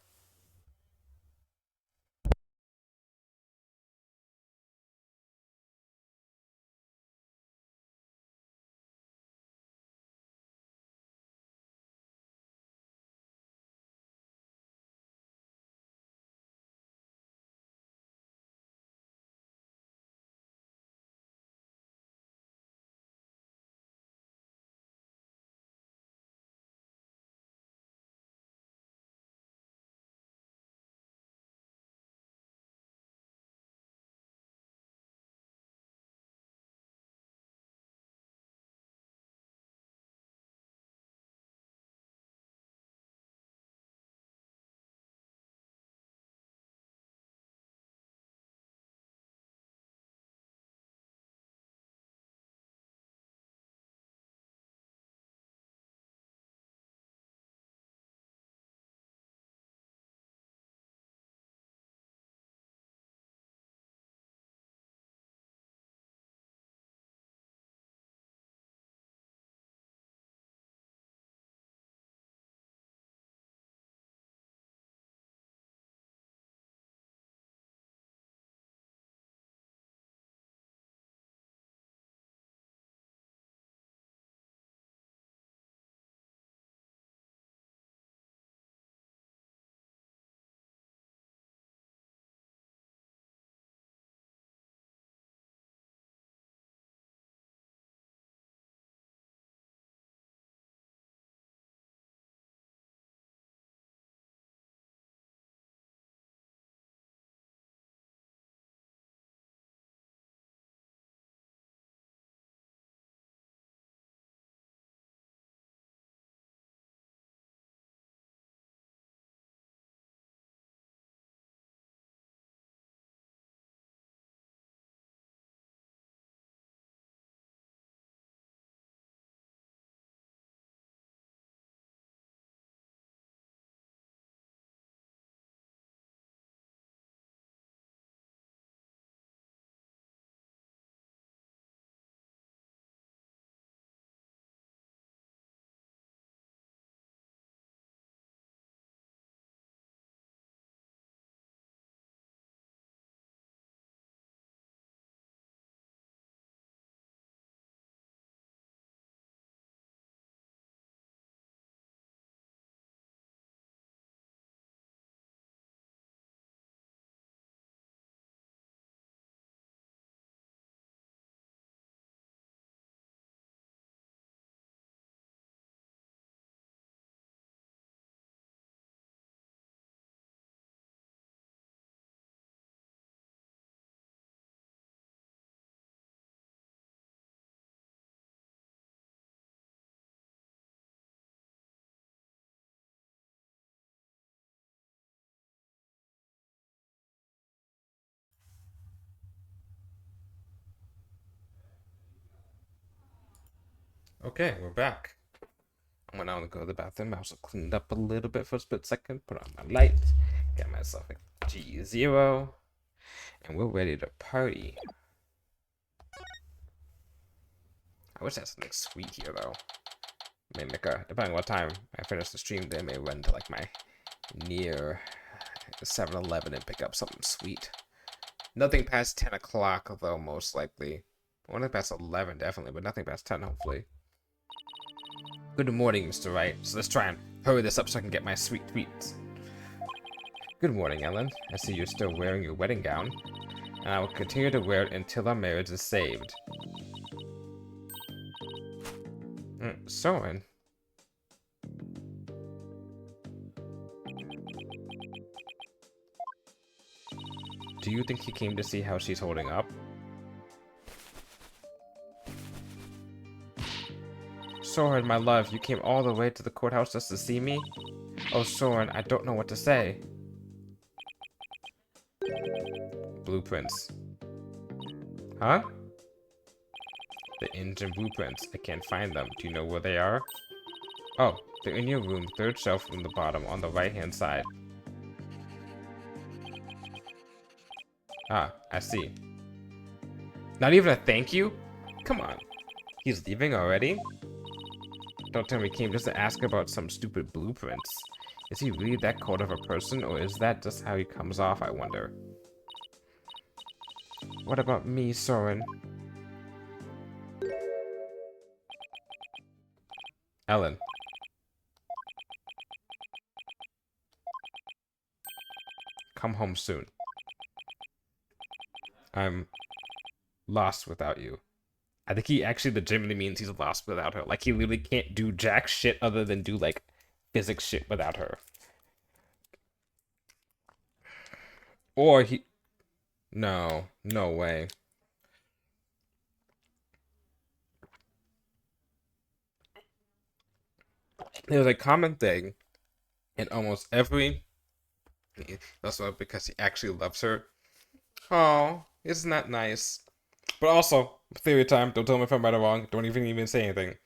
Okay, we're back. I went out to go to the bathroom. I also cleaned up a little bit for a split second, put on my light, got myself a G0, and we're ready to party. I wish I had something sweet here, though. May make a, depending on what time I finish the stream, they may run to like my near 7-Eleven and pick up something sweet. Nothing past 10 o'clock, though, most likely. Nothing past 11, definitely, but nothing past 10, hopefully. Good morning, Mr. Wright. So let's try and hurry this up so I can get my sweet tweets. Good morning, Ellen. I see you're still wearing your wedding gown, and I will continue to wear it until our marriage is saved. Soren. Do you think he came to see how she's holding up? Soren, my love, you came all the way to the courthouse just to see me? Oh, Soren, I don't know what to say. Blueprints. Huh? The engine blueprints. I can't find them. Do you know where they are? Oh, they're in your room, third shelf from the bottom on the right-hand side. Ah, I see. Not even a thank you? Come on. He's leaving already? Don't tell me he came just to ask about some stupid blueprints. Is he really that cold of a person, or is that just how he comes off, I wonder? What about me, Soren? Ellen. Come home soon. I'm lost without you. I think he actually legitimately means he's lost without her. Like, he literally can't do jack shit other than do, like, physics shit without her. Or he... No. No way. There's a common thing in almost every... Also, because he actually loves her. Oh, isn't that nice? But also, theory time, don't tell me if I'm right or wrong, don't even say anything.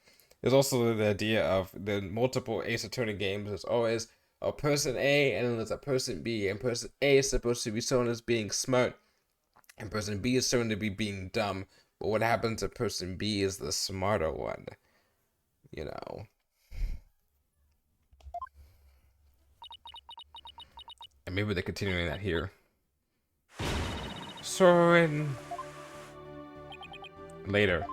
There's also the idea of the multiple Ace Attorney games. There's always a person A, and then there's a person B, and person A is supposed to be shown as being smart, and person B is shown to be being dumb, but what happens if person B is the smarter one? You know. And maybe they're continuing that here. Soren. Later.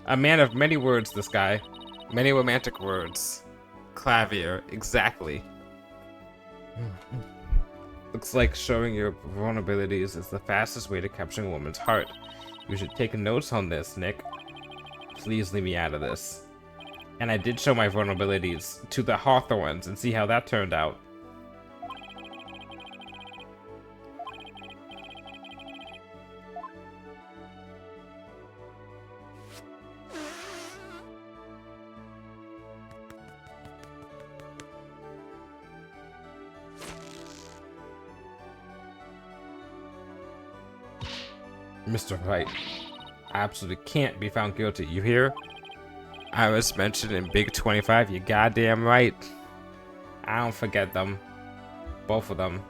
A man of many words, this guy. Many romantic words. Clavier, exactly. Looks like showing your vulnerabilities is the fastest way to capturing a woman's heart. You should take notes on this, Nick. Please leave me out of this. And I did show my vulnerabilities to the Hawthorns and see how that turned out. Mr. Wright, I absolutely can't be found guilty. You hear? I was mentioned in Big 25. You goddamn right. I don't forget them. Both of them.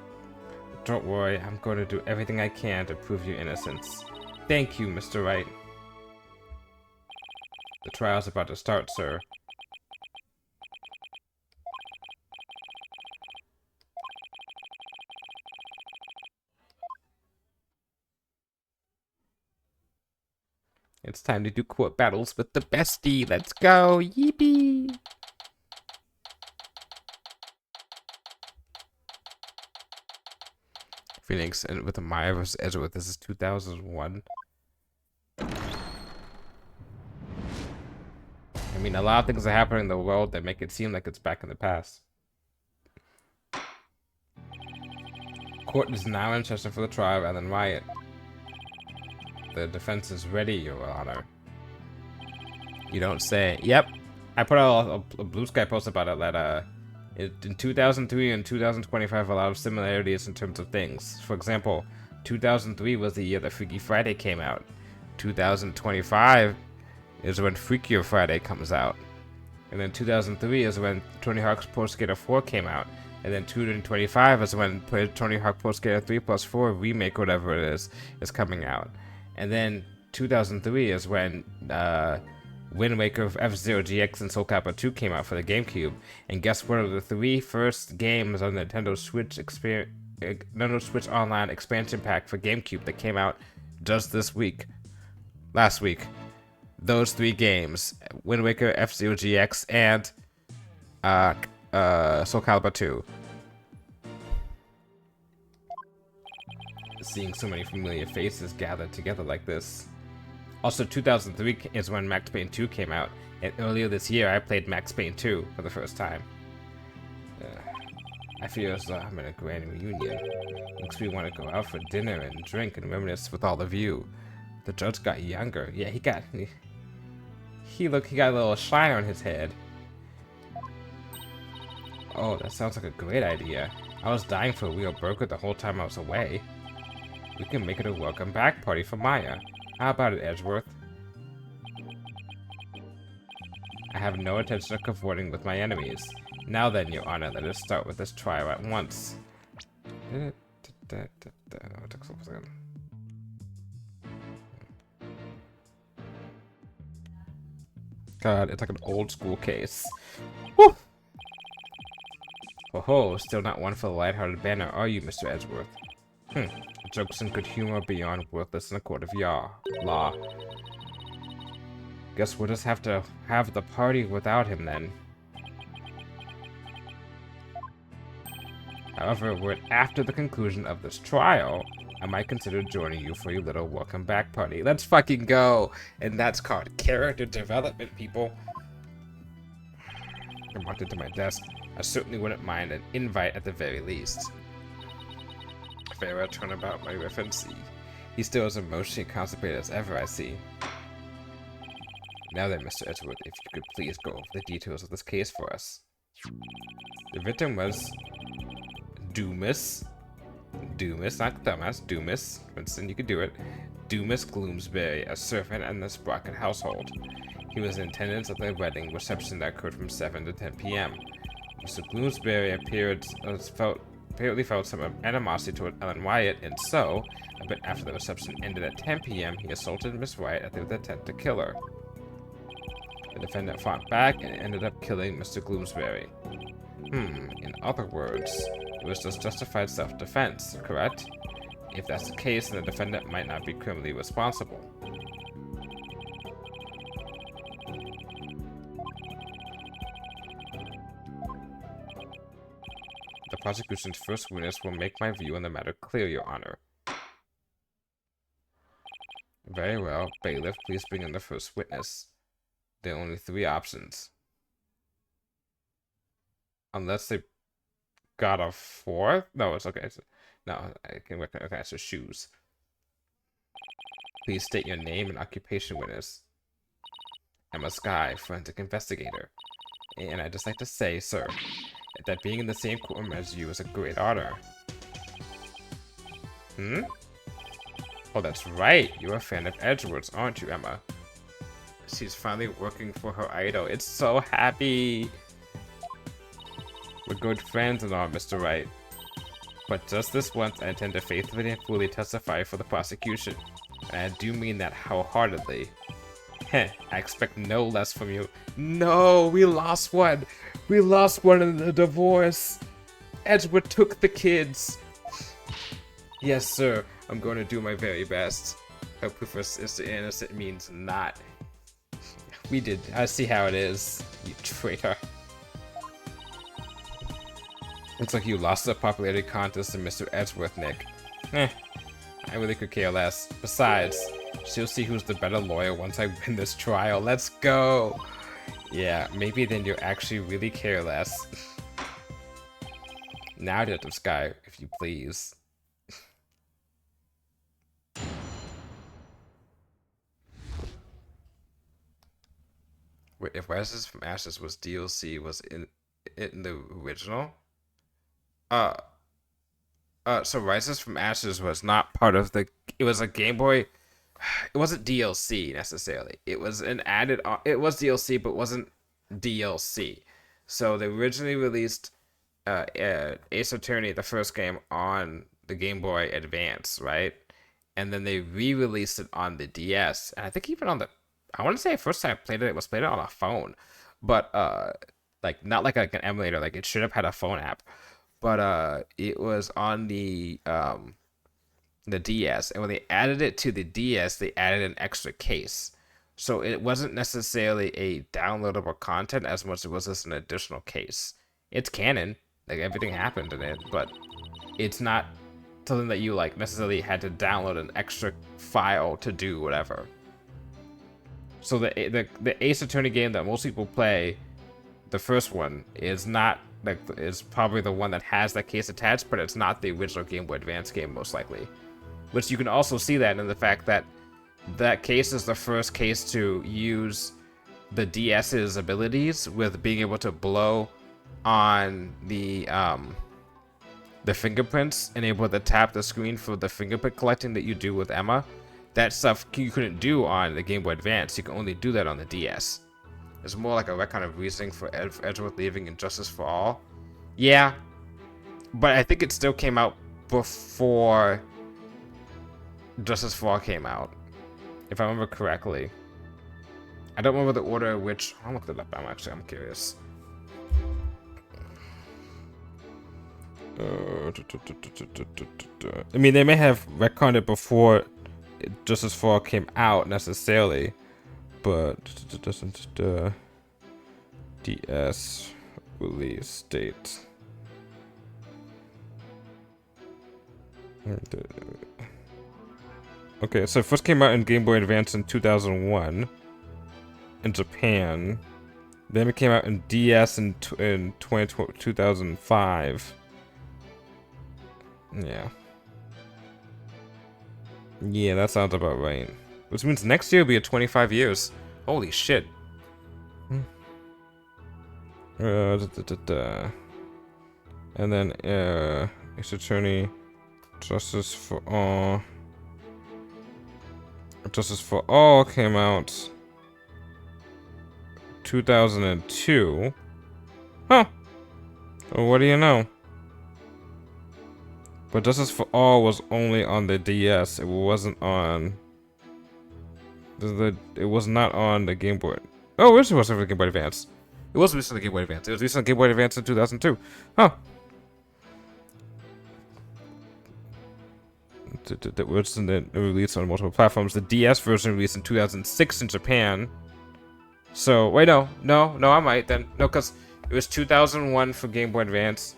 Don't worry, I'm going to do everything I can to prove your innocence. Thank you, Mr. Wright. The trial's about to start, sir. It's time to do court battles with the bestie. Let's go. Yippee. Phoenix and with the Maya vs. Edgeworth. This is 2001. I mean, a lot of things are happening in the world that make it seem like it's back in the past. Court is now in session for the trial rather than riot. The defense is ready, Your Honor. You don't say. Yep. I put out a Blue Sky post about it that in 2003 and 2025 a lot of similarities in terms of things. For example, 2003 was the year that Freaky Friday came out. 2025 is when Freakier Friday comes out. And then 2003 is when Tony Hawk's Pro Skater 4 came out. And then 2025 is when Tony Hawk Pro Skater 3 plus 4 remake, whatever it is coming out. And then 2003 is when Wind Waker of F-Zero GX and Soul Calibur 2 came out for the GameCube. And guess what are the 3 first games on the Nintendo Switch Online expansion pack for GameCube that came out just this week? Last week. Those 3 games, Wind Waker, F-Zero GX, and Soul Calibur 2. Seeing so many familiar faces gathered together like this. Also, 2003 is when Max Payne 2 came out, and earlier this year I played Max Payne 2 for the first time. I feel as though I'm in a grand reunion. Makes me want to go out for dinner and drink and reminisce with all of you. The judge got younger. Yeah, he got a little shine on his head. Oh, that sounds like a great idea. I was dying for a real burger the whole time I was away. We can make it a welcome back party for Maya. How about it, Edgeworth? I have no intention of cavorting with my enemies. Now then, Your Honor, let us start with this trial at once. God, it's like an old school case. Woo! Oh, still not one for the lighthearted banner, are you, Mr. Edgeworth? Jokes and good humor beyond worthless in a court of law. Guess we'll just have to have the party without him then. However, after the conclusion of this trial, I might consider joining you for your little welcome back party. Let's fucking go! And that's called character development, people. I walked into my desk. I certainly wouldn't mind an invite at the very least. Farewell, turnabout, my reference. He still as emotionally constipated as ever, I see. Now then, Mr. Edgeworth, if you could please go over the details of this case for us. The victim was Dumas, not Thomas, Dumas. Winston, you could do it. Dumas Gloomsbury, a servant in the Sprocket household. He was in attendance at the wedding reception that occurred from 7 to 10 p.m. Mr. Gloomsbury apparently felt some animosity toward Ellen Wyatt, and so, a bit after the reception ended at 10 p.m., he assaulted Miss Wyatt at the intent to kill her. The defendant fought back and ended up killing Mr. Gloomsbury. In other words, it was just justified self-defense, correct? If that's the case, then the defendant might not be criminally responsible. The prosecution's first witness will make my view on the matter clear, Your Honor. Very well. Bailiff, please bring in the first witness. There are only 3 options. Unless they got a 4th? No, it's okay. No, I can work. Okay, so shoes. Please state your name and occupation, witness. Emma Skye, forensic investigator. And I'd just like to say, sir, that being in the same courtroom as you is a great honor. Oh, that's right. You're a fan of Edgeworth's, aren't you, Emma? She's finally working for her idol. It's so happy. We're good friends and all, Mr. Wright. But just this once, I intend to faithfully and fully testify for the prosecution. And I do mean that wholeheartedly. Heh, I expect no less from you. No, we lost one. We lost one in the divorce. Edgeworth took the kids. Yes, sir. I'm going to do my very best. Her proof is the innocent means not. We did. I see how it is, you traitor. Looks like you lost the popularity contest to Mr. Edgeworth, Nick. I really could care less. Besides, she'll see who's the better lawyer once I win this trial. Let's go! Yeah, maybe then you'll actually really care less. Now, Detective Skye, if you please. Wait, if Rises from Ashes was DLC, was in the original? So Rises from Ashes was not part of the. It was a Game Boy. it wasn't DLC necessarily. It was an added. It was DLC, but wasn't DLC. So they originally released Ace Attorney, the first game, on the Game Boy Advance, right? And then they re-released it on the DS, and I think even on the. I want to say the first time I played it, it was played on a phone, but like not like an emulator. Like it should have had a phone app, but it was on the DS, and when they added it to the DS, they added an extra case. So it wasn't necessarily a downloadable content as much as it was just an additional case. It's canon, like everything happened in it, but it's not something that you like necessarily had to download an extra file to do whatever. So the Ace Attorney game that most people play, the first one, is not like is probably the one that has that case attached, but it's not the original Game Boy Advance game most likely. Which you can also see that in the fact that that case is the first case to use the DS's abilities with being able to blow on the fingerprints and able to tap the screen for the fingerprint collecting that you do with Emma. That stuff you couldn't do on the Game Boy Advance. You can only do that on the DS. It's more like a kind of reasoning for Edgeworth leaving and Justice for All. Yeah, but I think it still came out before Justice for All came out, if I remember correctly. I don't remember the order in which. I'll look it up. I'm curious. I mean, they may have retconned it before Justice for All came out necessarily, but DS release date. Okay, so it first came out in Game Boy Advance in 2001 in Japan. Then it came out in DS in 2005. Yeah. Yeah, that sounds about right. Which means next year will be at 25 years. Holy shit. And then, Ace Attorney, Justice for All. Justice for All came out 2002. Huh. Well, what do you know? But Justice for All was only on the DS. It wasn't on it was not on the Game Boy. Oh, it was on the Game Boy Advance. It was released on the Game Boy Advance. It was released on Game Boy Advance in 2002. Huh. That was released on multiple platforms. The DS version released in 2006 in Japan. So wait, no, I might then. No, because it was 2001 for Game Boy Advance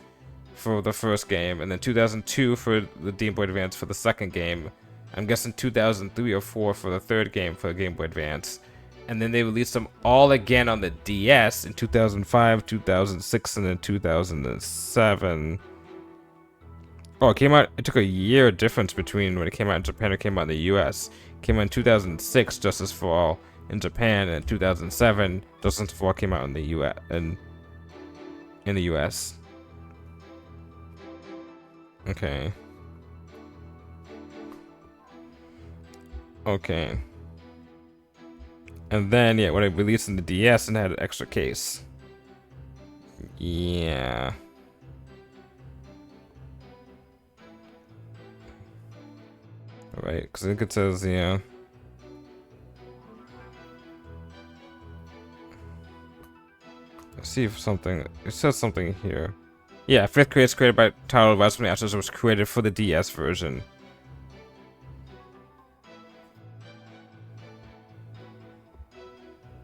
for the first game, and then 2002 for the Game Boy Advance for the second game. I'm guessing 2003 or 4 for the third game for the Game Boy Advance. And then they released them all again on the DS in 2005, 2006, and then 2007. Oh, it came out. It took a year difference between when it came out in Japan and it came out in the US. It came out in 2006, Justice for All in Japan, and in 2007, Justice for All came out in the US. In the US. Okay. Okay. And then, yeah, when I released in the DS and had an extra case. Yeah. Alright, because I think it says, yeah. Let's see if something, it says something here. Yeah, fifth case created by title Rise from the Ashes was created for the DS version.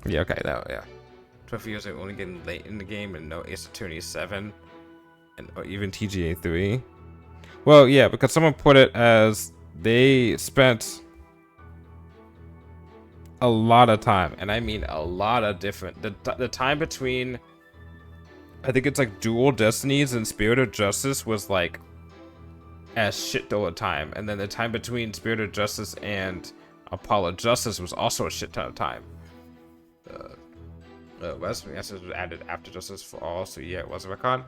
Yeah, okay, yeah. 12 years are only getting late in the game and no Ace Attorney 7 and or even TGA 3. Well, yeah, because someone put it as they spent a lot of time, and I mean a lot of different the time between I think it's like Dual Destinies and Spirit of Justice was like a shit ton of time, and then the time between Spirit of Justice and Apollo Justice was also a shit ton of time. West was added after Justice for All, so yeah, it was a retcon.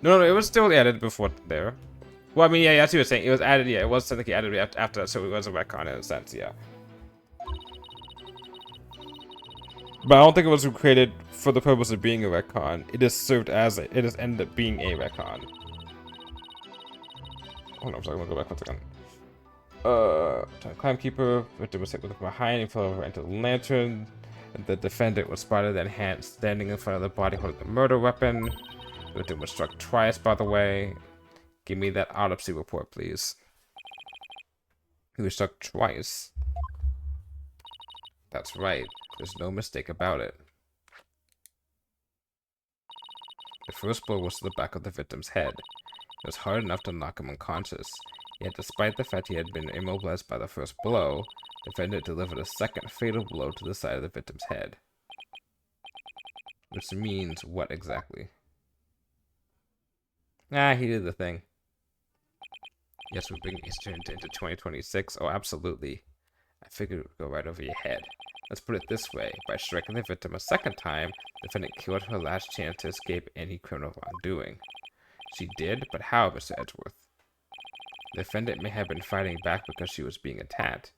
No, it was still added before there. Well, I mean, yeah, that's what you were saying. It was added, yeah, it was technically added after that, so it was a retcon in a sense, yeah. But I don't think it was created for the purpose of being a retcon. It just served as it just ended up being a retcon. Hold on, I'm sorry, I'm gonna go back 1 second. Timekeeper, victim was hit with behind and fell over into the lantern. The defendant was spotted at hand standing in front of the body holding the murder weapon. The victim was struck twice, by the way. Give me that autopsy report, please. He was struck twice. That's right. There's no mistake about it. The first blow was to the back of the victim's head. It was hard enough to knock him unconscious. Yet despite the fact he had been immobilized by the first blow, the defendant delivered a second fatal blow to the side of the victim's head. Which means what exactly? Ah, he did the thing. Yes, we're bringing history into 2026. Oh, absolutely. I figured it would go right over your head. Let's put it this way. By striking the victim a second time, the defendant killed her last chance to escape any criminal wrongdoing. She did, but how, Mr. Edgeworth? The defendant may have been fighting back because she was being attacked.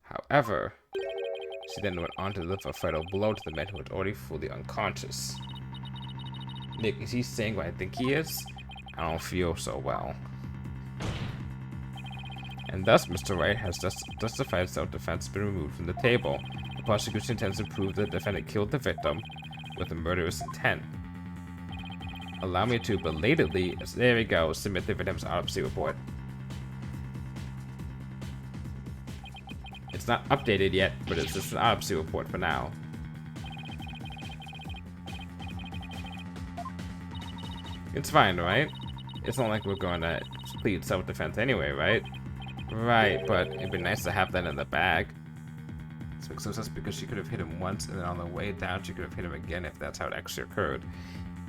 However, she then went on to deliver a fatal blow to the man who was already fully unconscious. Nick, is he saying what I think he is? I don't feel so well. And thus, Mr. Wright has justified self-defense been removed from the table. The prosecution intends to prove the defendant killed the victim with a murderous intent. Allow me to belatedly, there we go, submit the victim's autopsy report. It's not updated yet, but it's just an autopsy report for now. It's fine, right? It's not like we're going to plead self-defense anyway, right? Right, but it'd be nice to have that in the bag. This makes no sense because she could have hit him once, and then on the way down, she could have hit him again if that's how it actually occurred.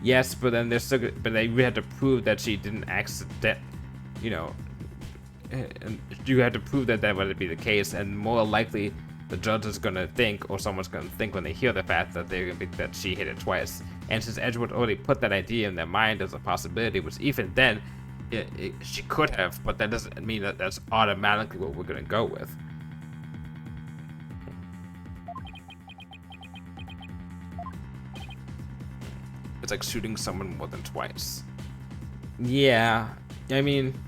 Yes, but then there's still, but they had to prove that she didn't accident, you know, and you had to prove that that would be the case, and more likely, the judge is gonna think, or someone's gonna think when they hear the fact that they're gonna be that she hit it twice. And since Edgewood already put that idea in their mind as a possibility, which even then, she could have, but that doesn't mean that that's automatically what we're gonna go with. It's like shooting someone more than twice. Yeah, I mean,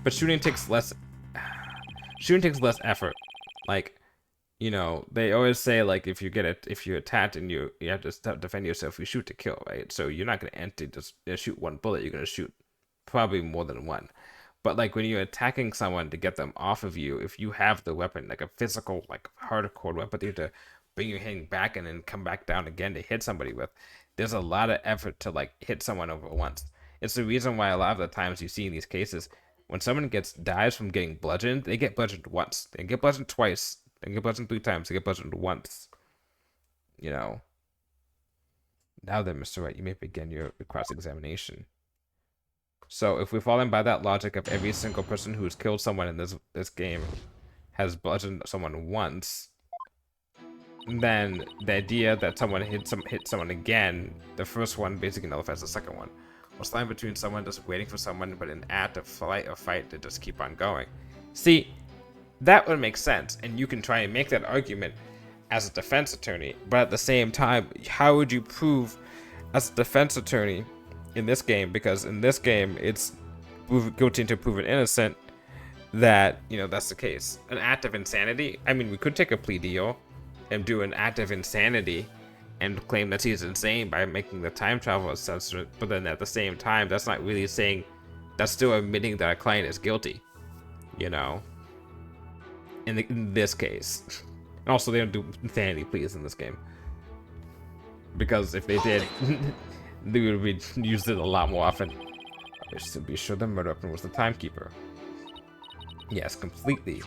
but shooting takes less effort. Like, you know, they always say, like, if you're attacked and you have to defend yourself, you shoot to kill, right? So you're not gonna just shoot one bullet. You're gonna shoot probably more than one. But like when you're attacking someone to get them off of you, if you have the weapon, like a physical, like hardcore weapon, you have to bring your hand back and then come back down again to hit somebody with. There's a lot of effort to like hit someone over once. It's the reason why a lot of the times you see in these cases, when someone dies from getting bludgeoned, they get bludgeoned once. They get bludgeoned twice. They get bludgeoned 3 times. They get bludgeoned once. You know. Now then, Mr. Wright, you may begin your cross-examination. So if we're following by that logic of every single person who's killed someone in this game has bludgeoned someone once, then the idea that someone hit someone again, the first one basically nullifies the second one. What's the line between someone just waiting for someone but an act of flight or fight to just keep on going? See, that would make sense, and you can try and make that argument as a defense attorney, but at the same time, how would you prove as a defense attorney in this game, because in this game it's guilty until proven innocent, that, you know, that's the case. An act of insanity, I mean, we could take a plea deal and do an act of insanity and claim that he's insane by making the time travel assessment, but then at the same time, that's not really saying, that's still admitting that a client is guilty, you know, in this case. And also, they don't do insanity pleas in this game, because if they did, they would be used it a lot more often. Just to be sure the murder weapon was the timekeeper. Yes, completely.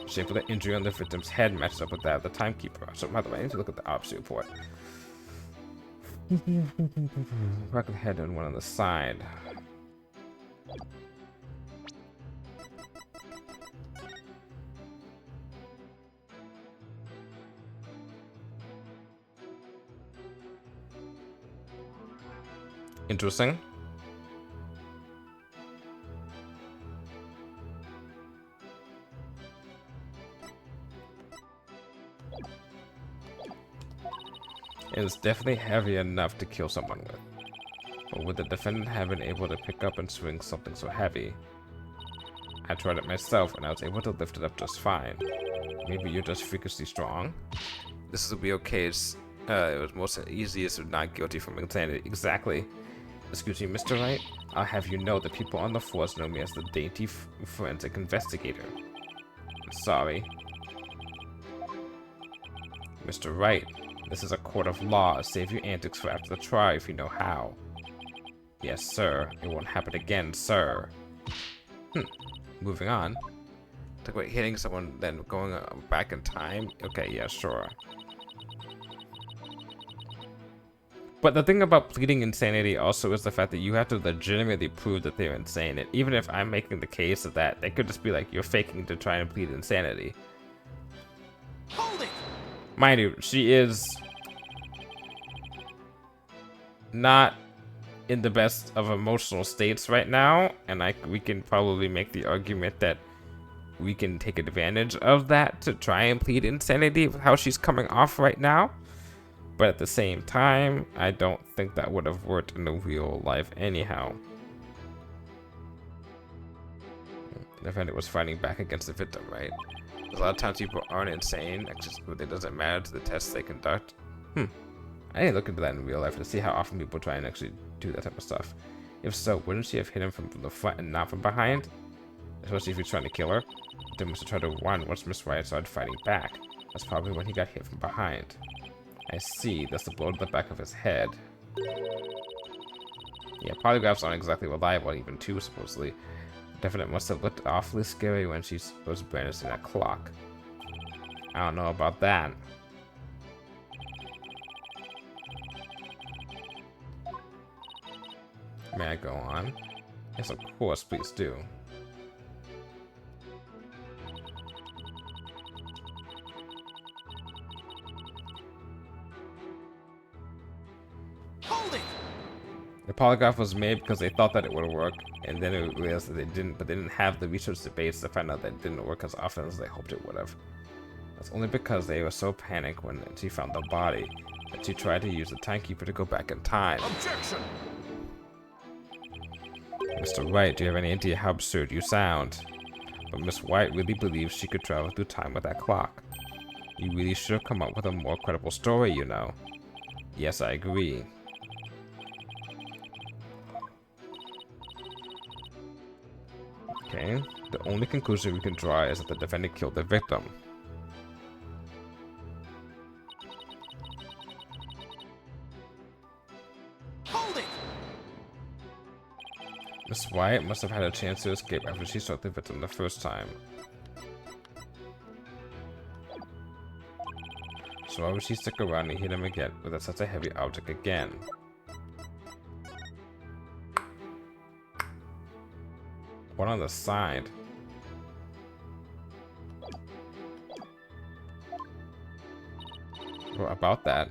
Shape of the injury on the victim's head matches up with that of the timekeeper. So, by the way, I need to look at the autopsy report. Back of the head and one on the side. Interesting. It is definitely heavy enough to kill someone with. But would the defendant have been able to pick up and swing something so heavy? I tried it myself, and I was able to lift it up just fine. Maybe you're just freakishly strong? This will be okay. It was most easiest of not guilty from insanity. Exactly. Excuse me, Mr. Wright? I'll have you know that people on the force know me as the dainty forensic investigator. I'm sorry. Mr. Wright, this is a court of law. Save your antics for after the trial if you know how. Yes, sir. It won't happen again, sir. Moving on. Talk about hitting someone, then going back in time? Okay, yeah, sure. But the thing about pleading insanity also is the fact that you have to legitimately prove that they're insane. And even if I'm making the case of that, they could just be like, you're faking to try and plead insanity. Hold it! Mind you, she is not in the best of emotional states right now, and we can probably make the argument that we can take advantage of that to try and plead insanity with how she's coming off right now. But at the same time, I don't think that would have worked in the real life anyhow. The defendant was fighting back against the victim, right? A lot of times people aren't insane, but it doesn't matter to the tests they conduct. I didn't look into that in real life to see how often people try and actually do that type of stuff. If so, wouldn't she have hit him from the front and not from behind? Especially if he's trying to kill her. Then must have tried to run once Miss Wright started fighting back. That's probably when he got hit from behind. I see, that's the blow to the back of his head. Yeah, polygraphs aren't exactly reliable, even too, supposedly. The defendant must have looked awfully scary when she was brandishing that clock. I don't know about that. May I go on? Yes, of course, please do. Hold it! The polygraph was made because they thought that it would work, and then it realized that they didn't, but they didn't have the research debates to find out that it didn't work as often as they hoped it would have. That's only because they were so panicked when she found the body that she tried to use the timekeeper to go back in time. Objection! Mr. Wright, do you have any idea how absurd you sound? But Miss White really believes she could travel through time with that clock. You really should have come up with a more credible story, you know. Yes, I agree. Okay, the only conclusion we can draw is that the defendant killed the victim. Hold it! Miss Wyatt must have had a chance to escape after she struck the victim the first time. So why would she stick around and hit him again with such a heavy object again? What on the side? Well, about that,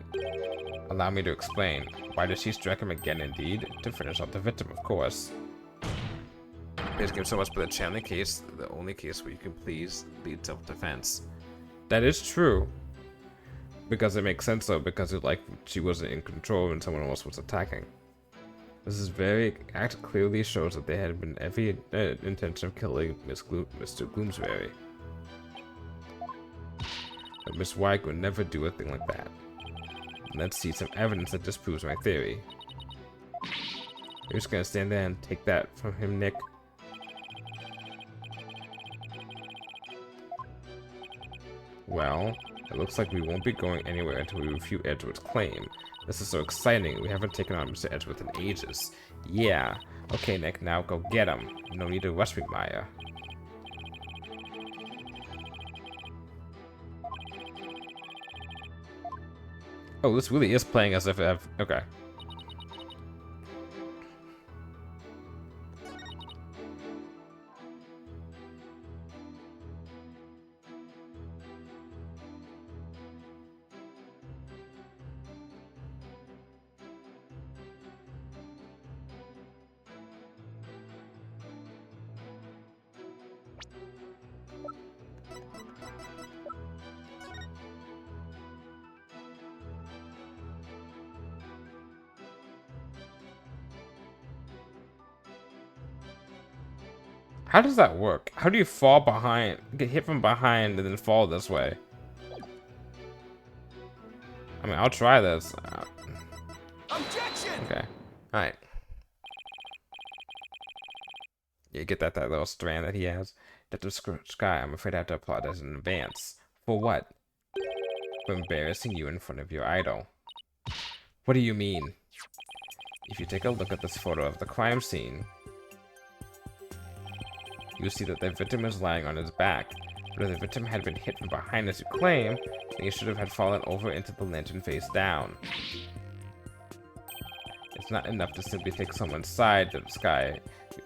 allow me to explain. Why did she strike him again indeed? To finish off the victim, of course. Basically, so much for the Chandler case, the only case where you can please lead self-defense. That is true. Because it makes sense though, because it, like, she wasn't in control and someone else was attacking. This is act clearly shows that they had been every intention of killing Mr. Gloomsbury. But Miss White would never do a thing like that. Let's see some evidence that disproves my theory. You're just gonna stand there and take that from him, Nick? Well, it looks like we won't be going anywhere until we refute Edgeworth's claim. This is so exciting. We haven't taken on Mr. Edgeworth in ages. Yeah. Okay, Nick, now go get him. No need to rush me, Maya. Oh, this really is playing as if I've... Okay. How does that work? How do you fall behind, get hit from behind, and then fall this way? I mean, I'll try this. Objection! Okay. Alright. You get that little strand that he has? Detective Sky, I'm afraid I have to apologize in advance. For what? For embarrassing you in front of your idol. What do you mean? If you take a look at this photo of the crime scene, you'll see that the victim is lying on his back. But if the victim had been hit from behind as you claim, then he should have had fallen over into the lantern face down. It's not enough to simply take someone's side of the sky,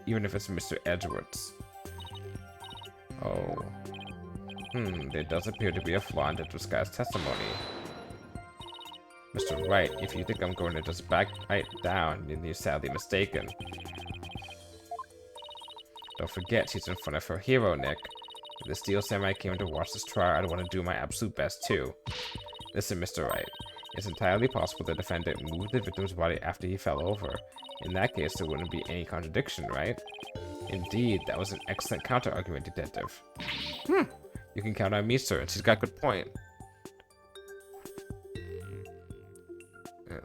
even if it's Mr. Edgeworth's. Oh. There does appear to be a flaw in Detective Sky's testimony. Mr. Wright, if you think I'm going to just back right down, then you're sadly mistaken. Don't forget, she's in front of her hero, Nick. If the Steel Samurai came to watch this trial, I'd want to do my absolute best, too. Listen, Mr. Wright. It's entirely possible the defendant moved the victim's body after he fell over. In that case, there wouldn't be any contradiction, right? Indeed, that was an excellent counter-argument, Detective. You can count on me, sir, and she's got a good point.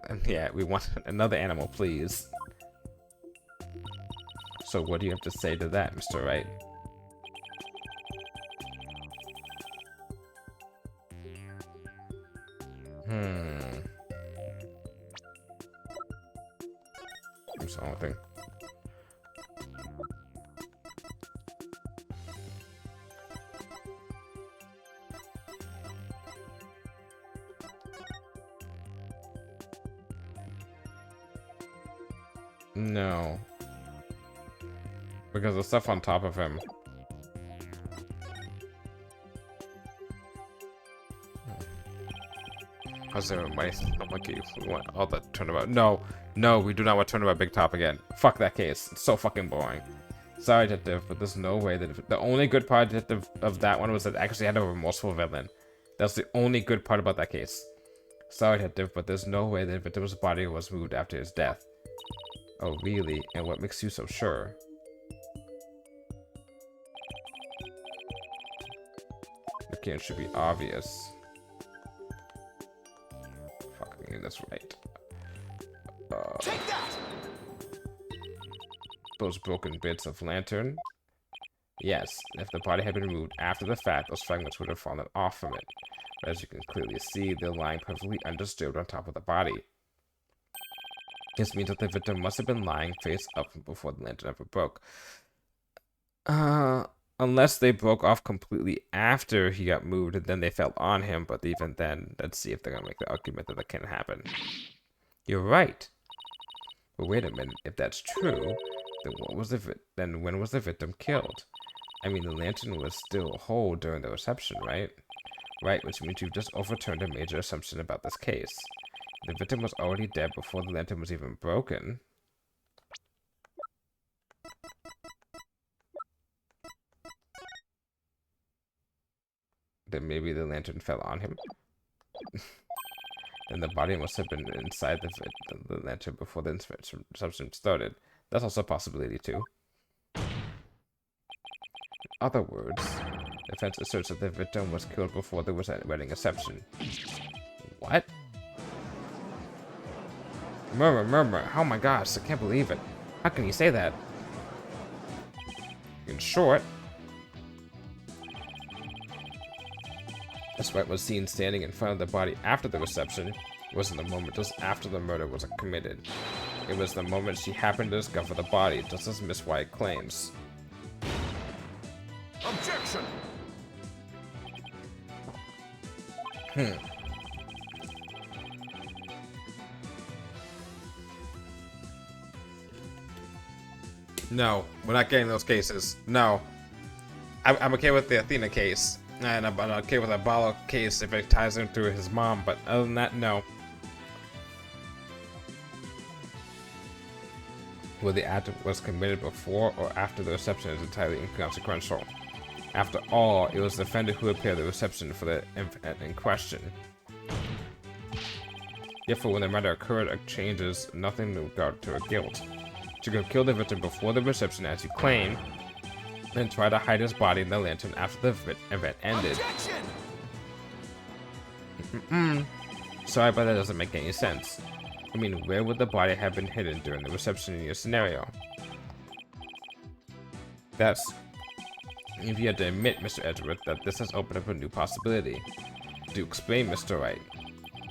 And yeah, we want another animal, please. So what do you have to say to that, Mr. Wright? Something. No. Because the stuff on top of him. How's everybody? I'm like, we want all the turnabout. No, no, we do not want turnabout Big Top again. Fuck that case. It's so fucking boring. Sorry, Detective, but there's no way that the only good part, Detective, of that one was that it actually had a remorseful villain. That's the only good part about that case. Sorry, Detective, but there's no way that the victim's body was moved after his death. Oh, really? And what makes you so sure? Okay, it should be obvious. Fucking, that's right. Take that! Those broken bits of lantern? Yes, if the body had been removed after the fact, those fragments would have fallen off from it. But as you can clearly see, they're lying perfectly undisturbed on top of the body. This means that the victim must have been lying face up before the lantern ever broke. Unless they broke off completely after he got moved and then they fell on him, but even then, let's see if they're gonna make the argument that can happen. You're right. But wait a minute, if that's true, then when was the victim killed? I mean, the lantern was still whole during the reception, right? Right, which means you've just overturned a major assumption about this case. The victim was already dead before the lantern was even broken. Then maybe the lantern fell on him. And the body must have been inside the lantern before the reception started. That's also a possibility too. In other words, the defense asserts that the victim was killed before there was a wedding reception. What? Murmur. Oh my gosh, I can't believe it. How can you say that? In short, as Wright was seen standing in front of the body after the reception, wasn't the moment just after the murder was committed. It was the moment she happened to discover the body, just as Miss White claims. Objection! No, we're not getting those cases. No. I'm okay with the Athena case. And I'm okay with a Apollo case if it ties him through his mom, but other than that, no. Whether the act was committed before or after the reception is entirely inconsequential. After all, it was the offender who appeared at the reception for the incident in question. Therefore, when the matter occurred, it changes nothing in regard to her guilt. To have killed the victim before the reception, as you claim, and tried to hide his body in the lantern after the event ended. Sorry, but that doesn't make any sense. I mean, where would the body have been hidden during the reception in your scenario? That's... If you had to admit, Mr. Edgeworth, that this has opened up a new possibility. Do explain, Mr. Wright.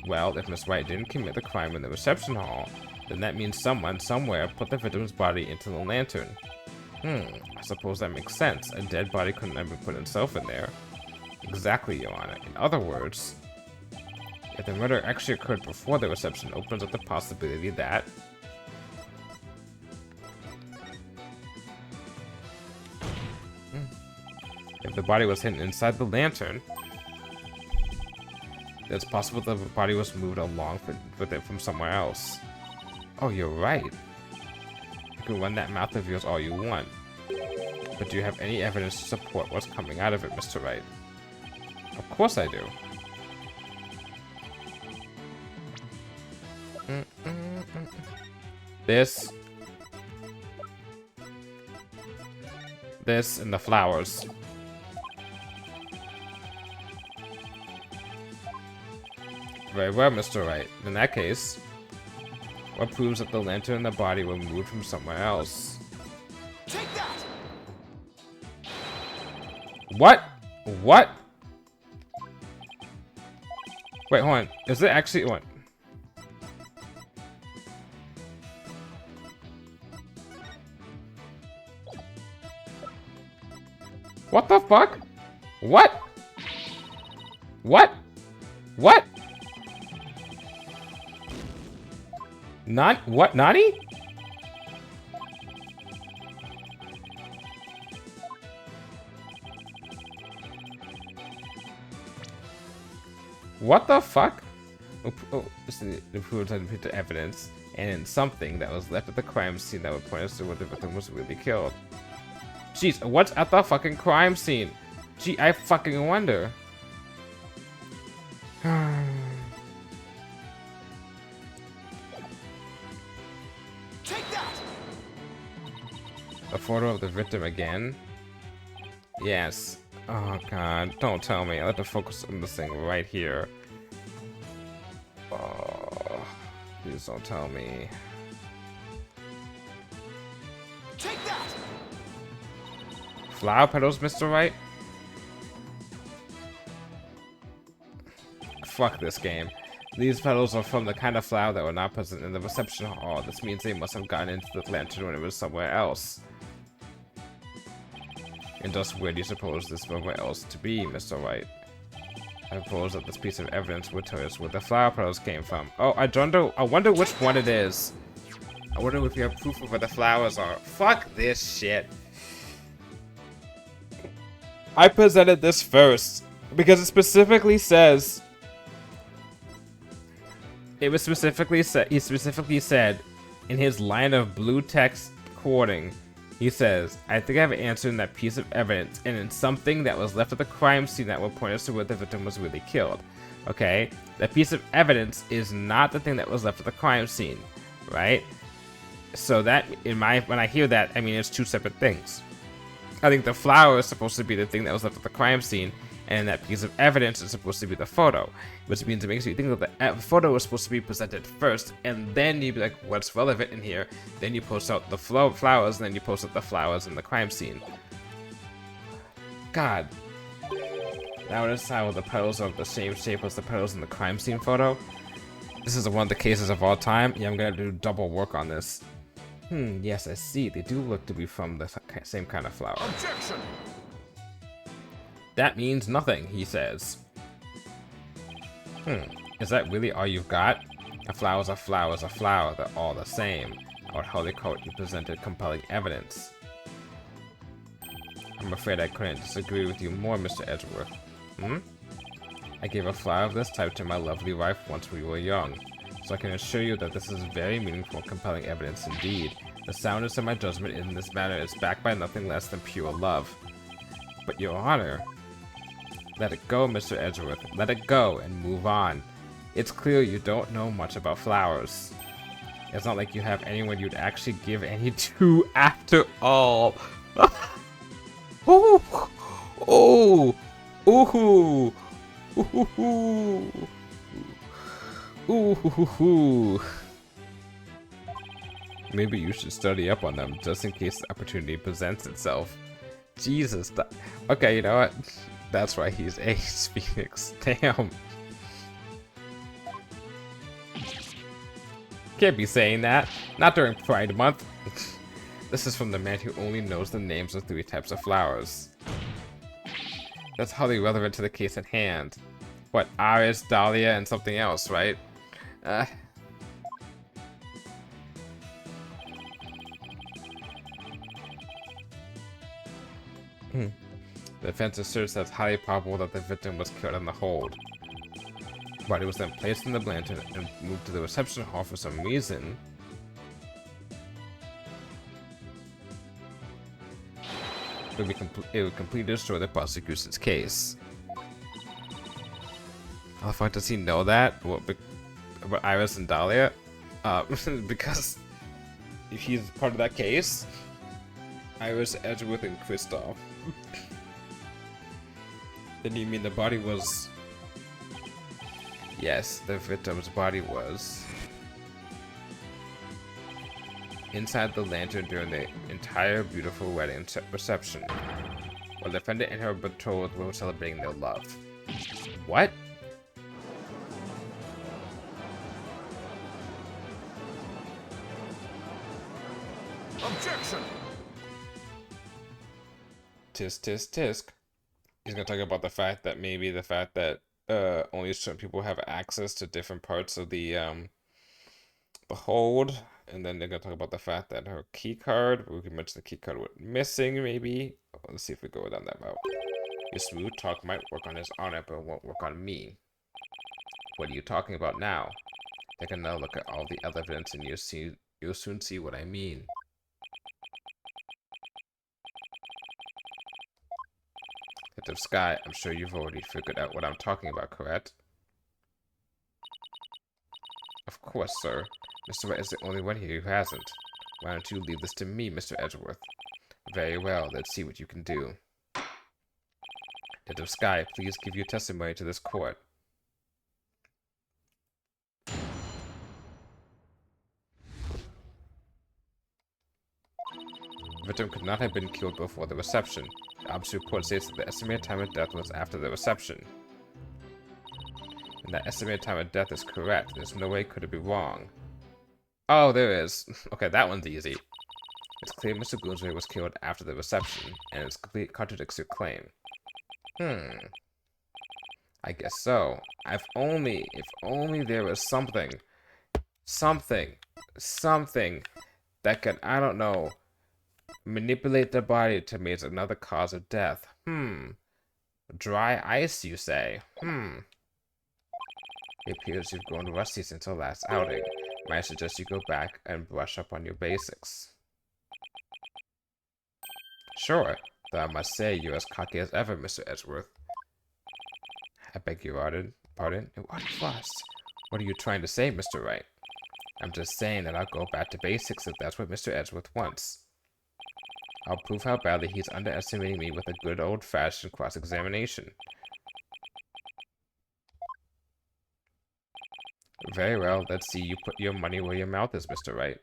Well, if Miss Wright didn't commit the crime in the reception hall, then that means someone, somewhere, put the victim's body into the lantern. I suppose that makes sense. A dead body couldn't have put himself in there. Exactly, Your Honor. In other words, if the murder actually occurred before the reception, opens up the possibility that... If the body was hidden inside the lantern, it's possible that the body was moved along with it from somewhere else. Oh, you're right. You can run that mouth of yours all you want. But do you have any evidence to support what's coming out of it, Mr. Wright? Of course I do. This, and the flowers. Very well, Mr. Wright. In that case, what proves that the lantern and the body were moved from somewhere else? Take that! What? What? Wait, hold on. Is it actually what? What the fuck? What? What? What? Not what? Nani? What the fuck? Oh, this is the evidence and something that was left at the crime scene that would point us to where the victim was really killed. Jeez, what's at the fucking crime scene? Gee, I fucking wonder. Take that! A photo of the victim again? Yes. Oh god, don't tell me. I have to focus on this thing right here. Oh, please don't tell me. Take that! Flower petals, Mr. Wright? Fuck this game. These petals are from the kind of flower that were not present in the reception hall. This means they must have gotten into the lantern when it was somewhere else. And just where do you suppose this somewhere else to be, Mr. Wright? I suppose that this piece of evidence would tell us where the flower petals came from. Oh, I wonder which one it is. I wonder if you have proof of where the flowers are. Fuck this shit. I presented this first because it specifically says... It was specifically said, he specifically said in his line of blue text quoting, he says, I think I have an answer in that piece of evidence and in something that was left at the crime scene that will point us to where the victim was really killed. Okay? That piece of evidence is not the thing that was left at the crime scene, right? So that, when I hear that, I mean, it's two separate things. I think the flower is supposed to be the thing that was left at the crime scene, and that piece of evidence is supposed to be the photo, which means it makes you think that the photo is supposed to be presented first, and then you'd be like, what's relevant in here? Then you post out the flowers, and then you post out the flowers in the crime scene. God. Now it is time when the petals are of the same shape as the petals in the crime scene photo. This is one of the cases of all time. Yeah, I'm gonna do double work on this. Yes, I see. They do look to be from the same kind of flower. Objection! That means nothing, he says. Is that really all you've got? A flower's a flower's a flower, they're all the same. I would hardly call it you presented compelling evidence. I'm afraid I couldn't disagree with you more, Mr. Edgeworth. I gave a flower of this type to my lovely wife once we were young, so I can assure you that this is very meaningful, compelling evidence indeed. The soundness of my judgment in this matter is backed by nothing less than pure love. But Your Honor... Let it go, Mr. Edgeworth. Let it go and move on. It's clear you don't know much about flowers. It's not like you have anyone you'd actually give any to after all. Oh! Oh! Ooh! Ooh! Ooh! Maybe you should study up on them just in case the opportunity presents itself. Jesus. Okay, you know what? That's why he's Ace Phoenix. Damn. Can't be saying that. Not during Pride Month. This is from the man who only knows the names of 3 types of flowers. That's hardly relevant to the case at hand. What, Iris, Dahlia, and something else, right? The defense asserts that it's highly probable that the victim was killed in the hold. The body was then placed in the lantern and moved to the reception hall for some reason. It would completely destroy the prosecution's case. How the fuck does he know that? What, about Iris and Dahlia? Because he's part of that case. Iris, Edgeworth, and Kristoff. Then you mean the body was... Yes, the victim's body was... inside the lantern during the entire beautiful wedding reception, while the defendant and her betrothed were celebrating their love. What? Objection! Tisk, tisk, tisk. He's gonna talk about the fact that maybe the fact that only certain people have access to different parts of the hold, and then they're gonna talk about the fact that her key card, we can mention the key card went missing, maybe. Let's see if we go down that route. Your smooth talk might work on his honor, but it won't work on me. What are you talking about now? Take another look at all the evidence, and you'll soon see what I mean. Hit of Sky, I'm sure you've already figured out what I'm talking about, correct? Of course, sir. Mr. Wright is the only one here who hasn't. Why don't you leave this to me, Mr. Edgeworth? Very well, let's see what you can do. Hit of Sky, please give your testimony to this court. The victim could not have been killed before the reception. The autopsy report states that the estimated time of death was after the reception. And that estimated time of death is correct. There's no way could it be wrong. Oh, there is. Okay, that one's easy. It's clear Mr. Gumshoe was killed after the reception, and it's complete contradicts your claim. I guess so. If only there was something that could, I don't know, manipulate the body to make another cause of death. Dry ice, you say? It appears you've grown rusty since our last outing. Might suggest you go back and brush up on your basics. Sure, though I must say you're as cocky as ever, Mr. Edgeworth. I beg your pardon? What fuss? What are you trying to say, Mr. Wright? I'm just saying that I'll go back to basics if that's what Mr. Edgeworth wants. I'll prove how badly he's underestimating me with a good old-fashioned cross-examination. Very well, let's see you put your money where your mouth is, Mr. Wright.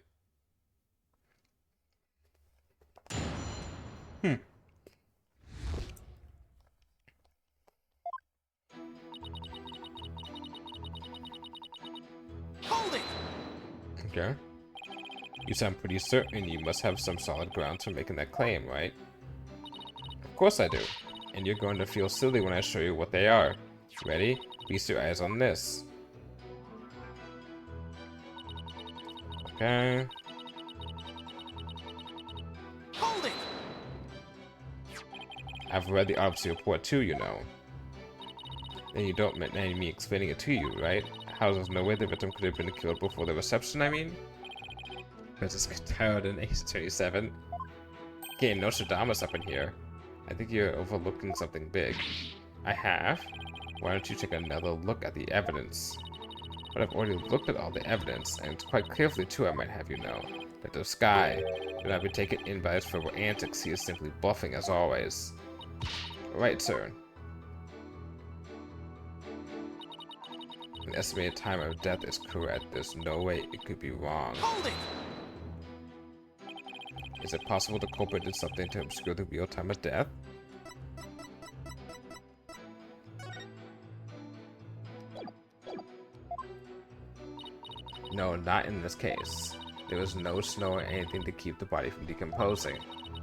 Hold it! Okay. You sound pretty certain you must have some solid grounds for making that claim, right? Of course I do. And you're going to feel silly when I show you what they are. Ready? Feast your eyes on this. Okay. Hold it! I've read the autopsy report too, you know. Then you don't mind me explaining it to you, right? How there's no way the victim could have been killed before the reception, I mean? Princess Cloud in 1827. Okay, Nostradamus up in here. I think you're overlooking something big. I have? Why don't you take another look at the evidence? But I've already looked at all the evidence, and quite carefully too, I might have you know. That the Sky do not be taken in by his verbal antics, he is simply bluffing as always. Right, sir. An estimated time of death is correct. There's no way it could be wrong. Hold it! Is it possible the culprit did something to obscure the real time of death? No, not in this case. There was no snow or anything to keep the body from decomposing.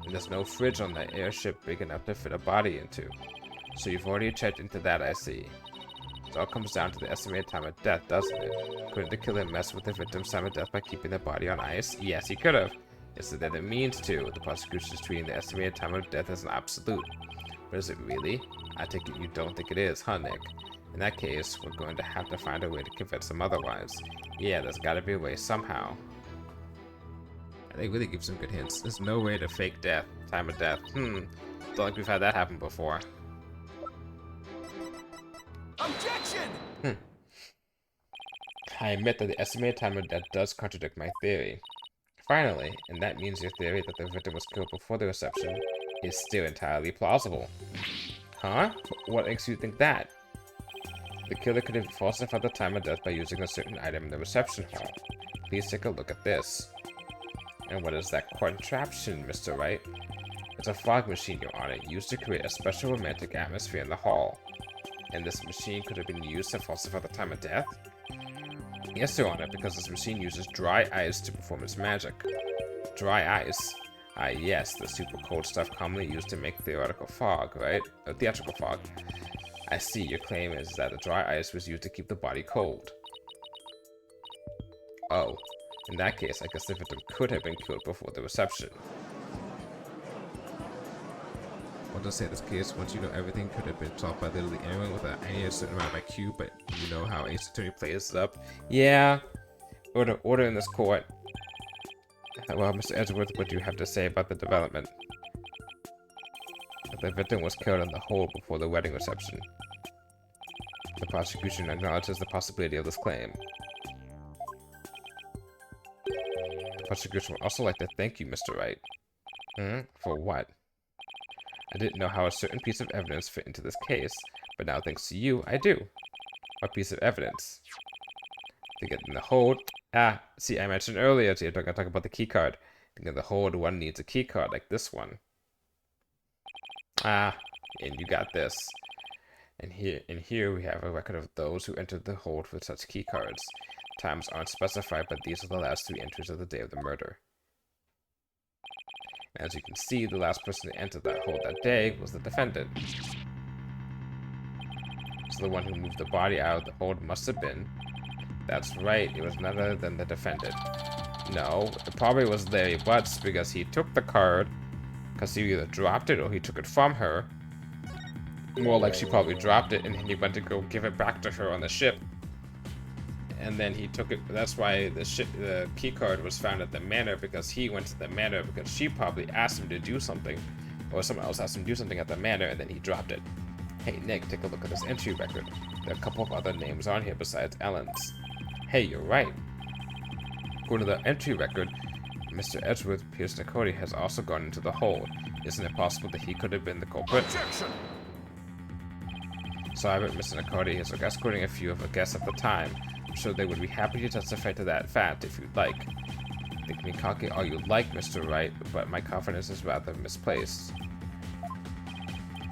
And there's no fridge on the airship big enough to fit a body into. So you've already checked into that, I see. It all comes down to the estimated time of death, doesn't it? Couldn't the killer mess with the victim's time of death by keeping the body on ice? Yes, he could have. It's that it means to. The prosecution is treating the estimated time of death as an absolute. But is it really? I take it you don't think it is, huh, Nick? In that case, we're going to have to find a way to convince him otherwise. Yeah, there's gotta be a way somehow. They really give some good hints. There's no way to fake death, time of death. Don't like we've had that happen before. Objection! I admit that the estimated time of death does contradict my theory. Finally, and that means your theory that the victim was killed before the reception is still entirely plausible. Huh? What makes you think that? The killer could have falsified the time of death by using a certain item in the reception hall. Please take a look at this. And what is that contraption, Mr. Wright? It's a fog machine, Your Honor, used to create a special romantic atmosphere in the hall. And this machine could have been used to falsify the time of death? Yes, Your Honor, because this machine uses dry ice to perform its magic. Dry ice? Ah, yes, the super cold stuff commonly used to make theoretical fog, right? Or theatrical fog. I see, your claim is that the dry ice was used to keep the body cold. Oh, in that case, I guess the victim could have been killed before the reception. I'll just say this case, once you know everything could have been solved by literally anyone with a certain amount of IQ, but you know how Ace Attorney plays it up. Yeah, order in this court. Well, Mr. Edgeworth, what do you have to say about the development? That the victim was killed in the hold before the wedding reception. The prosecution acknowledges the possibility of this claim. The prosecution would also like to thank you, Mr. Wright. For what? I didn't know how a certain piece of evidence fit into this case, but now thanks to you, I do. What piece of evidence? To get in the hold. See, I mentioned earlier, I'm going to talk about the key card. To get in the hold, one needs a key card like this one. And you got this. And here we have a record of those who entered the hold with such key cards. Times aren't specified, but these are the last 3 entries of the day of the murder. As you can see, the last person to enter that hold that day was the defendant. So the one who moved the body out of the hold must have been... That's right, it was none other than the defendant. No, it probably was Larry Butts because he took the card, because he either dropped it or he took it from her. More like she probably dropped it and he went to go give it back to her on the ship. And then he took it. That's why the key card was found at the manor, because he went to the manor because she probably asked him to do something, or someone else asked him to do something at the manor, and then he dropped it. Hey Nick, take a look at this entry record. There are a couple of other names on here besides Ellen's. Hey, you're right. According to the entry record, Mr. Edgeworth Pearson Cody has also gone into the hold. Isn't it possible that he could have been the culprit? Objection! Sorry, but Mr. Nakoti is escorting a few of the guests at the time. I'm sure they would be happy to testify to that fact if you'd like. Think me cocky all you like, Mr. Wright, but my confidence is rather misplaced.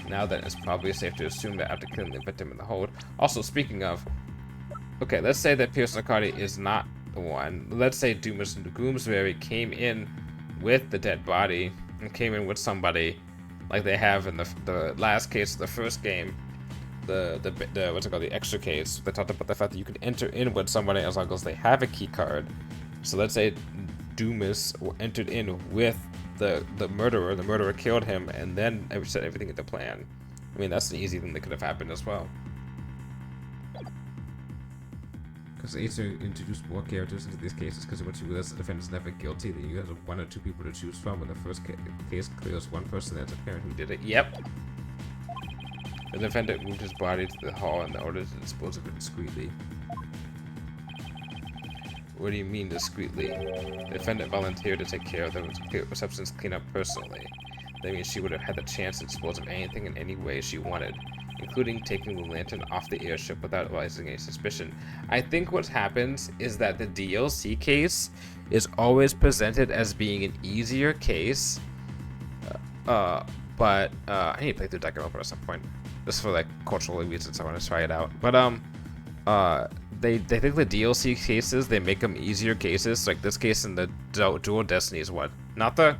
Now then, it's probably safe to assume that after killing the victim in the hold... Also, speaking of... Okay, let's say that Pearson Nakoti is not the one. Let's say Dumas and Groomsbury came in with the dead body, and came in with somebody, like they have in the last case of the first game. The what's it called, the extra case. They talked about the fact that you can enter in with somebody as long as they have a key card. So let's say Dumas entered in with the murderer. The murderer killed him and then set everything into plan. I mean, that's an easy thing that could have happened as well. Because they introduce more characters into these cases, because once you realize the defendant's never guilty, then you have 1 or 2 people to choose from. When the first case clears one person, that's apparent who did it. Yep. The defendant moved his body to the hall in order to dispose of it discreetly. What do you mean discreetly? The defendant volunteered to take care of the reception's cleanup personally. That means she would have had the chance to dispose of anything in any way she wanted, including taking the lantern off the airship without raising any suspicion. I think what happens is that the DLC case is always presented as being an easier case, but I need to play through Danganronpa at some point, just for like cultural reasons. I want to try it out. But they think the DLC cases, they make them easier cases. Like this case in the Dual Destinies one, not the.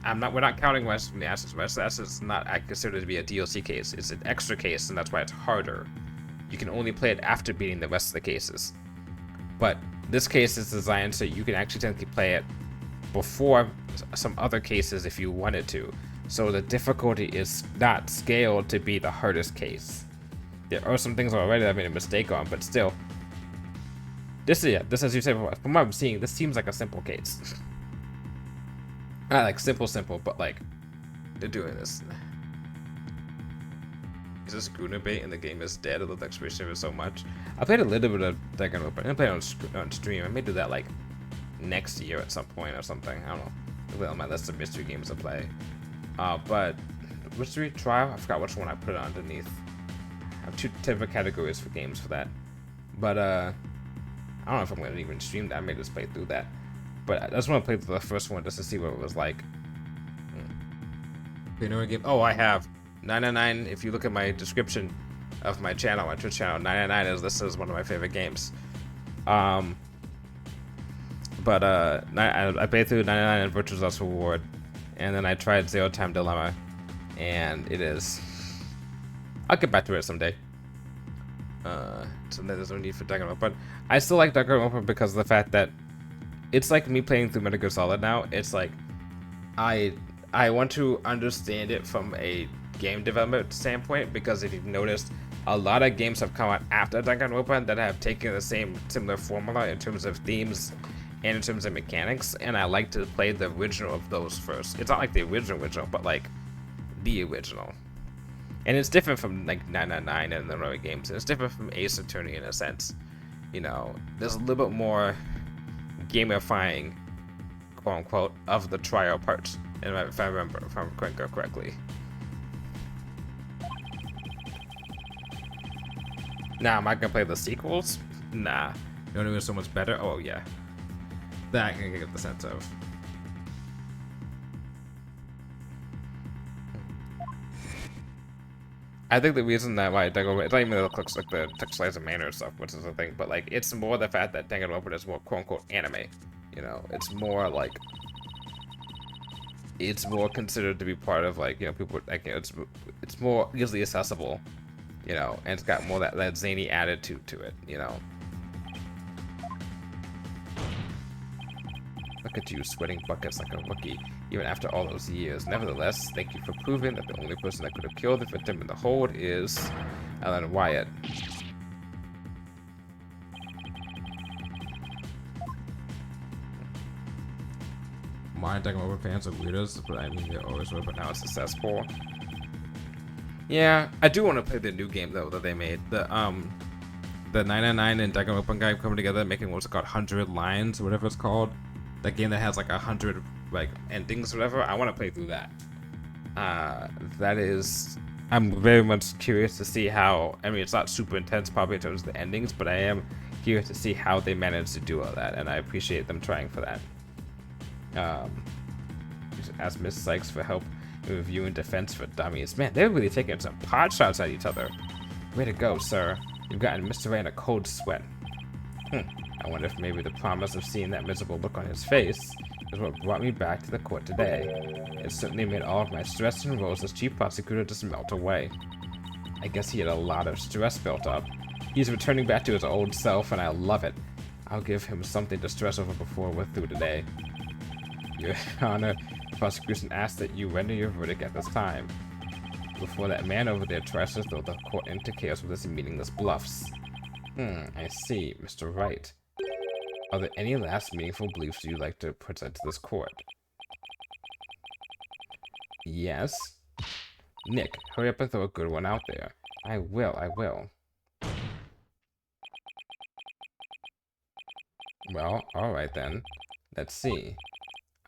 We're not counting Western Ashes. Western Ashes is not, I consider it to be a DLC case. It's an extra case, and that's why it's harder. You can only play it after beating the rest of the cases. But this case is designed so you can actually technically play it before some other cases if you wanted to. So the difficulty is not scaled to be the hardest case. There are some things already that I made a mistake on, but still. This as you said before, from what I'm seeing, this seems like a simple case. Not like simple, but like they're doing this. Is this Gruner bait and the game is dead? I love the exploration of it so much. I played a little bit of Danganronpa. I didn't play it on stream. I may do that like next year at some point or something. I don't know. It'll be on my list of mystery games to play. But mystery trial, I forgot which one I put it underneath. I have two different categories for games for that. But I don't know if I'm gonna even stream that. I may just play through that. But I just want to play the first one just to see what it was like. You know a game? Oh, I have 999. If you look at my description of my channel, my Twitch channel, 999 is listed as one of my favorite games. I played through 99 and Virtual Last Reward, and then I tried Zero Time Dilemma, and it is. I'll get back to it someday. So there's no need for Danganronpa, but I still like Danganronpa because of the fact that it's like me playing through Metal Gear Solid now. It's like I want to understand it from a game development standpoint, because if you've noticed, a lot of games have come out after Danganronpa that have taken the similar formula in terms of themes and in terms of mechanics, and I like to play the original of those first. It's not like the original, but like the original. And it's different from like 999 and the other games. And it's different from Ace Attorney in a sense. You know, there's a little bit more gamifying, quote unquote, of the trial parts, if I remember correctly. Now, am I gonna play the sequels? Nah. You know what so much better? Oh yeah. That I can get the sense of. I think the reason that why Danganronpa, it's not even that it looks like the texturized manner stuff, which is the thing, but like it's more the fact that Danganronpa is more quote unquote anime. You know, it's more like it's more considered to be part of like, you know, people like, you know, it's more easily accessible, you know, and it's got more that zany attitude to it, you know. Look at you, sweating buckets like a rookie, even after all those years. Nevertheless, thank you for proving that the only person that could have killed the victim in the hold is Alan Wyatt. My Danganronpa fans are weirdos, but I mean, they always were, but now it's successful. Yeah, I do want to play the new game though that they made. The 999 and Danganronpa guy coming together, making what's called 100 Lines, or whatever it's called. That game that has like 100 like endings or whatever. I want to play through that. That is, I'm very much curious to see how. I mean, it's not super intense probably in terms of the endings, but I am curious to see how they managed to do all that, and I appreciate them trying for that. Just ask Miss Sykes for help in reviewing Defense for Dummies. Man, they're really taking some pot shots at each other. Way to go, sir. You've gotten Mr. Ray in a cold sweat. I wonder if maybe the promise of seeing that miserable look on his face is what brought me back to the court today. It certainly made all of my stress and woes as chief prosecutor just melt away. I guess he had a lot of stress built up. He's returning back to his old self, and I love it. I'll give him something to stress over before we're through today. Your Honor, the prosecution asks that you render your verdict at this time, before that man over there tries to throw the court into chaos with his meaningless bluffs. I see, Mr. Wright. Are there any last meaningful beliefs you'd like to present to this court? Yes. Nick, hurry up and throw a good one out there. I will. Well, alright then. Let's see.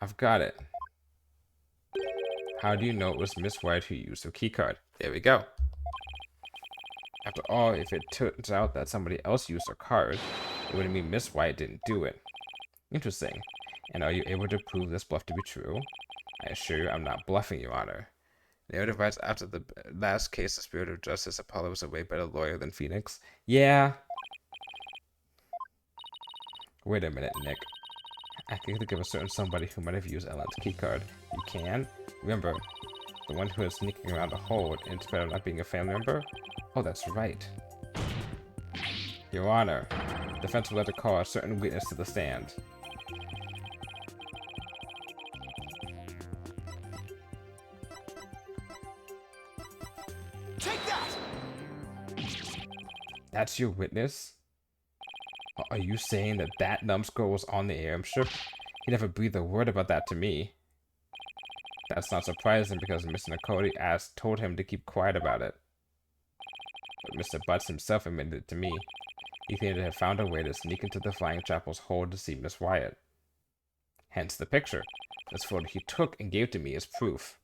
I've got it. How do you know it was Miss Wright who used her keycard? There we go. After all, if it turns out that somebody else used her card, it would mean Miss White didn't do it. Interesting. And are you able to prove this bluff to be true? I assure you I'm not bluffing, Your Honor. Narrative writes, after the last case, the spirit of justice, Apollo was a way better lawyer than Phoenix. Yeah. Wait a minute, Nick. I can think of a certain somebody who might have used Ellen's keycard. You can? Remember, the one who is sneaking around the hold in spite of not being a family member? Oh, that's right. Your Honor, defense would like to call a certain witness to the stand. Take that! That's your witness? Are you saying that that numbskull was on the airship? He never breathed a word about that to me. That's not surprising because Mr. Nakoti told him to keep quiet about it. But Mr. Butts himself admitted it to me. He claimed to have found a way to sneak into the Flying Chapel's hold to see Miss Wyatt. Hence the picture. This photo he took and gave to me as proof.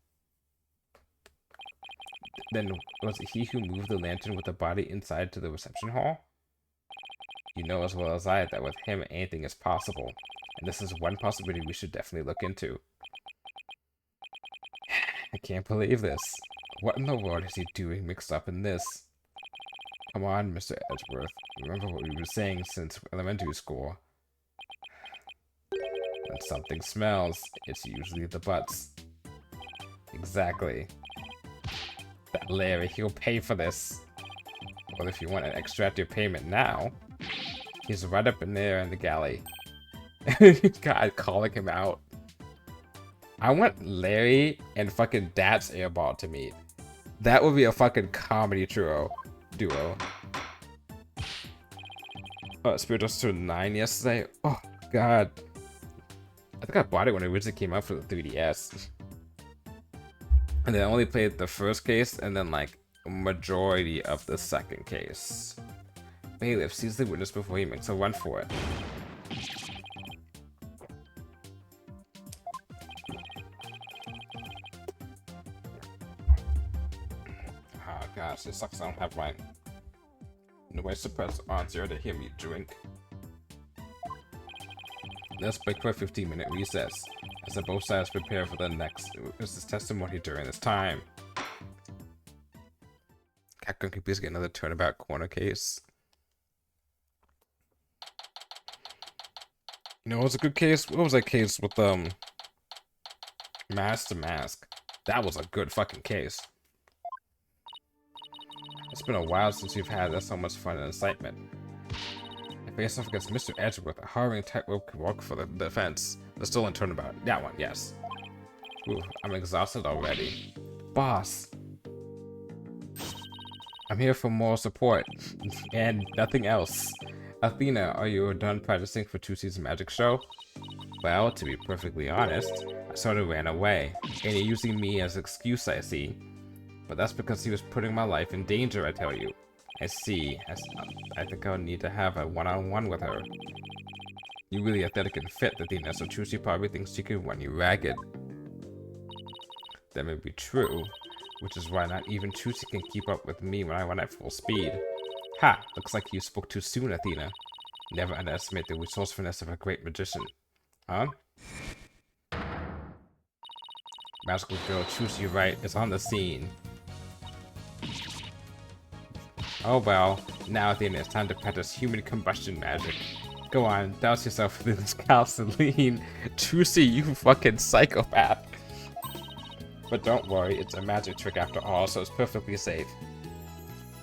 Then was it he who moved the lantern with the body inside to the reception hall? You know as well as I that with him anything is possible, and this is one possibility we should definitely look into. I can't believe this. What in the world is he doing mixed up in this? Come on, Mr. Edgeworth. Remember what we were saying since elementary school. When something smells, it's usually the butts. Exactly. That Larry, he'll pay for this. Well, if you want an extractive payment now, he's right up in there in the galley. God, calling him out. I want Larry and fucking Dat's Airball to meet. That would be a fucking comedy duo. Spirit Dust turned 9 yesterday. Oh, God. I think I bought it when it originally came out for the 3DS. And then I only played the first case and then, like, majority of the second case. Bailiff sees the witness before he makes a run for it. Oh gosh, it sucks I don't have my noise suppressor on 0 to hear me drink. Let's break for a 15-minute recess, as the both sides prepare for the next witness testimony during this time. Capcom, can you please get another turnabout corner case? You know, it was a good case. What was that case with Mask to Mask? That was a good fucking case. It's been a while since we've had so much fun and excitement. I face off against Mr. Edgeworth, a harrowing tightrope walk for the defense. The stolen turnabout. That one, yes. Ooh, I'm exhausted already. Boss. I'm here for moral support, and nothing else. Athena, are you done practicing for Tucci's magic show? Well, to be perfectly honest, I sort of ran away, and you're using me as an excuse, I see. But that's because he was putting my life in danger, I tell you. I see. I think I'll need to have a one-on-one with her. You're really athletic and fit, Athena, so Tucci probably thinks she can run you ragged. That may be true, which is why not even Tucci can keep up with me when I run at full speed. Ha! Looks like you spoke too soon, Athena. Never underestimate the resourcefulness of a great magician. Huh? Magical girl Tucci Wright is on the scene. Oh well, now Athena, it's time to practice human combustion magic. Go on, douse yourself with this gasoline. Tucci, you fucking psychopath. But don't worry, it's a magic trick after all, so it's perfectly safe.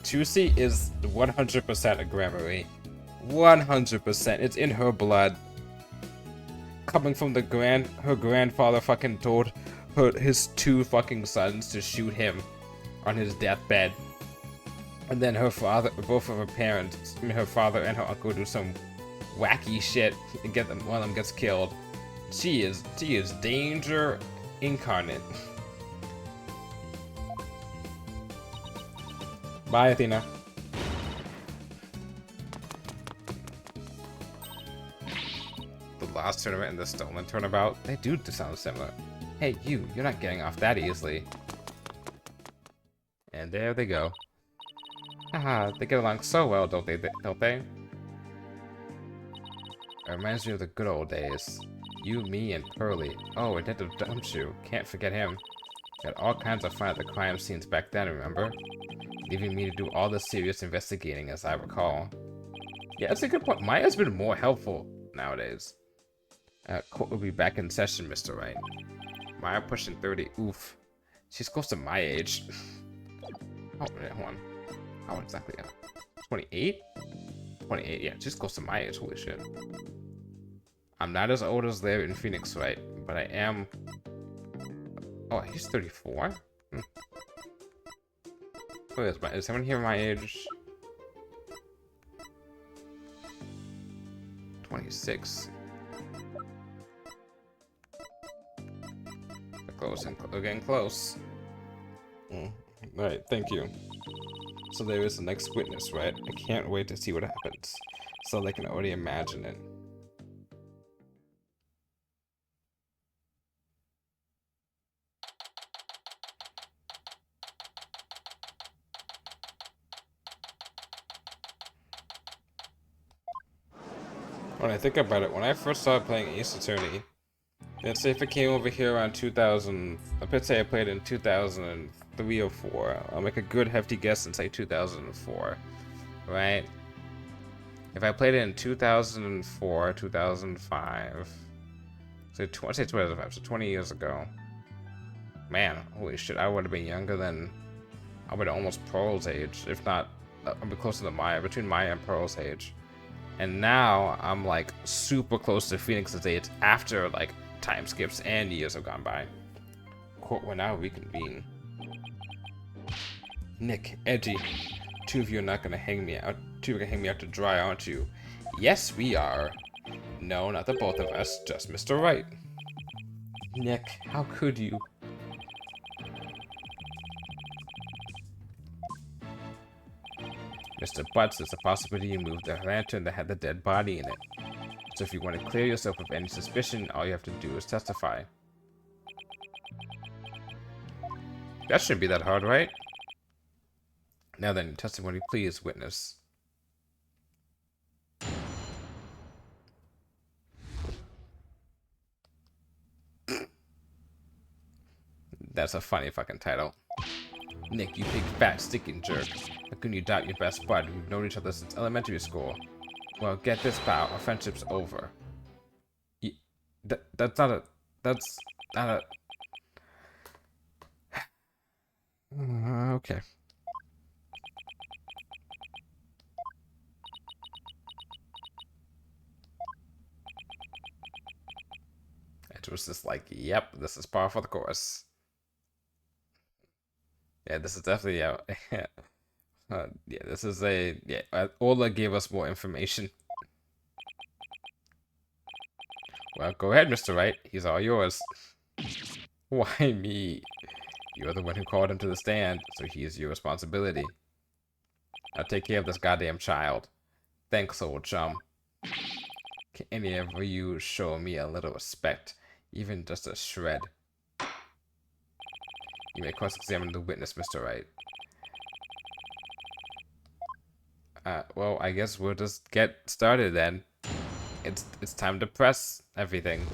Tucci is 100% a Gramarye. 100%. It's in her blood. Coming from her grandfather fucking told his 2 fucking sons to shoot him on his deathbed. And then her father, both of her parents, her father and her uncle do some wacky shit and one of them gets killed. She is danger incarnate. Bye, Athena. The last tournament and the stolen turnabout, they do sound similar. Hey, you're not getting off that easily. And there they go. Haha, they get along so well, don't they? Don't they? It reminds me of the good old days. You, me, and Pearly. Oh, and Detective Gumshoe. Can't forget him. We had all kinds of fun at the crime scenes back then, remember? Leaving me to do all the serious investigating, as I recall. Yeah, that's a good point. Maya's been more helpful nowadays. Court will be back in session, Mr. Wright. Maya pushing 30. Oof. She's close to my age. Oh, wait, hold on. How exactly? 28? 28, yeah, she's close to my age. Holy shit. I'm not as old as Larry in Phoenix, right? But I am... Oh, he's 34? Is someone here my age? 26. We're getting close. Alright, thank you. So there is the next witness, right? I can't wait to see what happens. So I can already imagine it. When I think about it, when I first started playing Ace Attorney, let's say if it came over here around 2000, let's say I played in 2003 or 4, I'll make a good hefty guess and say 2004, right? If I played it in 2004, 2005, so 2005, so 20 years ago, man, holy shit, I would have been younger than, I would have almost Pearl's age, if not, I'd be closer to Maya, between Maya and Pearl's age. And now I'm like super close to Phoenix's age after like time skips and years have gone by. Court will now reconvene. Nick, Edgy, two of you are not gonna hang me out. Two are gonna hang me out to dry, aren't you? Yes, we are. No, not the both of us, just Mr. Wright. Nick, how could you? Mr. Butts, there's a possibility you moved the lantern that had the dead body in it. So if you want to clear yourself of any suspicion, all you have to do is testify. That shouldn't be that hard, right? Now then, testimony, please, witness. That's a funny fucking title. Nick, you big fat stinking jerk. How can you doubt your best bud? We've known each other since elementary school. Well, get this, pal. Our friendship's over. That's not a... That's not a... Okay. It was just like, yep, this is par for the course. Yeah, this is definitely... yeah, this is a... Yeah, Ola gave us more information. Well, go ahead, Mr. Wright. He's all yours. Why me? You're the one who called him to the stand, so he is your responsibility. Now take care of this goddamn child. Thanks, old chum. Can any of you show me a little respect? Even just a shred. You may cross-examine the witness, Mr. Wright. Well, I guess we'll just get started then. It's time to press everything.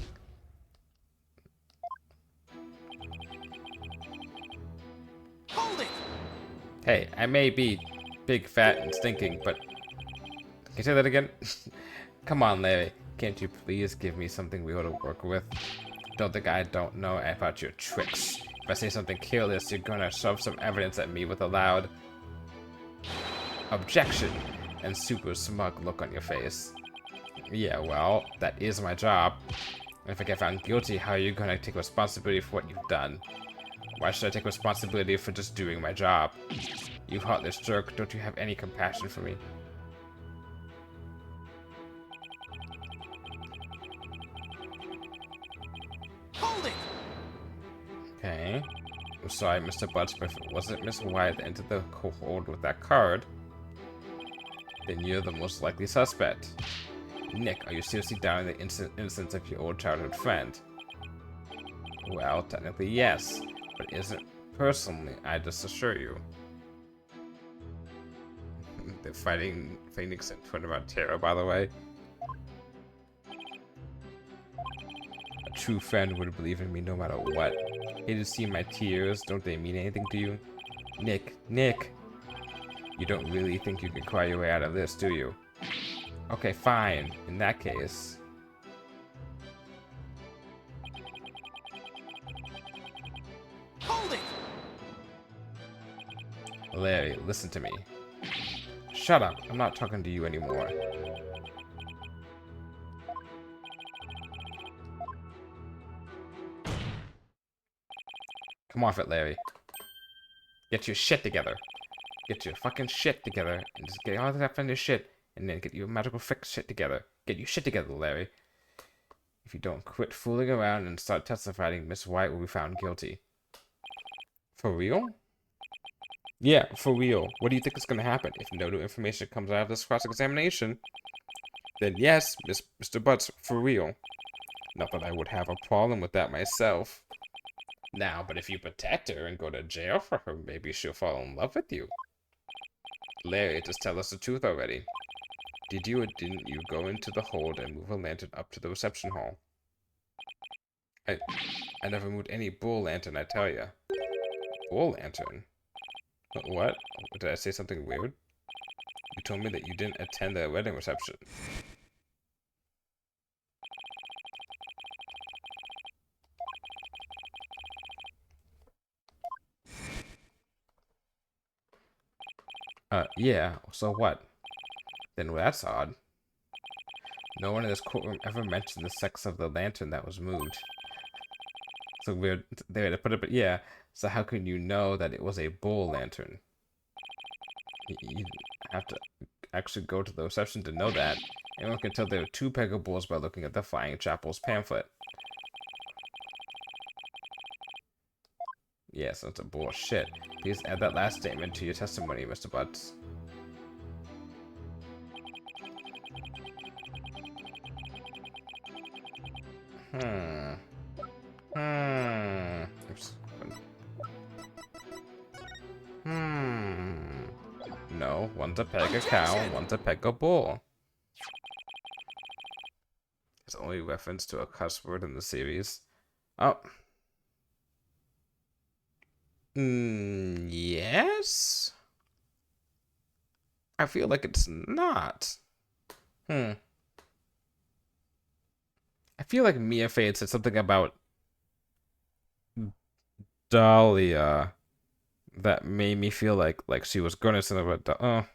Hold it! Hey, I may be big, fat, and stinking, but... Can you say that again? Come on, Larry. Can't you please give me something we ought to work with? Don't think I don't know about your tricks. If I say something careless, you're gonna shove some evidence at me with a loud... objection and super smug look on your face. Yeah, well, that is my job. If I get found guilty, how are you gonna take responsibility for what you've done? Why should I take responsibility for just doing my job? You heartless jerk, don't you have any compassion for me? Hold it! Okay. I'm sorry, Mr. Butts, but if it wasn't Miss Wyatt that entered the cohort with that card, then you're the most likely suspect. Nick, are you seriously doubting the innocence of your old childhood friend? Well, technically yes, but it isn't personally, I just assure you. They're fighting Phoenix and Twin about Terra, by the way. A true friend would believe in me no matter what. Hey, to see my tears, don't they mean anything to you? Nick, Nick! You don't really think you can cry your way out of this, do you? Okay, fine. In that case... Hold it! Larry, listen to me. Shut up. I'm not talking to you anymore. Come off it, Larry. Get your shit together. Get your fucking shit together. And just get all that on your shit. And then get your magical fix shit together. Get your shit together, Larry. If you don't quit fooling around and start testifying, Miss White will be found guilty. For real? Yeah, for real. What do you think is going to happen if no new information comes out of this cross-examination? Then yes, Mr. Butts, for real. Not that I would have a problem with that myself. Now, but if you protect her and go to jail for her, maybe she'll fall in love with you. Larry, just tell us the truth already. Did you or didn't you go into the hold and move a lantern up to the reception hall? I never moved any bull lantern, I tell ya. Bull lantern? What? Did I say something weird? You told me that you didn't attend the wedding reception. Yeah, so what? Then that's odd. No one in this courtroom ever mentioned the sex of the lantern that was moved. So weird there to put it, but yeah. So how can you know that it was a bull lantern? You have to actually go to the reception to know that. Anyone can tell there are two Pega bulls by looking at the Flying Chapel's pamphlet. Yes, that's a bullshit. Please add that last statement to your testimony, Mr. Butts. Oops. No, one's a Pega cow, and one's a Pega bull. It's only reference to a cuss word in the series. Oh. Yes? I feel like it's not. I feel like Mia Fade said something about Dahlia that made me feel like she was going to say something about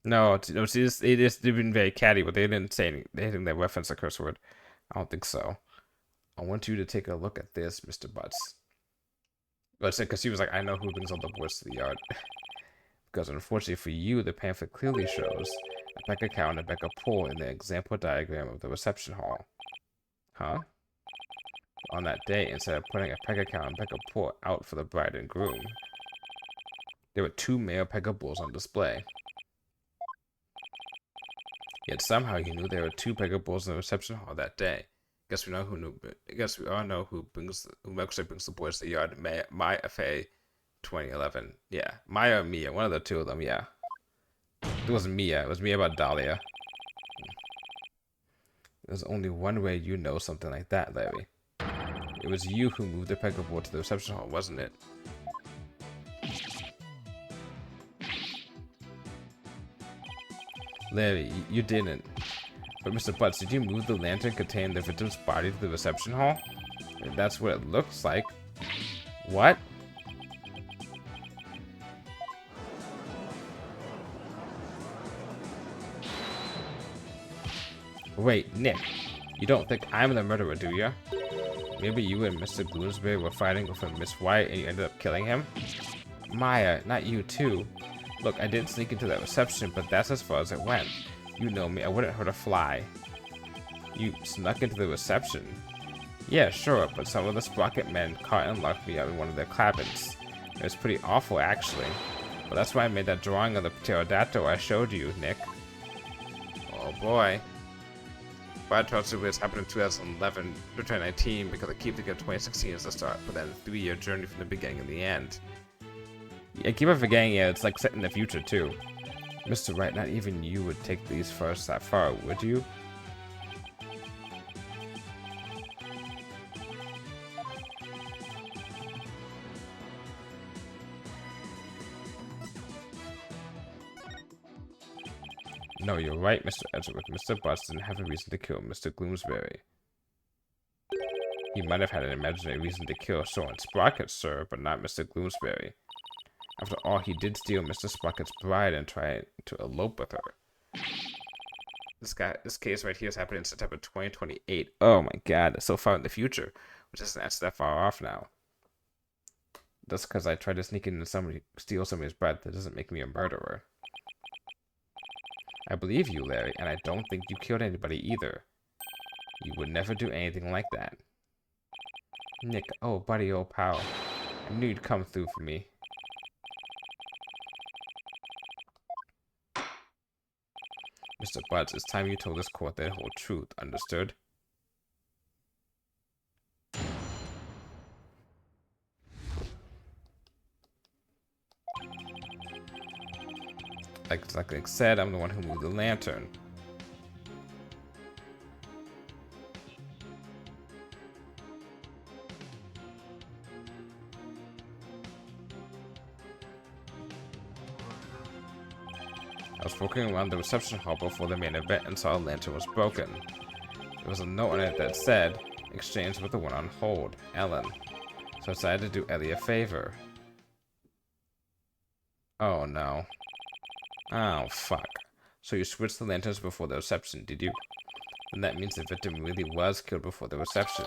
No, they just been very catty, but they didn't say anything. They didn't reference a curse word. I don't think so. I want you to take a look at this, Mr. Butts. But because she was like, I know who brings all the boys to the yard. Because unfortunately for you, the pamphlet clearly shows a Becca cow and a Becca pole in the example diagram of the reception hall. Huh? On that day, instead of putting a Pega cow and Pega pole out for the bride and groom, there were two male Pega bulls on display. Yet somehow you knew there were two Pega bulls in the reception hall that day. Guess we know who knew. I guess we all know who actually brings the boys to the yard. Maya Faye, 2011. Yeah, Maya or Mia, one of the two of them. Yeah, it wasn't Mia. It was Mia about Dahlia. There's only one way you know something like that, Larry. It was you who moved the Pega board to the reception hall, wasn't it? Larry, you didn't. But Mr. Butts, did you move the lantern containing the victim's body to the reception hall? That's what it looks like. What? Wait, Nick. You don't think I'm the murderer, do you? Maybe you and Mr. Bloomsbury were fighting over Miss White and you ended up killing him? Maya, not you too. Look, I didn't sneak into that reception, but that's as far as it went. You know me, I wouldn't hurt a fly. You snuck into the reception? Yeah, sure, but some of the Sprocket men caught and locked me up in one of their cabins. It was pretty awful, actually. But that's why I made that drawing of the pterodactyl I showed you, Nick. Oh boy. but I tried to this happened in 2011 to 2019 because I keep thinking of 2016 as the start, but then 3-year journey from the beginning and the end. I keep on forgetting, yeah, it's like set in the future too. Mr. Wright, not even you would take these first that far, would you? No, you're right, Mr. Edgeworth. Mr. Butts didn't have a reason to kill Mr. Gloomsbury. He might have had an imaginary reason to kill Soren Sprocket, sir, but not Mr. Gloomsbury. After all, he did steal Mr. Sprocket's bride and try to elope with her. This case right here is happening in September 2028. Oh my god, it's so far in the future, which isn't actually that far off now. Just because I tried to sneak into steal somebody's bride, that doesn't make me a murderer. I believe you, Larry, and I don't think you killed anybody either. You would never do anything like that. Nick, oh buddy, old pal. I knew you'd come through for me. Mr. Butts, it's time you told this court the whole truth, understood? Like I said, I'm the one who moved the lantern. I was walking around the reception hall before the main event and saw a lantern was broken. There was a note on it that said, exchange with the one on hold, Ellen. So I decided to do Ellie a favor. Oh no. Oh, fuck. So you switched the lanterns before the reception, did you? And that means the victim really was killed before the reception.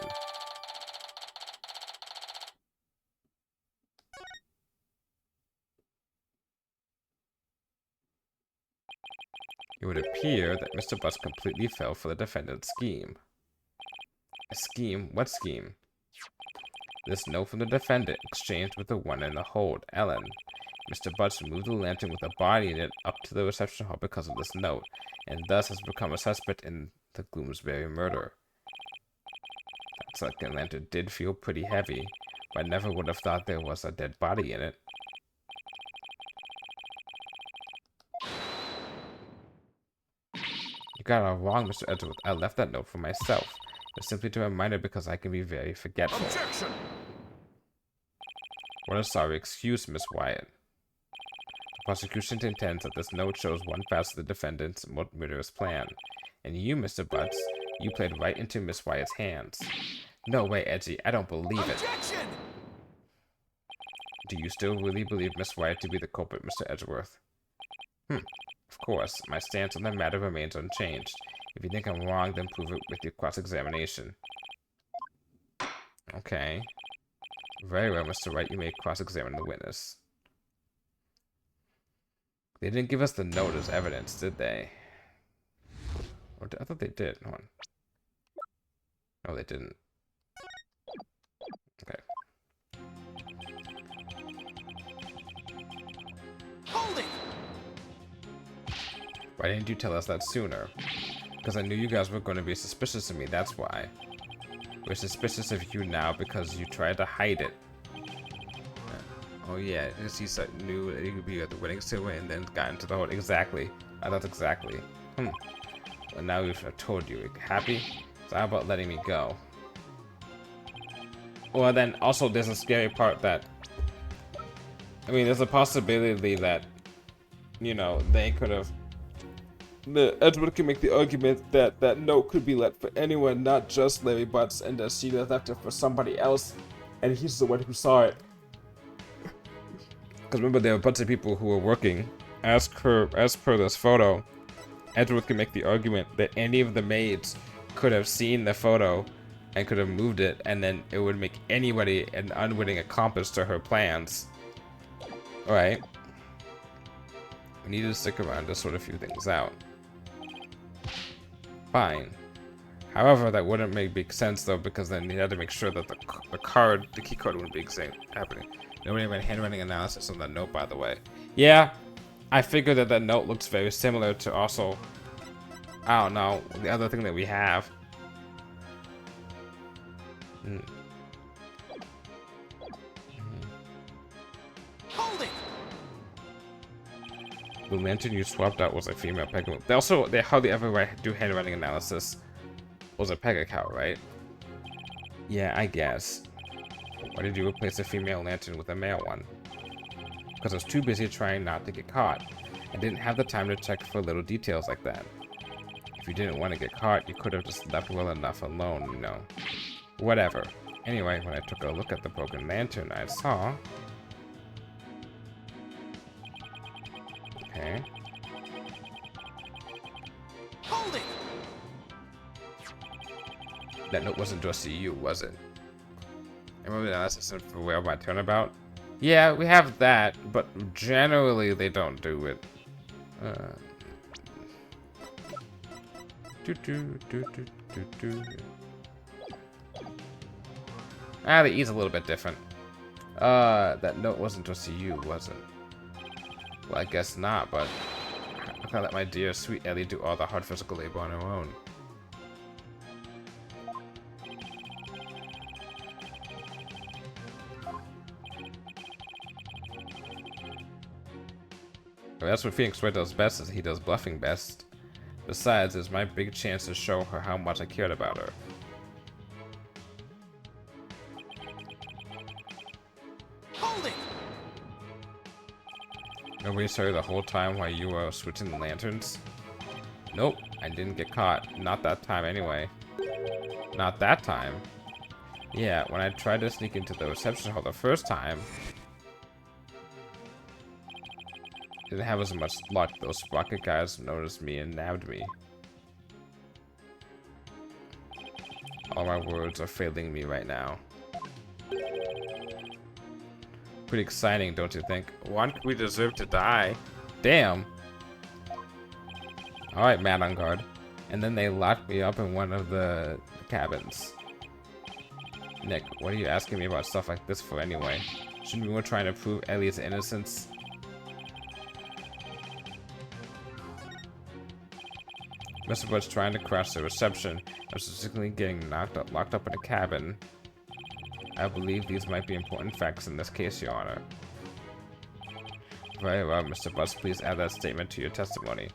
It would appear that Mr. Butts completely fell for the defendant's scheme. A scheme? What scheme? This note from the defendant exchanged with the one in the hold, Ellen. Mr. Butts moved the lantern with a body in it up to the reception hall because of this note, and thus has become a suspect in the Gloomsbury murder. That second lantern did feel pretty heavy, but I never would have thought there was a dead body in it. You got it all wrong, Mr. Edgeworth. I left that note for myself. It's simply to remind her because I can be very forgetful. Objection! What a sorry excuse, Miss Wyatt. The prosecution contends that this note shows one facet of the defendant's murderous plan. And you, Mr. Butts, you played right into Miss Wyatt's hands. No way, Edgy. I don't believe it. Objection! Do you still really believe Miss Wyatt to be the culprit, Mr. Edgeworth? Of course, my stance on the matter remains unchanged. If you think I'm wrong, then prove it with your cross-examination. Okay. Very well, Mr. Wright, you may cross-examine the witness. They didn't give us the note as evidence, did they? Or I thought they did. Hold on. No, they didn't. Okay. Hold it! Why didn't you tell us that sooner? Because I knew you guys were going to be suspicious of me, that's why. We're suspicious of you now because you tried to hide it. Oh yeah, because he knew that he would be at the wedding ceremony and then got into the whole... Exactly. I thought exactly. Well, now we've told you. Happy? So how about letting me go? Well, then also there's a scary part that... I mean, there's a possibility that, you know, they could have... Edward can make the argument that that note could be left for anyone, not just Larry Butts, and that she left it for somebody else, and he's the one who saw it. Because remember, there were a bunch of people who were working. As per this photo, Edward can make the argument that any of the maids could have seen the photo and could have moved it, and then it would make anybody an unwitting accomplice to her plans. Alright. We need to stick around to sort a few things out. Fine. However, that wouldn't make big sense though, because then you had to make sure that the key card wouldn't be happening. Nobody ran handwriting analysis on that note, by the way. Yeah, I figured that note looks very similar to also, I don't know, the other thing that we have. Mm. Holding! The lantern you swapped out was a female pega. They hardly ever do handwriting analysis. It was a pega cow, right? Yeah, I guess. Why did you replace the female lantern with a male one? Because I was too busy trying not to get caught. I didn't have the time to check for little details like that. If you didn't want to get caught, you could have just left well enough alone, you know. Whatever. Anyway, when I took a look at the broken lantern, I saw... Okay. Holding! That note wasn't just to you, was it? I remember the analysis for where my turnabout? Yeah, we have that, but generally they don't do it. Ah, the E's a little bit different. That note wasn't just to you, was it? Well, I guess not, but I can't let my dear sweet Ellie do all the hard physical labor on her own. Well, that's what Phoenix Wright does best, is he does bluffing best. Besides, it's my big chance to show her how much I cared about her. Holding! Nobody saw you the whole time while you were switching the lanterns? Nope, I didn't get caught. Not that time anyway. Not that time. Yeah, when I tried to sneak into the reception hall the first time, didn't have as much luck. Those sprocket guys noticed me and nabbed me. All my words are failing me right now. Pretty exciting, don't you think? Why don't we deserve to die? Damn. Alright, man on guard. And then they locked me up in one of the cabins. Nick, what are you asking me about stuff like this for anyway? Shouldn't we be trying to prove Ellie's innocence? Mr. Bush trying to crash the reception. I'm specifically getting locked up in a cabin. I believe these might be important facts in this case, Your Honor. Very well, Mr. Butts, please add that statement to your testimony.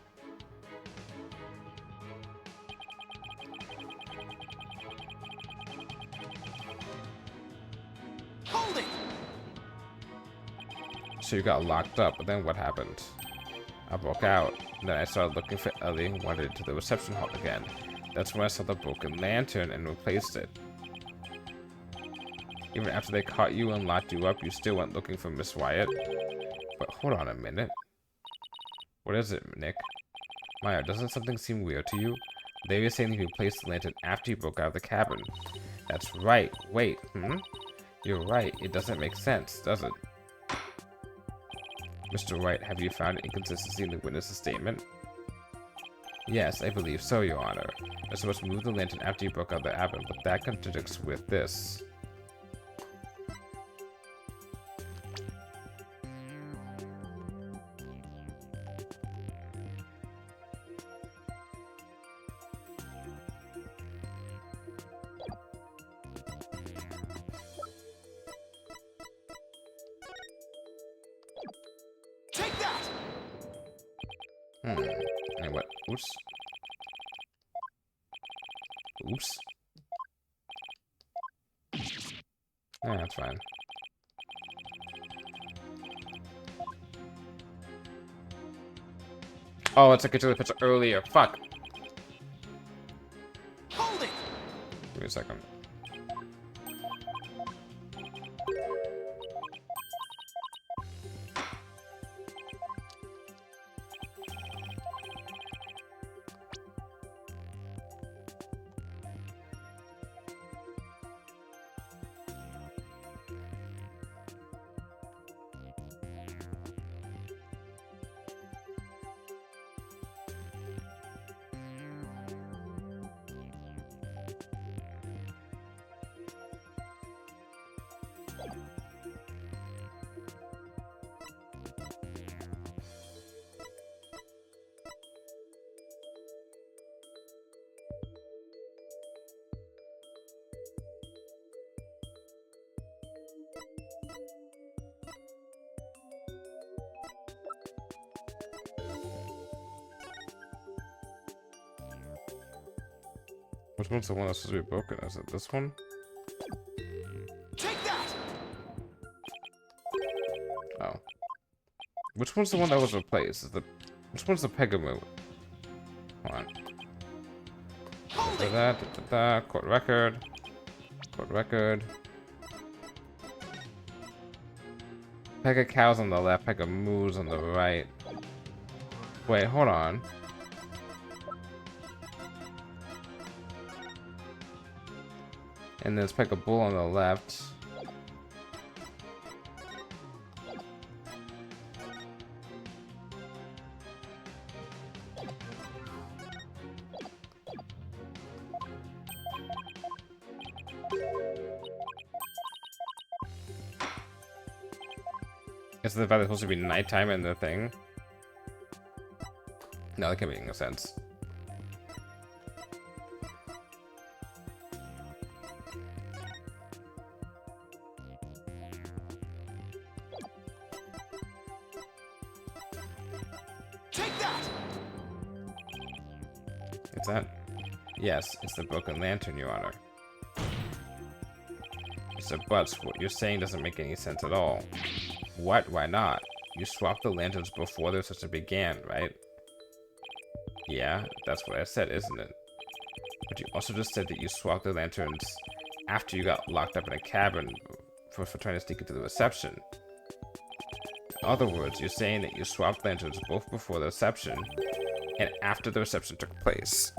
Holding! So you got locked up, but then what happened? I broke out. Then I started looking for Ellie and wandered into the reception hall again. That's when I saw the broken lantern and replaced it. Even after they caught you and locked you up, you still went looking for Miss Wyatt? But hold on a minute. What is it, Nick? Maya, doesn't something seem weird to you? They were saying you replaced the lantern after you broke out of the cabin. That's right. Wait, You're right. It doesn't make sense, does it? Mr. Wright, have you found an inconsistency in the witness's statement? Yes, I believe so, Your Honor. You're supposed to move the lantern after you broke out of the cabin, but that contradicts with this. Take that! And what? Oops. Oops. Yeah, that's fine. Oh, it's like I took the picture earlier. Fuck. Holding! Give me a second. Which one's the one that's supposed to be broken? Is it this one? Take that! Oh. Which one's the one that was replaced? Which one's the Pegamoot? Hold on. Hold it! Court record. Court record. Pega cows on the left, Pega moos on the right. Wait, hold on. And there's Pega bull on the left. Is the fact it's supposed to be nighttime in the thing? No, that can't make no sense. Take that! Is that? Yes, it's the broken lantern, Your Honor. Mr. Butts, what you're saying doesn't make any sense at all. What? Why not? You swapped the lanterns before the session began, right? Yeah, that's what I said, isn't it? But you also just said that you swapped the lanterns after you got locked up in a cabin for trying to sneak into the reception. In other words, you're saying that you swapped lanterns both before the reception and after the reception took place.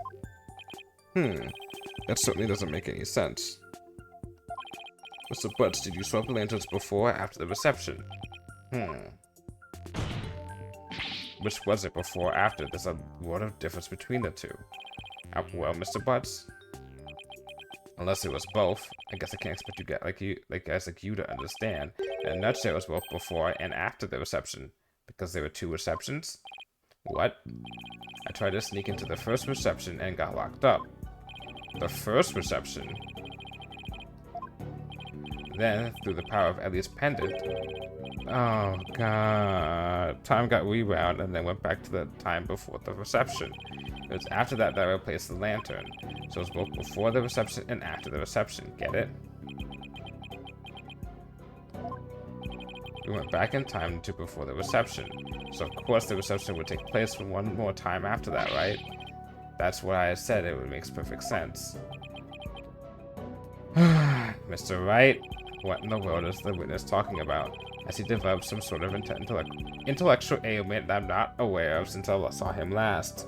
That certainly doesn't make any sense. Mr. Butts, did you swap the lanterns before or after the reception? Which was it, before or after? There's a lot of difference between the two. Well, Mr. Butts, unless it was both, I guess I can't expect you guys like you to understand. In a nutshell, it was both before and after the reception, because there were two receptions. What? I tried to sneak into the first reception and got locked up. The first reception? Then, through the power of Ellie's pendant, oh god, time got rewound and then went back to the time before the reception. It was after that that I replaced the lantern, so it was both before the reception and after the reception, get it? We went back in time to before the reception, so of course the reception would take place for one more time after that, right? That's what I said, it makes perfect sense. Mr. Wright, what in the world is the witness talking about? Has he developed some sort of intellectual ailment that I'm not aware of since I saw him last?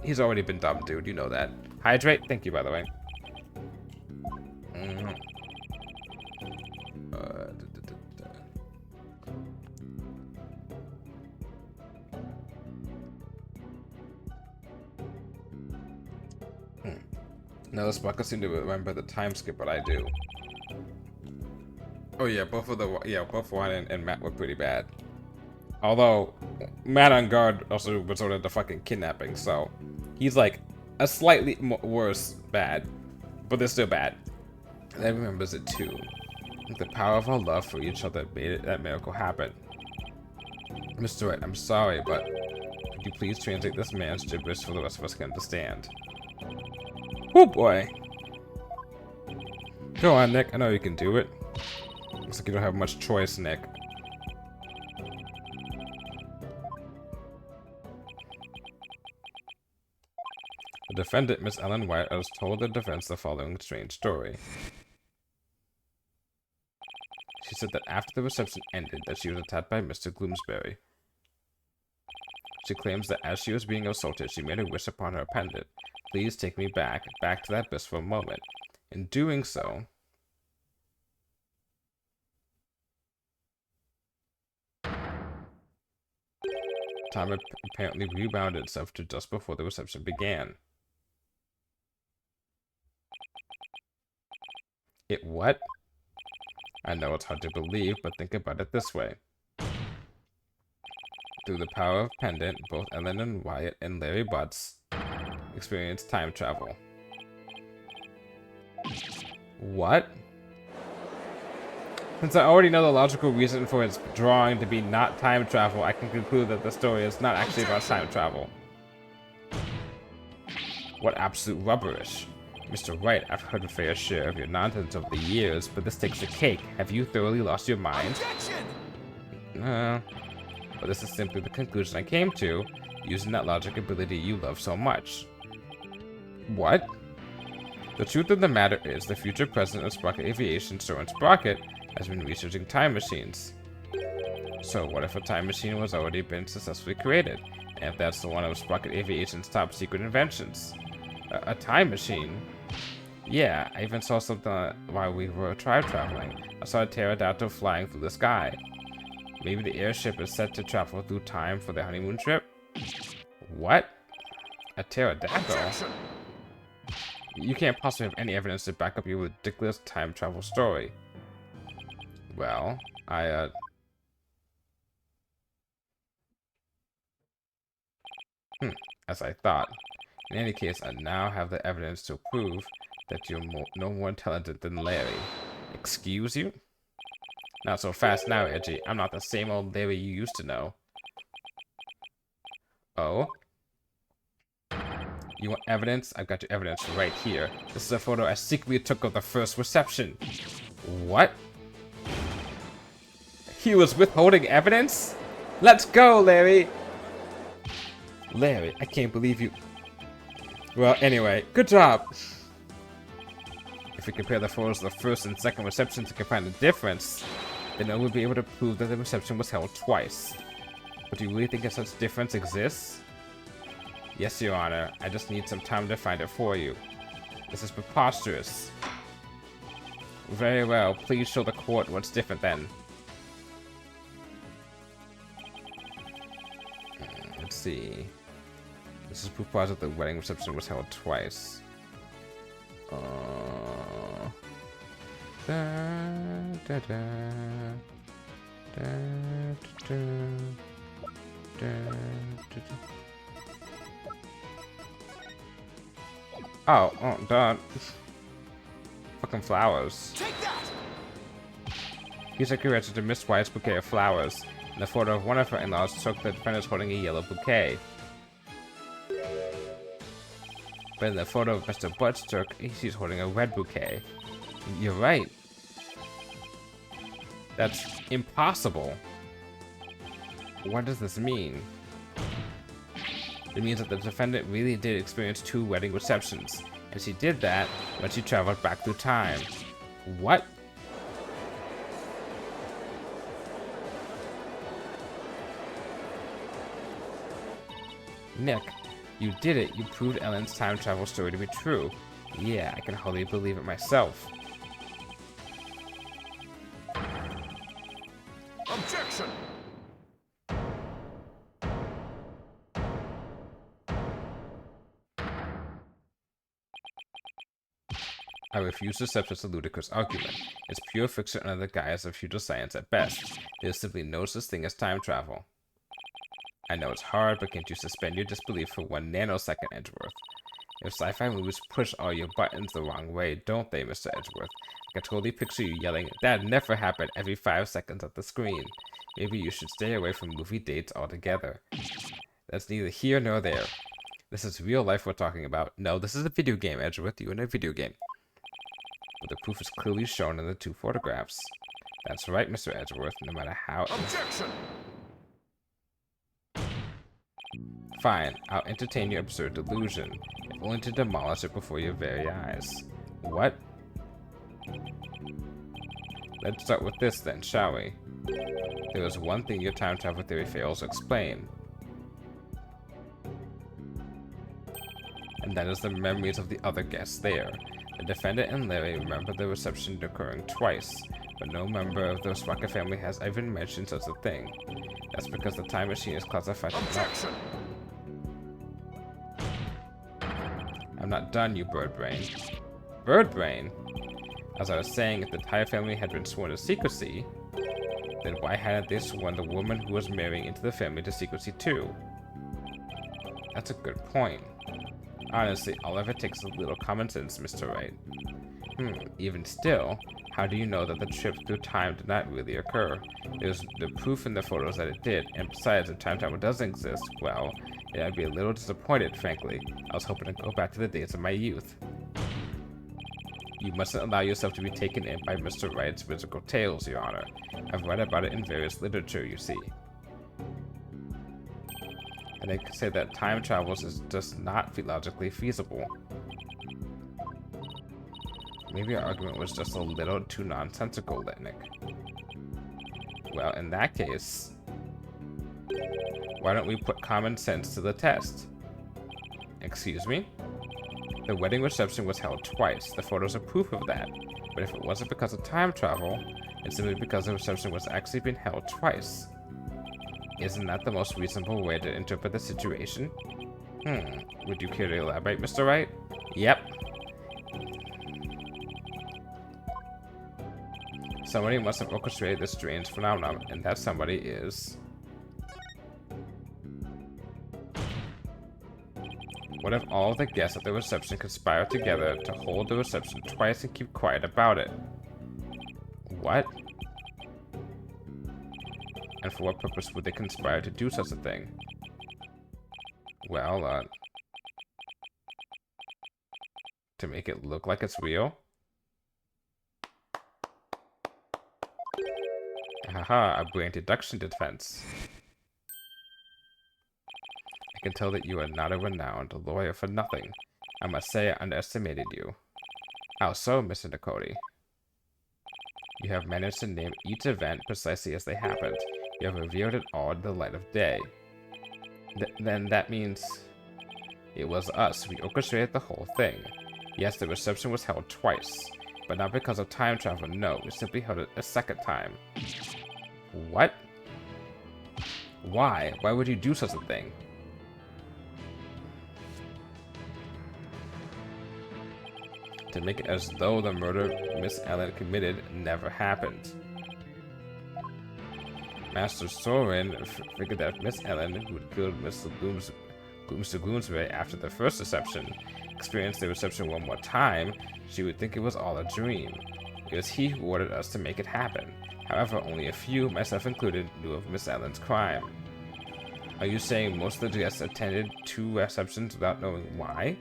He's already been dumb, dude, you know that. Hydrate? Thank you, by the way. No, this bucket seem to remember the time skip, but I do. Oh yeah, both Juan and Matt were pretty bad. Although Matt on guard also resorted to fucking kidnapping, so he's like a slightly worse bad, but they're still bad. And I remembers it too. The power of our love for each other made that miracle happen. Mr. Wright, I'm sorry, but could you please translate this man's gibberish so the rest of us can understand? Oh boy. Go on, Nick. I know you can do it. Looks like you don't have much choice, Nick. The defendant, Miss Ellen White, has told the defense the following strange story. She said that after the reception ended, that she was attacked by Mr. Gloomsbury. She claims that as she was being assaulted, she made a wish upon her pendant. Please take me back to that abyss for a moment. In doing so, time apparently rebounded itself to just before the reception began. It what? I know it's hard to believe, but think about it this way. Through the power of pendant, both Ellen and Wyatt and Larry Butts experienced time travel. What? Since I already know the logical reason for its drawing to be not time travel, I can conclude that the story is not actually about time travel. What absolute rubberish. Mr. Wright, I've heard a fair share of your nonsense over the years, but this takes the cake. Have you thoroughly lost your mind? Objection! But this is simply the conclusion I came to, using that logic ability you love so much. What? The truth of the matter is, the future president of Sprocket Aviation, Soren Sprocket, has been researching time machines. So what if a time machine was already been successfully created? And if that's one of Sprocket Aviation's top secret inventions? A time machine? Yeah, I even saw something while we were traveling. I saw a pterodactyl flying through the sky. Maybe the airship is set to travel through time for the honeymoon trip? What? A pterodactyl? Objection! You can't possibly have any evidence to back up your ridiculous time travel story. Well, as I thought. In any case, I now have the evidence to prove that you're no more intelligent than Larry. Excuse you? Not so fast now, Edgy. I'm not the same old Larry you used to know. Oh? You want evidence? I've got your evidence right here. This is a photo I secretly took of the first reception. What? He was withholding evidence? Let's go, Larry! Larry, I can't believe you... Well, anyway, good job! If we compare the photos of the first and second receptions and can find the difference, then I will be able to prove that the reception was held twice. But do you really think a such difference exists? Yes, Your Honor. I just need some time to find it for you. This is preposterous. Very well. Please show the court what's different then. Let's see. This is proof positive that the wedding reception was held twice. Oh, done. Fucking flowers. Take that! Here's a correction to Miss White's bouquet of flowers. In the photo of one of her in-laws took the defendant holding a yellow bouquet. But in the photo of Mr. Butch took, she's holding a red bouquet. You're right. That's impossible. What does this mean? It means that the defendant really did experience 2 wedding receptions, and she did that when she traveled back through time. What? Nick, you did it. You proved Ellen's time travel story to be true. Yeah, I can hardly believe it myself. Objection! I refuse to accept such a ludicrous argument. It's pure fiction under the guise of future science at best. There is simply no such thing as time travel. I know it's hard, but can't you suspend your disbelief for 1 nanosecond, Edgeworth? If sci-fi movies push all your buttons the wrong way, don't they, Mr. Edgeworth? I can totally picture you yelling, "That'd never happen," every 5 seconds at the screen. Maybe you should stay away from movie dates altogether. That's neither here nor there. This is real life we're talking about. No, this is a video game, Edgeworth. You're in a video game. But the proof is clearly shown in the 2 photographs. That's right, Mr. Edgeworth, no matter how... Objection! Fine, I'll entertain your absurd delusion, if only to demolish it before your very eyes. What? Let's start with this then, shall we? There is one thing your time travel theory fails to explain. And that is the memories of the other guests there. The defendant and Larry remember the reception occurring twice, but no member of the Sprocket family has even mentioned such a thing. That's because the time machine is classified as Objection! I'm not done, you bird brain. Bird brain? As I was saying, if the Ty family had been sworn to secrecy, then why hadn't they sworn the woman who was marrying into the family to secrecy too? That's a good point. Honestly, all of it takes a little common sense, Mr. Wright. Even still, how do you know that the trip through time did not really occur? There's the proof in the photos that it did, and besides, if time travel does exist, well, I'd be a little disappointed, frankly. I was hoping to go back to the days of my youth. You mustn't allow yourself to be taken in by Mr. Wright's whimsical tales, Your Honor. I've read about it in various literature, you see. And they say that time travel is just not logically feasible. Maybe our argument was just a little too nonsensical, Litnick. Well, in that case, why don't we put common sense to the test? Excuse me? The wedding reception was held twice. The photos are proof of that. But if it wasn't because of time travel, it's simply because the reception was actually being held twice. Isn't that the most reasonable way to interpret the situation? Would you care to elaborate, Mr. Wright? Yep. Somebody must have orchestrated this strange phenomenon, and that somebody is... What if all of the guests at the reception conspired together to hold the reception twice and keep quiet about it? What? And for what purpose would they conspire to do such a thing? Well, to make it look like it's real? Haha, a brilliant deduction defense. I can tell that you are not a renowned lawyer for nothing. I must say I underestimated you. How so, Mr. Nicoti? You have managed to name each event precisely as they happened. You have revealed it all in the light of day. Then that means... It was us. We orchestrated the whole thing. Yes, the reception was held twice. But not because of time travel, no. We simply held it a second time. What? Why? Why would you do such a thing? To make it as though the murder Miss Ellen committed never happened. Master Soren figured that Miss Ellen, who had killed Mr. Gloomsbury after the first reception, experienced the reception one more time, she would think it was all a dream. It was he who ordered us to make it happen. However, only a few, myself included, knew of Miss Ellen's crime. Are you saying most of the guests attended 2 receptions without knowing why?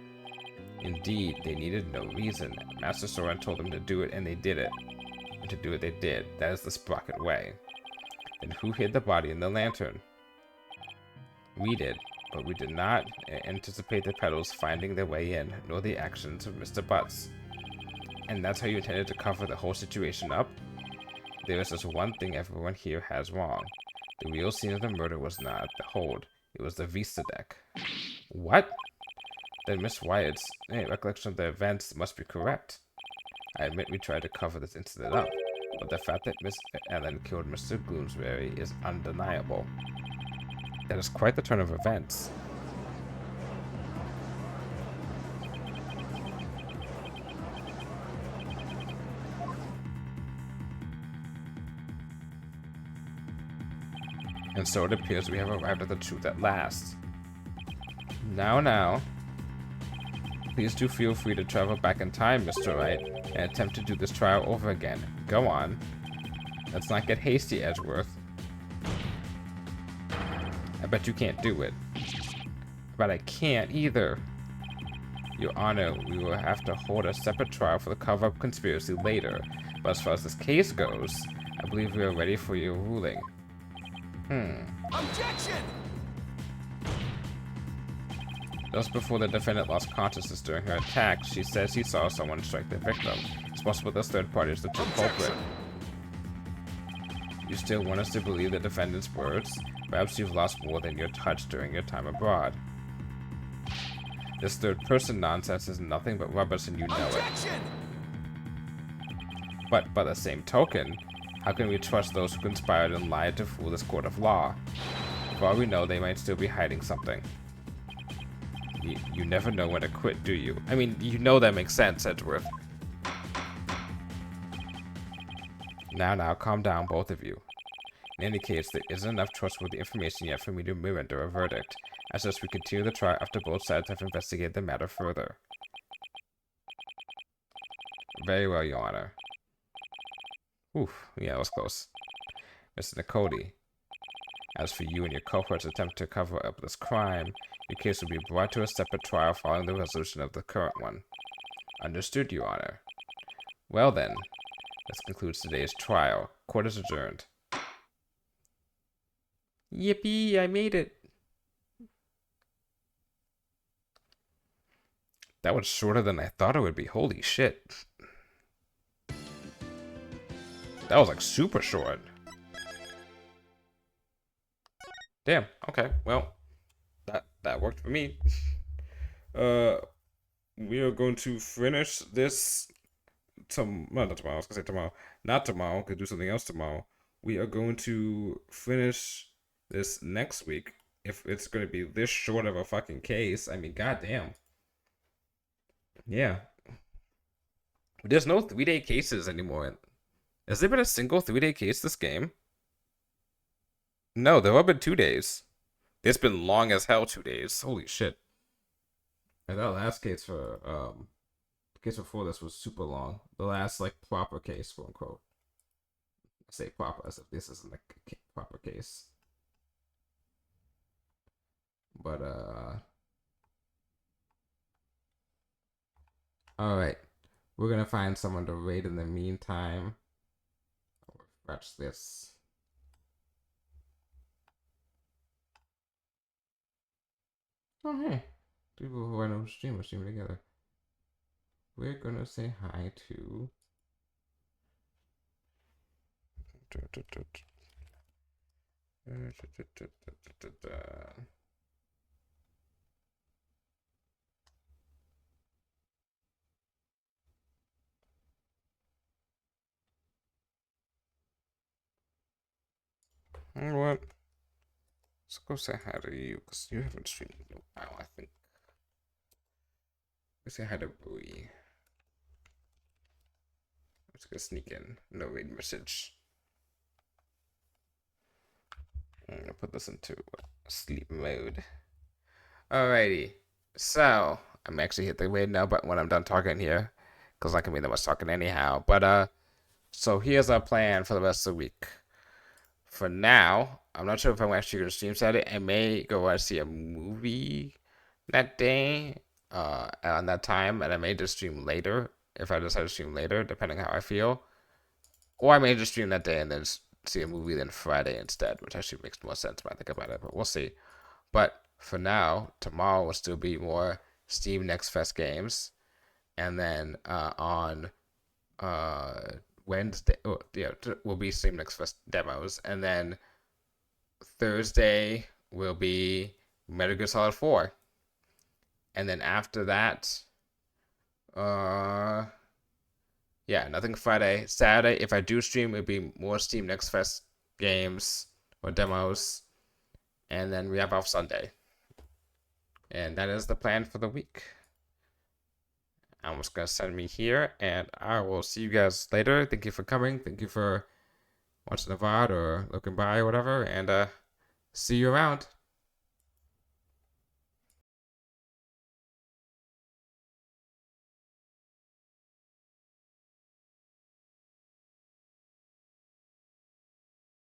Indeed, they needed no reason. Master Soren told them to do it, and they did it. And to do it they did. That is the Sprocket way. Then who hid the body in the lantern? We did, but we did not anticipate the pedals finding their way in, nor the actions of Mr. Butts. And that's how you intended to cover the whole situation up? There is just one thing everyone here has wrong. The real scene of the murder was not the hold. It was the Vista deck. What? Then Miss Wyatt's recollection of the events must be correct. I admit we tried to cover this incident up, but the fact that Miss Ellen killed Mr. Gloomsbury is undeniable. That is quite the turn of events. And so it appears we have arrived at the truth at last. Now. Please do feel free to travel back in time, Mr. Wright, and attempt to do this trial over again. Go on. Let's not get hasty, Edgeworth. I bet you can't do it. But I can't either. Your Honor, we will have to hold a separate trial for the cover-up conspiracy later. But as far as this case goes, I believe we are ready for your ruling. Objection! Just before the defendant lost consciousness during her attack, she says he saw someone strike the victim. It's possible this third party is the true culprit. You still want us to believe the defendant's words? Perhaps you've lost more than your touch during your time abroad. This third-person nonsense is nothing but rubbish and you know it. But by the same token, how can we trust those who conspired and lied to fool this court of law? For all we know, they might still be hiding something. You never know when to quit, do you? I mean, you know that makes sense, Edgeworth. Now, calm down, both of you. In any case, there isn't enough trustworthy information yet for me to render a verdict. As such, we continue the trial after both sides have investigated the matter further. Very well, Your Honor. Oof, yeah, that was close. Mr. Nicoti, as for you and your cohort's attempt to cover up this crime, your case will be brought to a separate trial following the resolution of the current one. Understood, Your Honor. Well then, this concludes today's trial. Court is adjourned. Yippee, I made it. That was shorter than I thought it would be. Holy shit. That was like super short. Damn, okay, well, that worked for me. We are going to finish this not tomorrow, I was gonna say tomorrow. Not tomorrow, could do something else tomorrow. We are going to finish this next week. If it's gonna be this short of a fucking case, I mean, goddamn. Yeah. There's no 3-day cases anymore. Has there been a single 3-day case this game? No, there have been 2 days. It's been long as hell 2 days. Holy shit. And that last case for the case before this was super long. The last like proper case, quote unquote. I say proper as if this isn't a proper case. But alright. We're gonna find someone to raid in the meantime. I'll refresh this. Oh hey. People who I know stream are streaming together. We're gonna say hi to you know what? Let's go say hi to you, because you haven't streamed in a while, I think. Let's say hi to Bowie. Let's go sneak in. No raid message. I'm gonna put this into sleep mode. Alrighty. So, I'm actually hit the raid now, but when I'm done talking here, because I can be that much talking anyhow. But, so here's our plan for the rest of the week. For now, I'm not sure if I'm actually going to stream Saturday. I may go and see a movie that day, on that time, and I may just stream later if I decide to stream later, depending how I feel. Or I may just stream that day and then see a movie then Friday instead, which actually makes more sense when I think about it, but we'll see. But for now, tomorrow will still be more Steam Next Fest games, and then on Wednesday, will be Steam Next Fest demos, and then Thursday will be Metal Gear Solid 4, and then after that, yeah, nothing Friday. Saturday, if I do stream, it'll be more Steam Next Fest games or demos, and then we have off Sunday, and that is the plan for the week. I'm just gonna send me here, and I will see you guys later. Thank you for coming. Thank you for watching the VOD or looking by or whatever, and see you around.